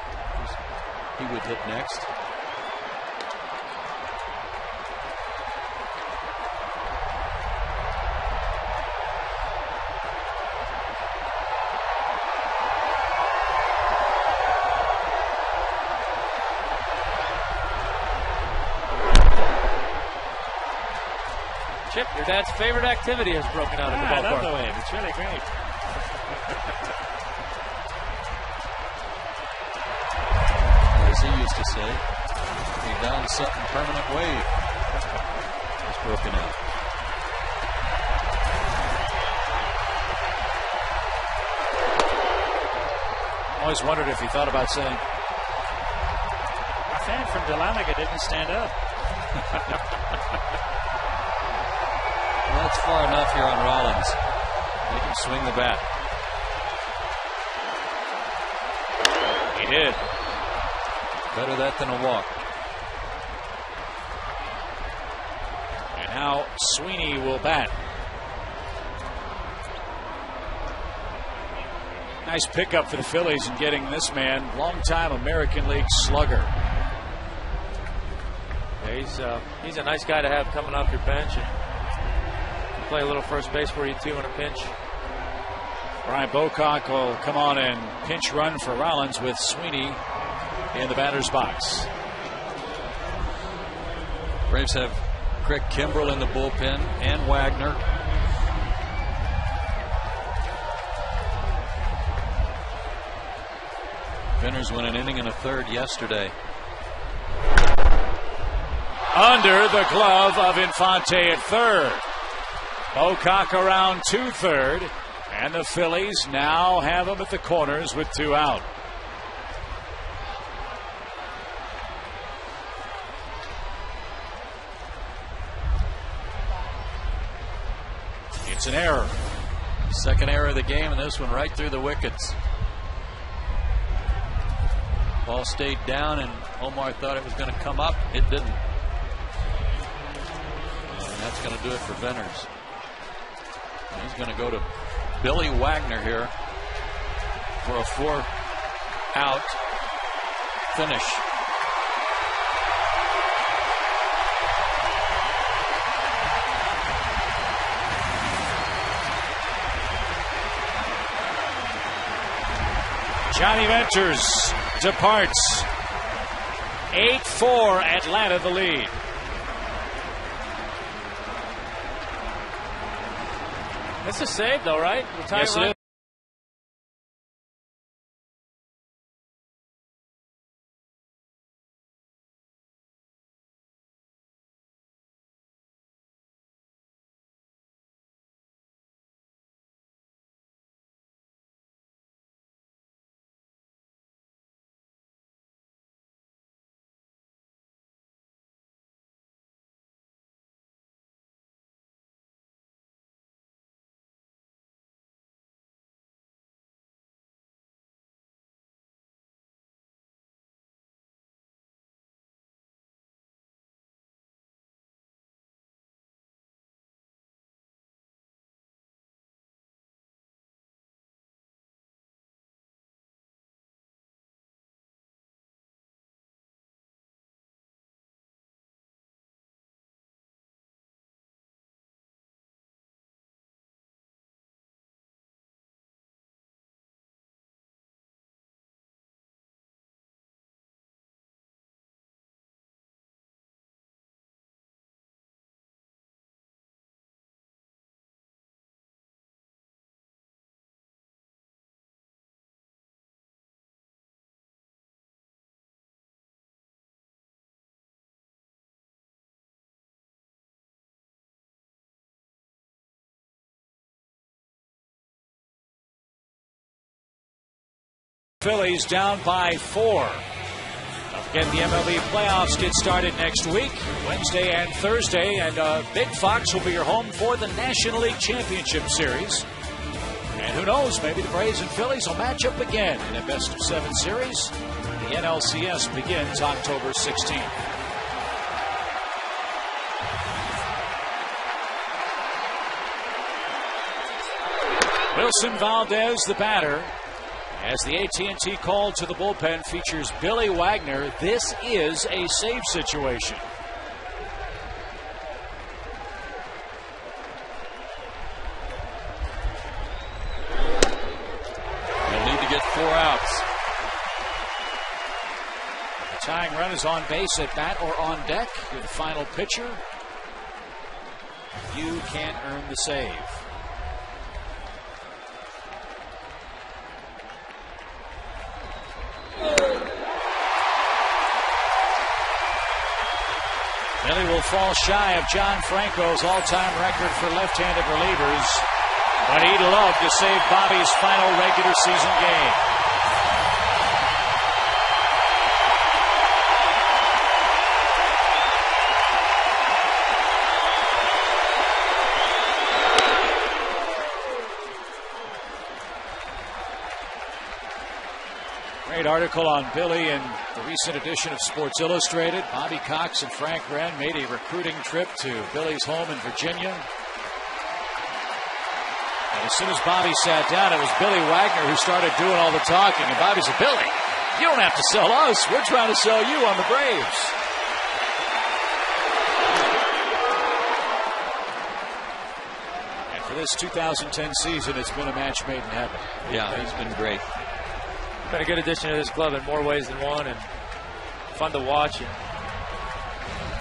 He would hit next. Chip, your dad's favorite activity has broken out at the ballpark. I love the wave. It's really great. As he used to say, we found something permanent wave. It's broken out. Always wondered if he thought about saying, a fan from Dahlonega didn't stand up. Well, That's far enough here on Rollins. They can swing the bat. He did. Better that than a walk. And now Sweeney will bat. Nice pickup for the Phillies in getting this man, longtime American League slugger. Yeah, he's a nice guy to have coming off your bench and play a little first base for you too in a pinch. Brian Bocock will come on and pinch run for Rollins with Sweeney in the batter's box. Braves have Craig Kimbrell in the bullpen and Wagner. Venners went an inning and a third yesterday. Under the glove of Infante at third. Bocock around 2/3. And the Phillies now have him at the corners with 2 out. It's an error. Second error of the game, and this one right through the wickets. Ball stayed down, and Omar thought it was going to come up. It didn't. And that's going to do it for Venners. And he's going to go to Billy Wagner here for a 4-out finish. Johnny Venters departs. 8-4, Atlanta the lead. It's a save, though, right? Yes, it is. Phillies down by 4. Again, the MLB playoffs get started next week, Wednesday and Thursday, and Big Fox will be your home for the National League Championship Series. And who knows, maybe the Braves and Phillies will match up again in a best-of-7 series. The NLCS begins October 16th. Wilson Valdez, the batter. As the AT&T call to the bullpen features Billy Wagner, this is a save situation. They'll need to get 4 outs. The tying run is on base at bat or on deck. You're the final pitcher. You can't earn the save. Billy will fall shy of John Franco's all-time record for left-handed relievers, but he'd love to save Bobby's final regular season game. Great article on Billy in the recent edition of Sports Illustrated. Bobby Cox and Frank Wren made a recruiting trip to Billy's home in Virginia. And as soon as Bobby sat down, it was Billy Wagner who started doing all the talking. And Bobby said, Billy, you don't have to sell us. We're trying to sell you on the Braves. And for this 2010 season, it's been a match made in heaven. Yeah, he's been great. Been a good addition to this club in more ways than one, and fun to watch and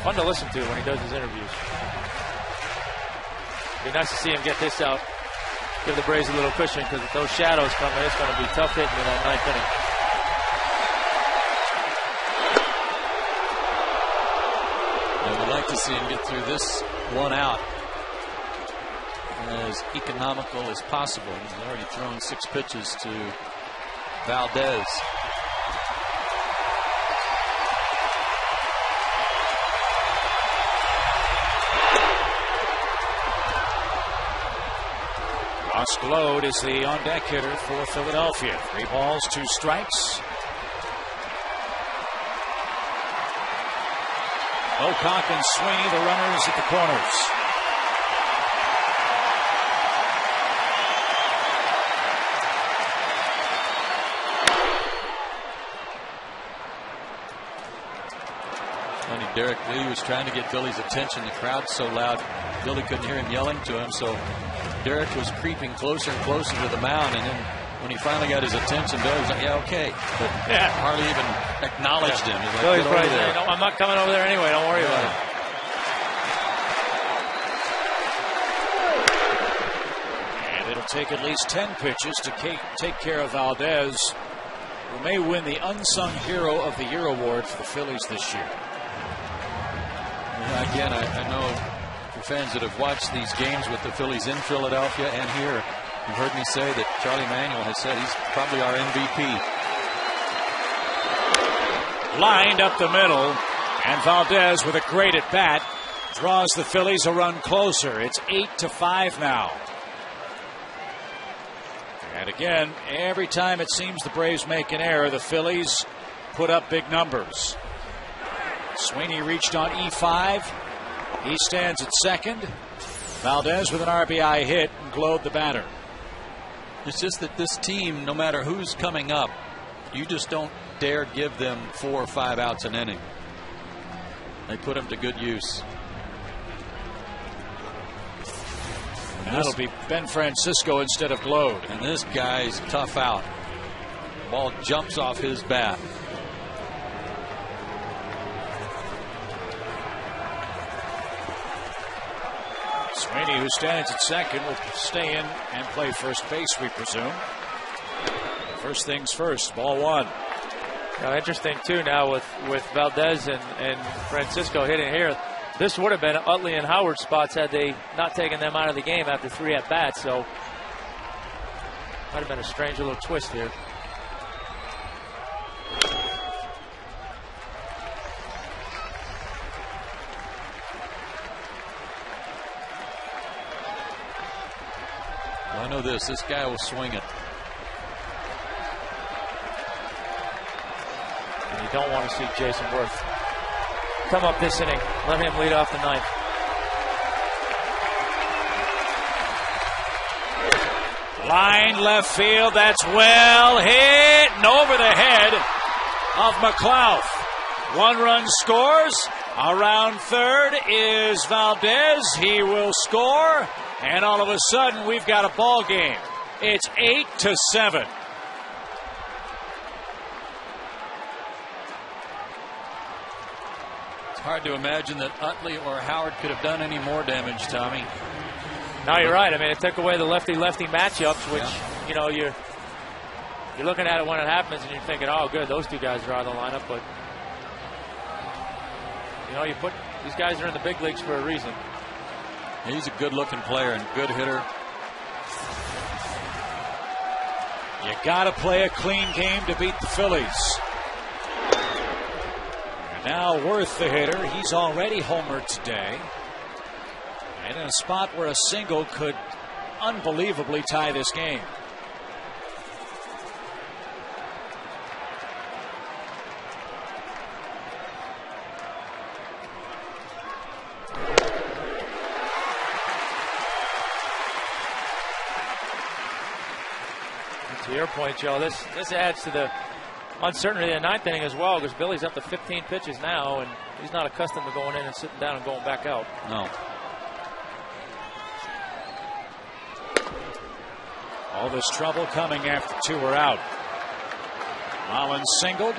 fun to listen to when he does his interviews. Be nice to see him get this out, give the Braves a little cushion, because with those shadows coming, it's going to be tough hitting in that ninth inning. I would like to see him get through this one out as economical as possible. He's already thrown 6 pitches to Valdez. Ross Glode is the on-deck hitter for Philadelphia. 3 balls, 2 strikes. Bocock and Sweeney, the runners at the corners. Derek Lee was trying to get Billy's attention. The crowd's so loud, Billy couldn't hear him yelling to him, so Derek was creeping closer and closer to the mound, and then when he finally got his attention, Billy was like, yeah, okay. But hardly even acknowledged him. He's like, Billy's right there. No, I'm not coming over there anyway. Don't worry about it. And it'll take at least 10 pitches to take care of Valdez, who may win the Unsung Hero of the Year award for the Phillies this year. Again, I know for fans that have watched these games with the Phillies in Philadelphia and here, you've heard me say that Charlie Manuel has said he's probably our MVP. Lined up the middle, and Valdez with a great at bat draws the Phillies a run closer. It's 8-5 now. And again, every time it seems the Braves make an error, the Phillies put up big numbers. Sweeney reached on E5. He stands at second. Valdez with an RBI hit and Glode the batter. It's just that this team, no matter who's coming up, you just don't dare give them 4 or 5 outs an inning. They put them to good use. And that'll be Ben Francisco instead of Glode. And this guy's tough out. Ball jumps off his bat. Sweeney, who stands at second, will stay in and play first base, we presume. First things first, ball 1. Now, interesting, too, now with Valdez and Francisco hitting here. This would have been Utley and Howard spots had they not taken them out of the game after 3 at-bats. So, might have been a strange little twist here. I know this guy will swing it. And you don't want to see Jason Worth come up this inning. Let him lead off the ninth. Line left field. That's well hit and over the head of McLeod. 1 run scores. Around third is Valdez. He will score. And all of a sudden, we've got a ball game. It's 8-7. It's hard to imagine that Utley or Howard could have done any more damage, Tommy. No, you're right. I mean, it took away the lefty-lefty matchups, which, you know, you're looking at it when it happens and you're thinking, oh, good, those 2 guys are out of the lineup. But, you know, these guys are in the big leagues for a reason. He's a good-looking player and good hitter. You got to play a clean game to beat the Phillies. And now Worth, the hitter, he's already homered today. And in a spot where a single could unbelievably tie this game. To your point, Joe, this adds to the uncertainty in the ninth inning as well, because Billy's up to 15 pitches now, and he's not accustomed to going in and sitting down and going back out. No. All this trouble coming after 2 are out. Mullins singled.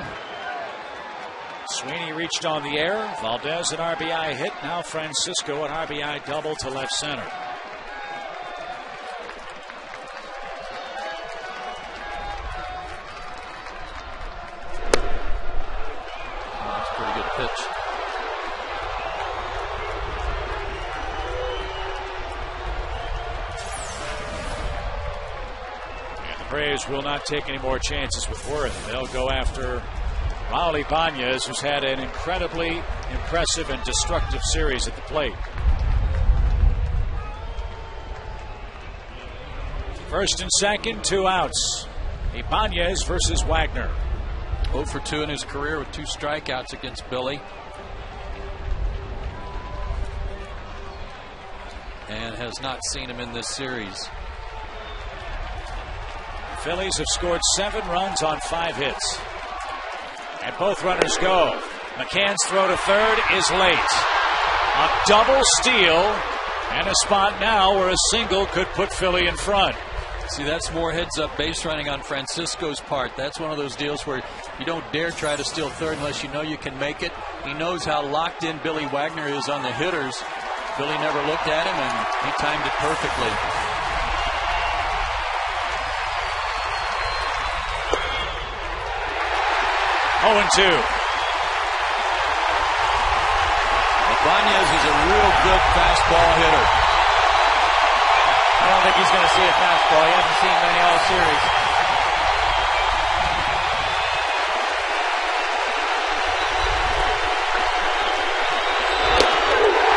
Sweeney reached on the air. Valdez an RBI hit. Now Francisco an RBI double to left center. Oh, that's a pretty good pitch. Braves will not take any more chances with Worth. They'll go after Raul Ibanez, who's had an incredibly impressive and destructive series at the plate. First and second, 2 outs. Ibanez versus Wagner. 0 for 2 in his career with 2 strikeouts against Billy. And has not seen him in this series. Phillies have scored 7 runs on 5 hits. And both runners go. McCann's throw to third is late. A double steal and a spot now where a single could put Philly in front. See, that's more heads-up base running on Francisco's part. That's one of those deals where you don't dare try to steal third unless you know you can make it. He knows how locked in Billy Wagner is on the hitters. Billy never looked at him, and he timed it perfectly. Oh, and 2. Ibanez is a real good fastball hitter. I don't think he's going to see a fastball. He hasn't seen many all series.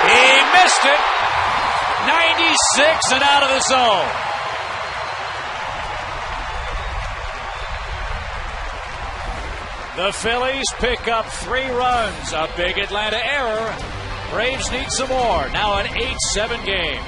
He missed it. 96 and out of the zone. The Phillies pick up 3 runs. A big Atlanta error. Braves need some more. Now an 8-7 game.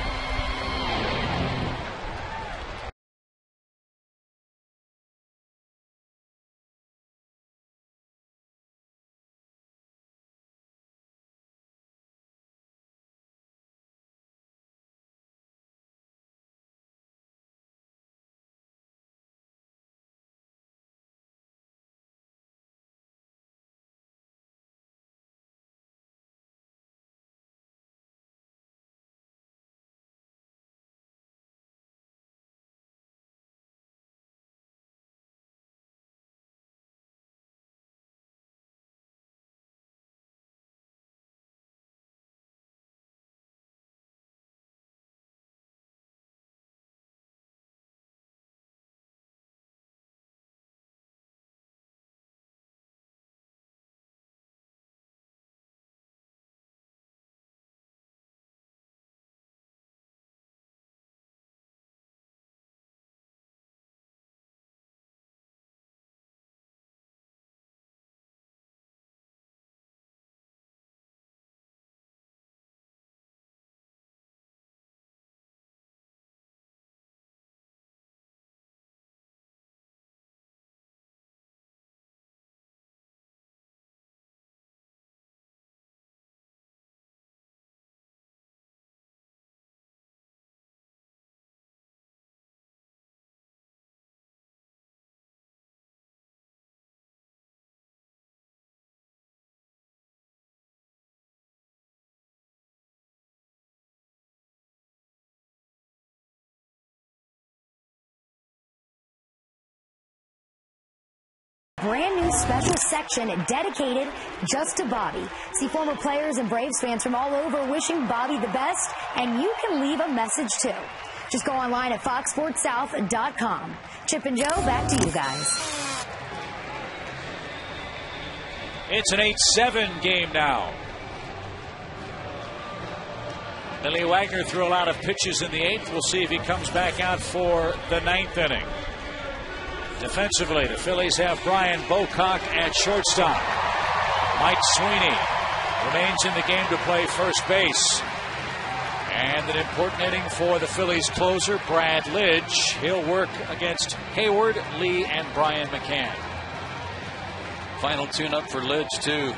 Brand new special section dedicated just to Bobby. See former players and Braves fans from all over wishing Bobby the best, and you can leave a message too. Just go online at foxsportssouth.com. Chip and Joe, back to you guys. It's an 8-7 game now. Billy Wagner threw a lot of pitches in the 8th. We'll see if he comes back out for the 9th inning. Defensively, the Phillies have Brian Bocock at shortstop. Mike Sweeney remains in the game to play first base. And an important inning for the Phillies closer, Brad Lidge. He'll work against Hayward, Lee, and Brian McCann. Final tune-up for Lidge, too.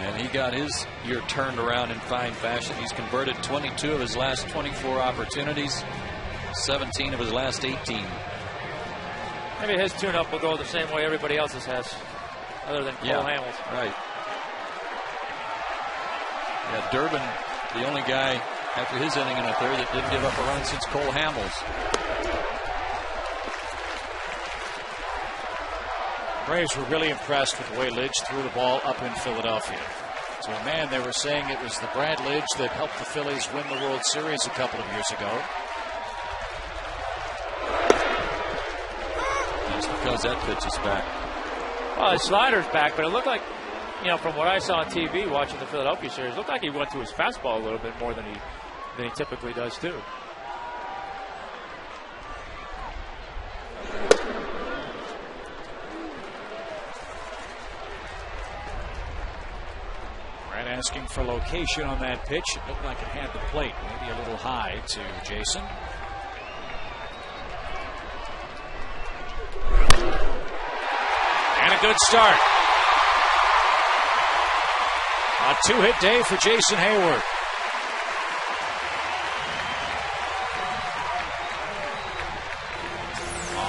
And he got his year turned around in fine fashion. He's converted 22 of his last 24 opportunities, 17 of his last 18. Maybe his tune-up will go the same way everybody else's has, other than Cole Hamels. Right. Yeah, Durbin, the only guy after his inning in the third that didn't give up a run since Cole Hamels. Braves were really impressed with the way Lidge threw the ball up in Philadelphia. To a man, they were saying it was the Brad Lidge that helped the Phillies win the World Series a couple of years ago. That's because that pitch is back. Well, his slider's back, but it looked like, you know, from what I saw on TV watching the Philadelphia series, it looked like he went to his fastball a little bit more than he typically does, too. Brad asking for location on that pitch. It looked like it had the plate, maybe a little high to Jason. And a good start. A two-hit day for Jason Hayward.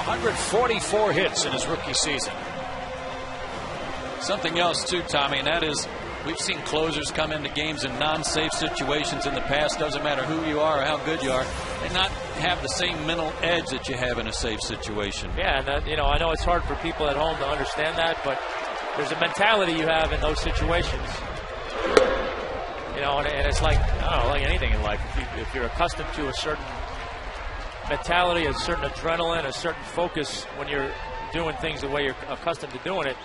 .144 hits in his rookie season. Something else too, Tommy, and that is we've seen closers come into games in non-safe situations in the past. Doesn't matter who you are or how good you are, and not have the same mental edge that you have in a safe situation. Yeah, and that, you know, I know it's hard for people at home to understand that, but there's a mentality you have in those situations. You know, and it's like, I don't know, like anything in life. If you're accustomed to a certain mentality, a certain adrenaline, a certain focus when you're doing things the way you're accustomed to doing it,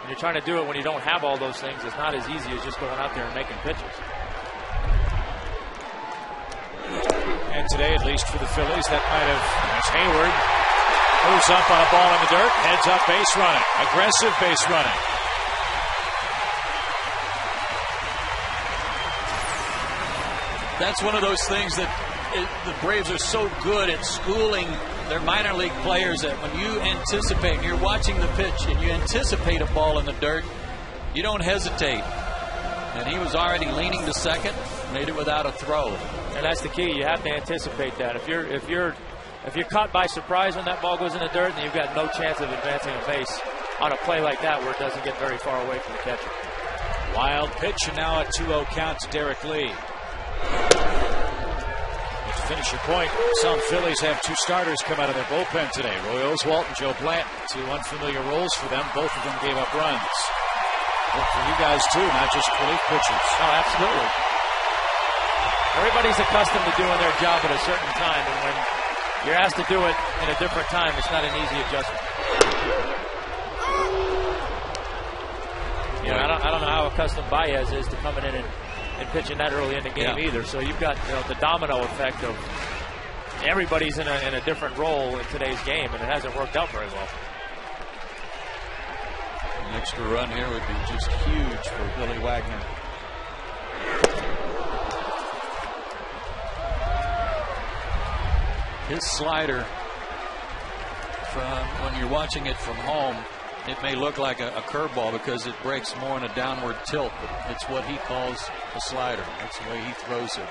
and you're trying to do it when you don't have all those things, it's not as easy as just going out there and making pitches. And today, at least for the Phillies, that might have, as Hayward moves up on a ball in the dirt, heads up base running, aggressive base running. That's one of those things that the Braves are so good at schooling their minor league players that when you anticipate, and you're watching the pitch and you anticipate a ball in the dirt, you don't hesitate. And he was already leaning to second, made it without a throw. And that's the key. You have to anticipate that. If you're caught by surprise when that ball goes in the dirt, then you've got no chance of advancing a base on a play like that where it doesn't get very far away from the catcher. Wild pitch, and now a 2-0 count to Derek Lee. To finish your point, some Phillies have two starters come out of their bullpen today. Roy Oswalt and Joe Blanton, two unfamiliar roles for them. Both of them gave up runs. Work for you guys too, not just relief pitchers. Oh, absolutely. Everybody's accustomed to doing their job at a certain time, and when you're asked to do it in a different time, it's not an easy adjustment. You know, I don't know how accustomed Baez is to coming in and pitching that early in the game either. So you've got, you know, the domino effect of everybody's in a different role in today's game, and it hasn't worked out very well. An extra run here would be just huge for Billy Wagner. His slider, from when you're watching it from home, it may look like a curveball because it breaks more in a downward tilt, but it's what he calls a slider. That's the way he throws it.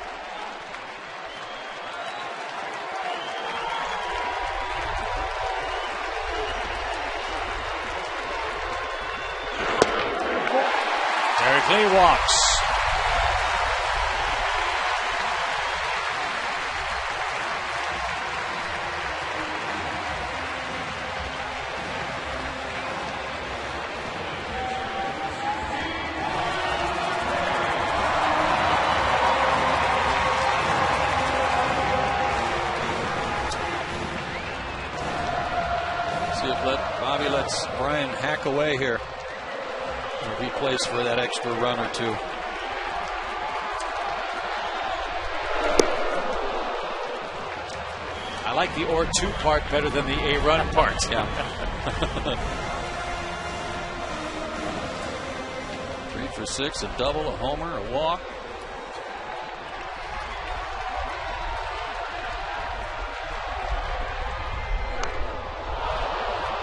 Derek Lee walks. Bobby lets Brian hack away here. He plays for that extra run or two. I like the or two part better than the a run part. Yeah. 3 for 6, a double, a homer, a walk.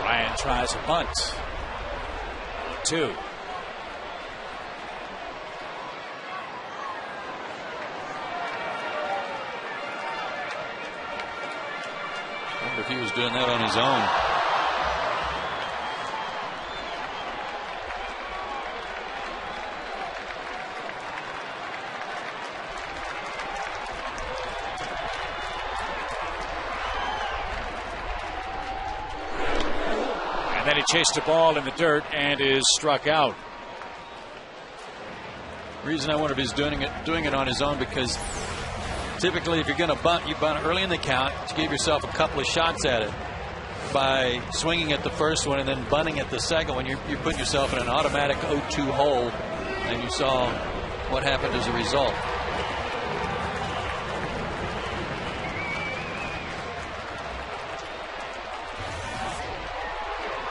Ryan tries a bunt. 2. I wonder if he was doing that on his own. And then he chased a ball in the dirt and is struck out. The reason I wonder if he's doing it on his own, because typically if you're going to bunt, you bunt early in the count to give yourself a couple of shots at it. By swinging at the first one and then bunting at the second one, you put yourself in an automatic 0-2 hole, and you saw what happened as a result.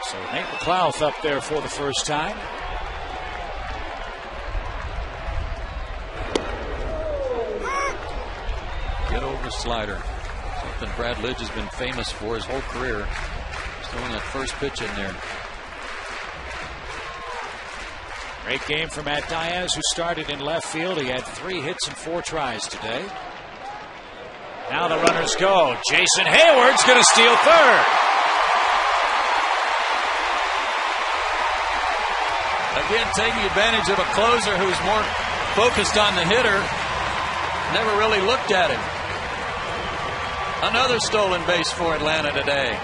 So Nate McLouth up there for the first time. Get over slider. Something Brad Lidge has been famous for his whole career. Throwing that first pitch in there. Great game for Matt Diaz, who started in left field. He had 3 hits and 4 tries today. Now the runners go. Jason Hayward's going to steal third. Again, taking advantage of a closer who's more focused on the hitter. Never really looked at him. Another stolen base for Atlanta today.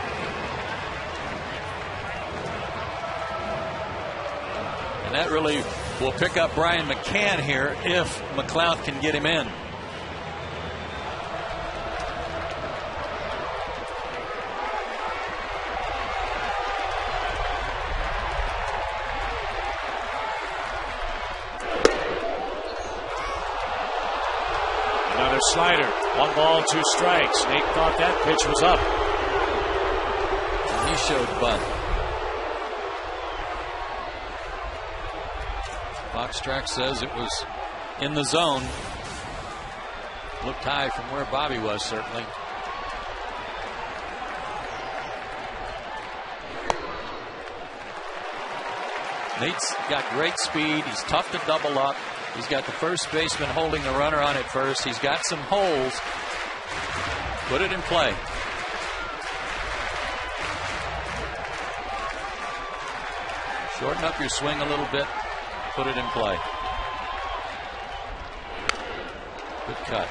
And that really will pick up Brian McCann here if McLouth can get him in. Another slider. 1 ball, 2 strikes. Nate thought that pitch was up. And he showed bunt. Box track says it was in the zone. Looked high from where Bobby was, certainly. Nate's got great speed. He's tough to double up. He's got the first baseman holding the runner on at first. He's got some holes. Put it in play. Shorten up your swing a little bit. Put it in play. Good cut.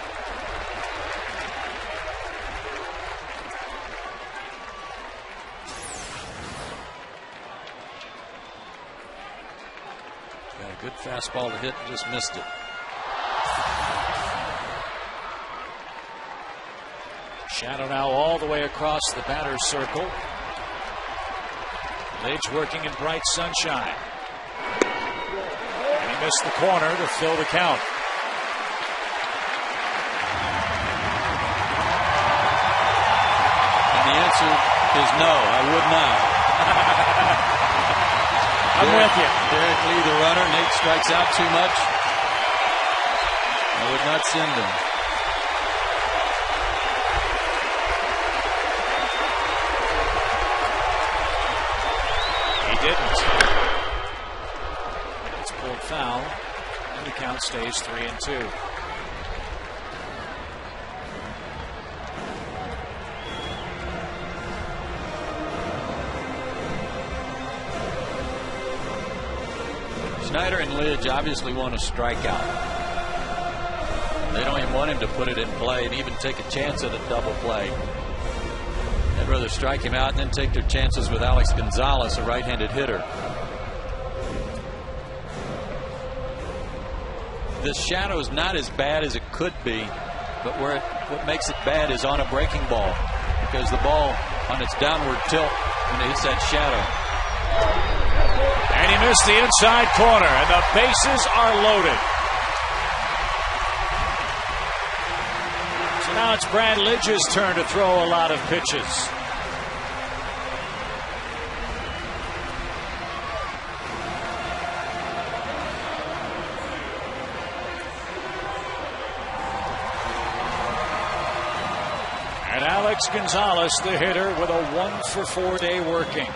Got a good fastball to hit and just missed it. Shadow now all the way across the batter's circle. Lidge working in bright sunshine. And he missed the corner to fill the count. And the answer is no, I would not. I'm with you. Derek Lee, the runner. Nate strikes out too much. I would not send him. He didn't. It's pulled foul, and the count stays 3-2. Snyder and Lidge obviously want to strike out. They don't even want him to put it in play and even take a chance at a double play. They'd rather strike him out and then take their chances with Alex Gonzalez, a right-handed hitter. The shadow's not as bad as it could be, but what makes it bad is on a breaking ball, because the ball on its downward tilt when it hits that shadow. And he missed the inside corner, and the bases are loaded. So now it's Brad Lidge's turn to throw a lot of pitches. Alex Gonzalez, the hitter, with a 1-for-4 day working.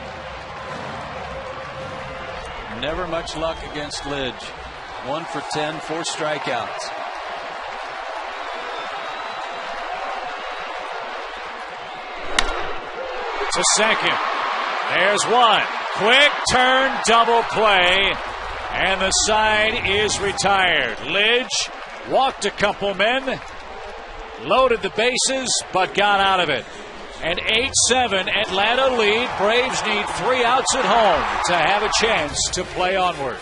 Never much luck against Lidge. 1 for 10, 4 strikeouts. To second. There's one. Quick turn, double play, and the side is retired. Lidge walked a couple men, loaded the bases, but got out of it. An 8-7 Atlanta lead. Braves need 3 outs at home to have a chance to play onward.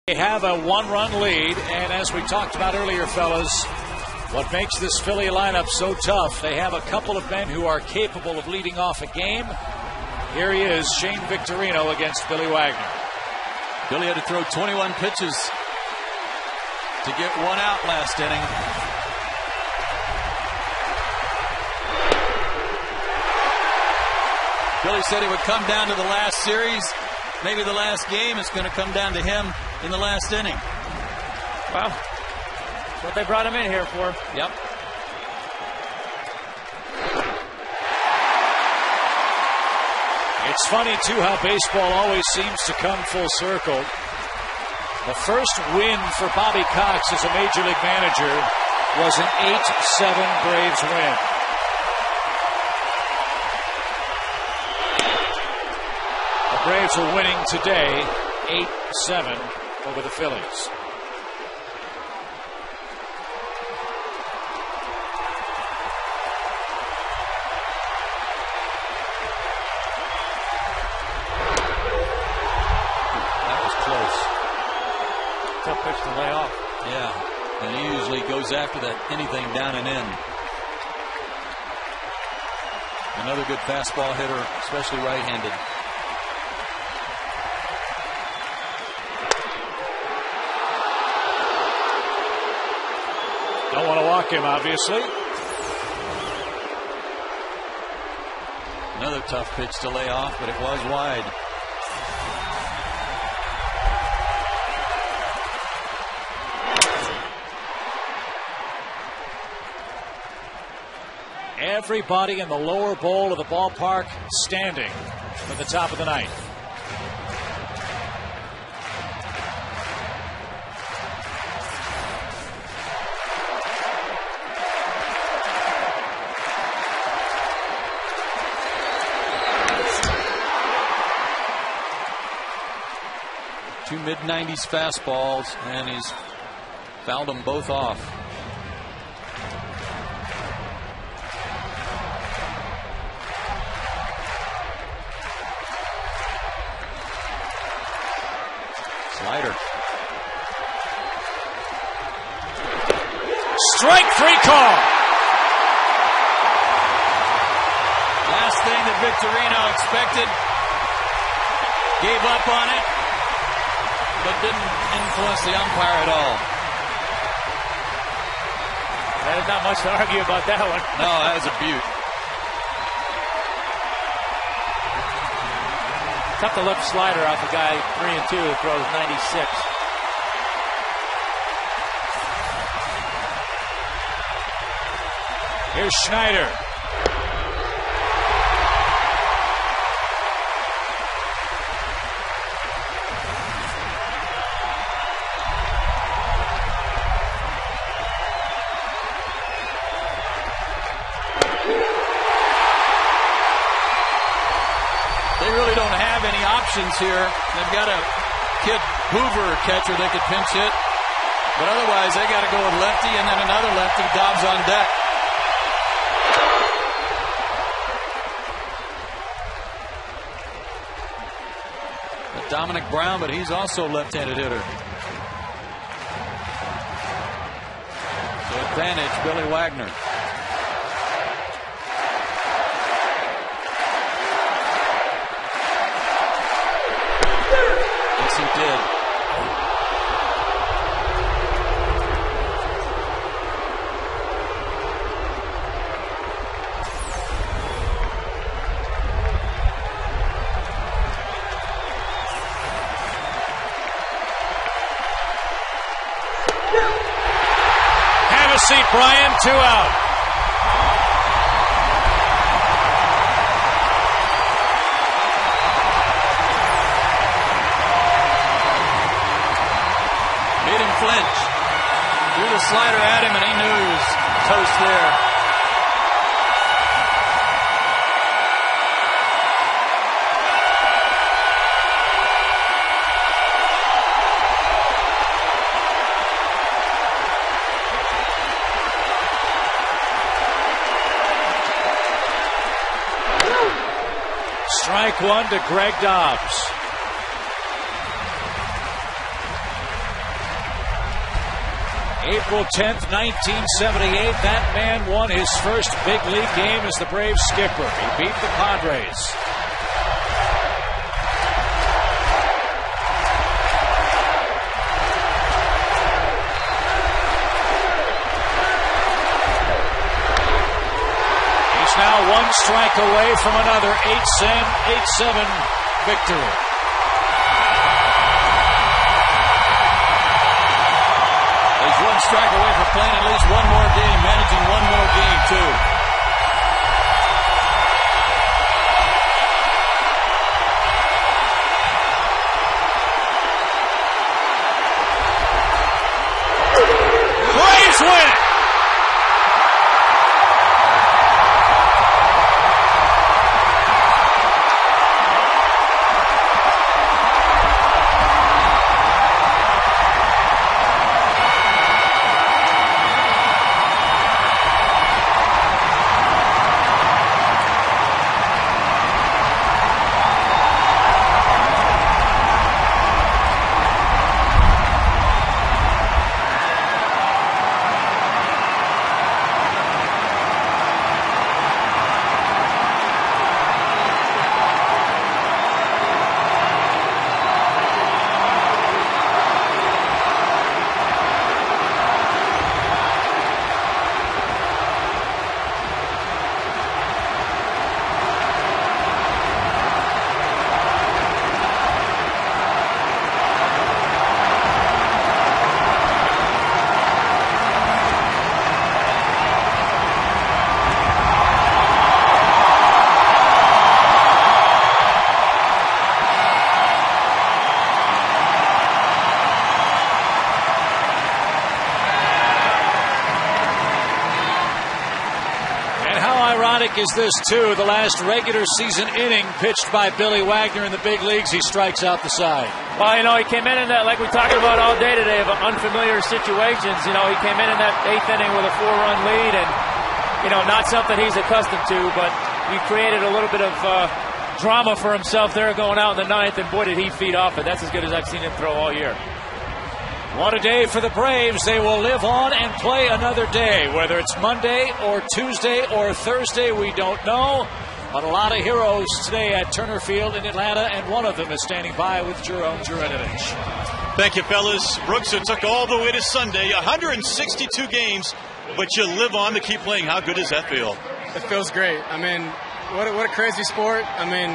They have a 1-run lead, and as we talked about earlier, fellas, what makes this Philly lineup so tough, they have a couple of men who are capable of leading off a game. Here he is, Shane Victorino against Billy Wagner. Billy had to throw 21 pitches to get 1 out last inning. Billy said it would come down to the last series. Maybe the last game is going to come down to him in the last inning. Well, that's what they brought him in here for. Yep. It's funny, too, how baseball always seems to come full circle. The first win for Bobby Cox as a Major League manager was an 8-7 Braves win. The Braves are winning today 8-7 over the Phillies. That was close. Tough pitch to lay off. Yeah, and he usually goes after that anything down and in. Another good fastball hitter, especially right-handed. Don't want to walk him, obviously. Another tough pitch to lay off, but it was wide. Everybody in the lower bowl of the ballpark standing for the top of the ninth. Two mid-90s fastballs, and he's fouled them both off. Slider. Strike 3 call. Last thing that Victorino expected. Gave up on it, but didn't influence the umpire at all. There's not much to argue about that one. No, that was a beaut. Tough to lift slider off a guy 3-2 who throws 96. Here's Schneider. Here. They've got a kid Hoover catcher they could pinch hit, but otherwise they got to go with lefty and then another lefty. Dobbs on deck. Dominic Brown, but he's also a left-handed hitter. So advantage Billy Wagner. He did. Have a seat, Brian. 2 out. Flinch. Threw the slider at him, and he knew he was toast there. Strike one to Greg Dobbs. April 10th, 1978, that man won his first big league game as the Braves skipper. He beat the Padres. He's now 1 strike away from another 8-7 victory. He's 1 strike away from playing at least one more game, managing one more game, too. Braves win! Is this, too, the last regular season inning pitched by Billy Wagner in the big leagues. He strikes out the side. Well, you know, he came in that, like we're talking about all day today, of unfamiliar situations. You know, he came in that 8th inning with a 4-run lead and, you know, not something he's accustomed to, but he created a little bit of drama for himself there going out in the 9th, and boy, did he feed off it. That's as good as I've seen him throw all year. What a day for the Braves. They will live on and play another day. Whether it's Monday or Tuesday or Thursday, we don't know. But a lot of heroes today at Turner Field in Atlanta, and one of them is standing by with Jerome Jurinovich. Thank you, fellas. Brooks, it took all the way to Sunday, 162 games, but you live on to keep playing. How good does that feel? It feels great. I mean, what a crazy sport. I mean,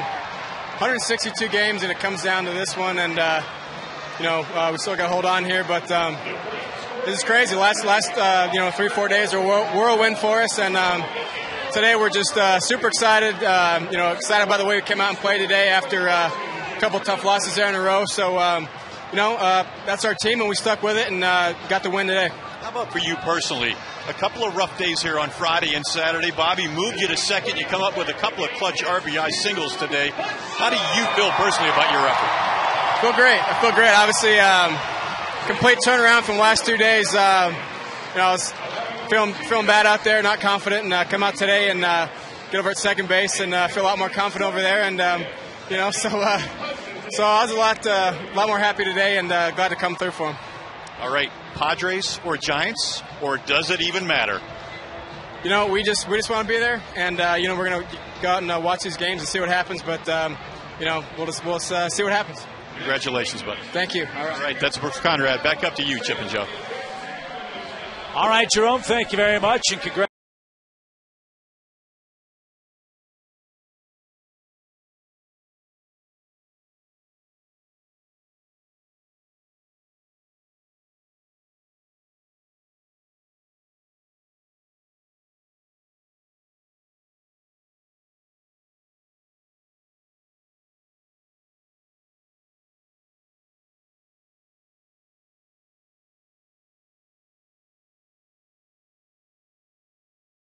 162 games, and it comes down to this one, and we still got to hold on here, but this is crazy. Last 3-4 days are whirlwind for us, and today we're just super excited. Excited by the way we came out and played today after a couple tough losses there in a row. So, that's our team, and we stuck with it and got the win today. How about for you personally? A couple of rough days here on Friday and Saturday. Bobby moved you to second. You come up with a couple of clutch RBI singles today. How do you feel personally about your effort? I feel great. Obviously, complete turnaround from the last 2 days. I was feeling bad out there, not confident, and come out today and get over at second base and feel a lot more confident over there. And so I was a lot more happy today and glad to come through for him. All right, Padres or Giants, or does it even matter? We just want to be there, and we're going to go out and watch these games and see what happens. But we'll see what happens. Congratulations, bud. Thank you. All right, that's Brooks Conrad. Back up to you, Chip and Joe. All right, Jerome, thank you very much, and congrats.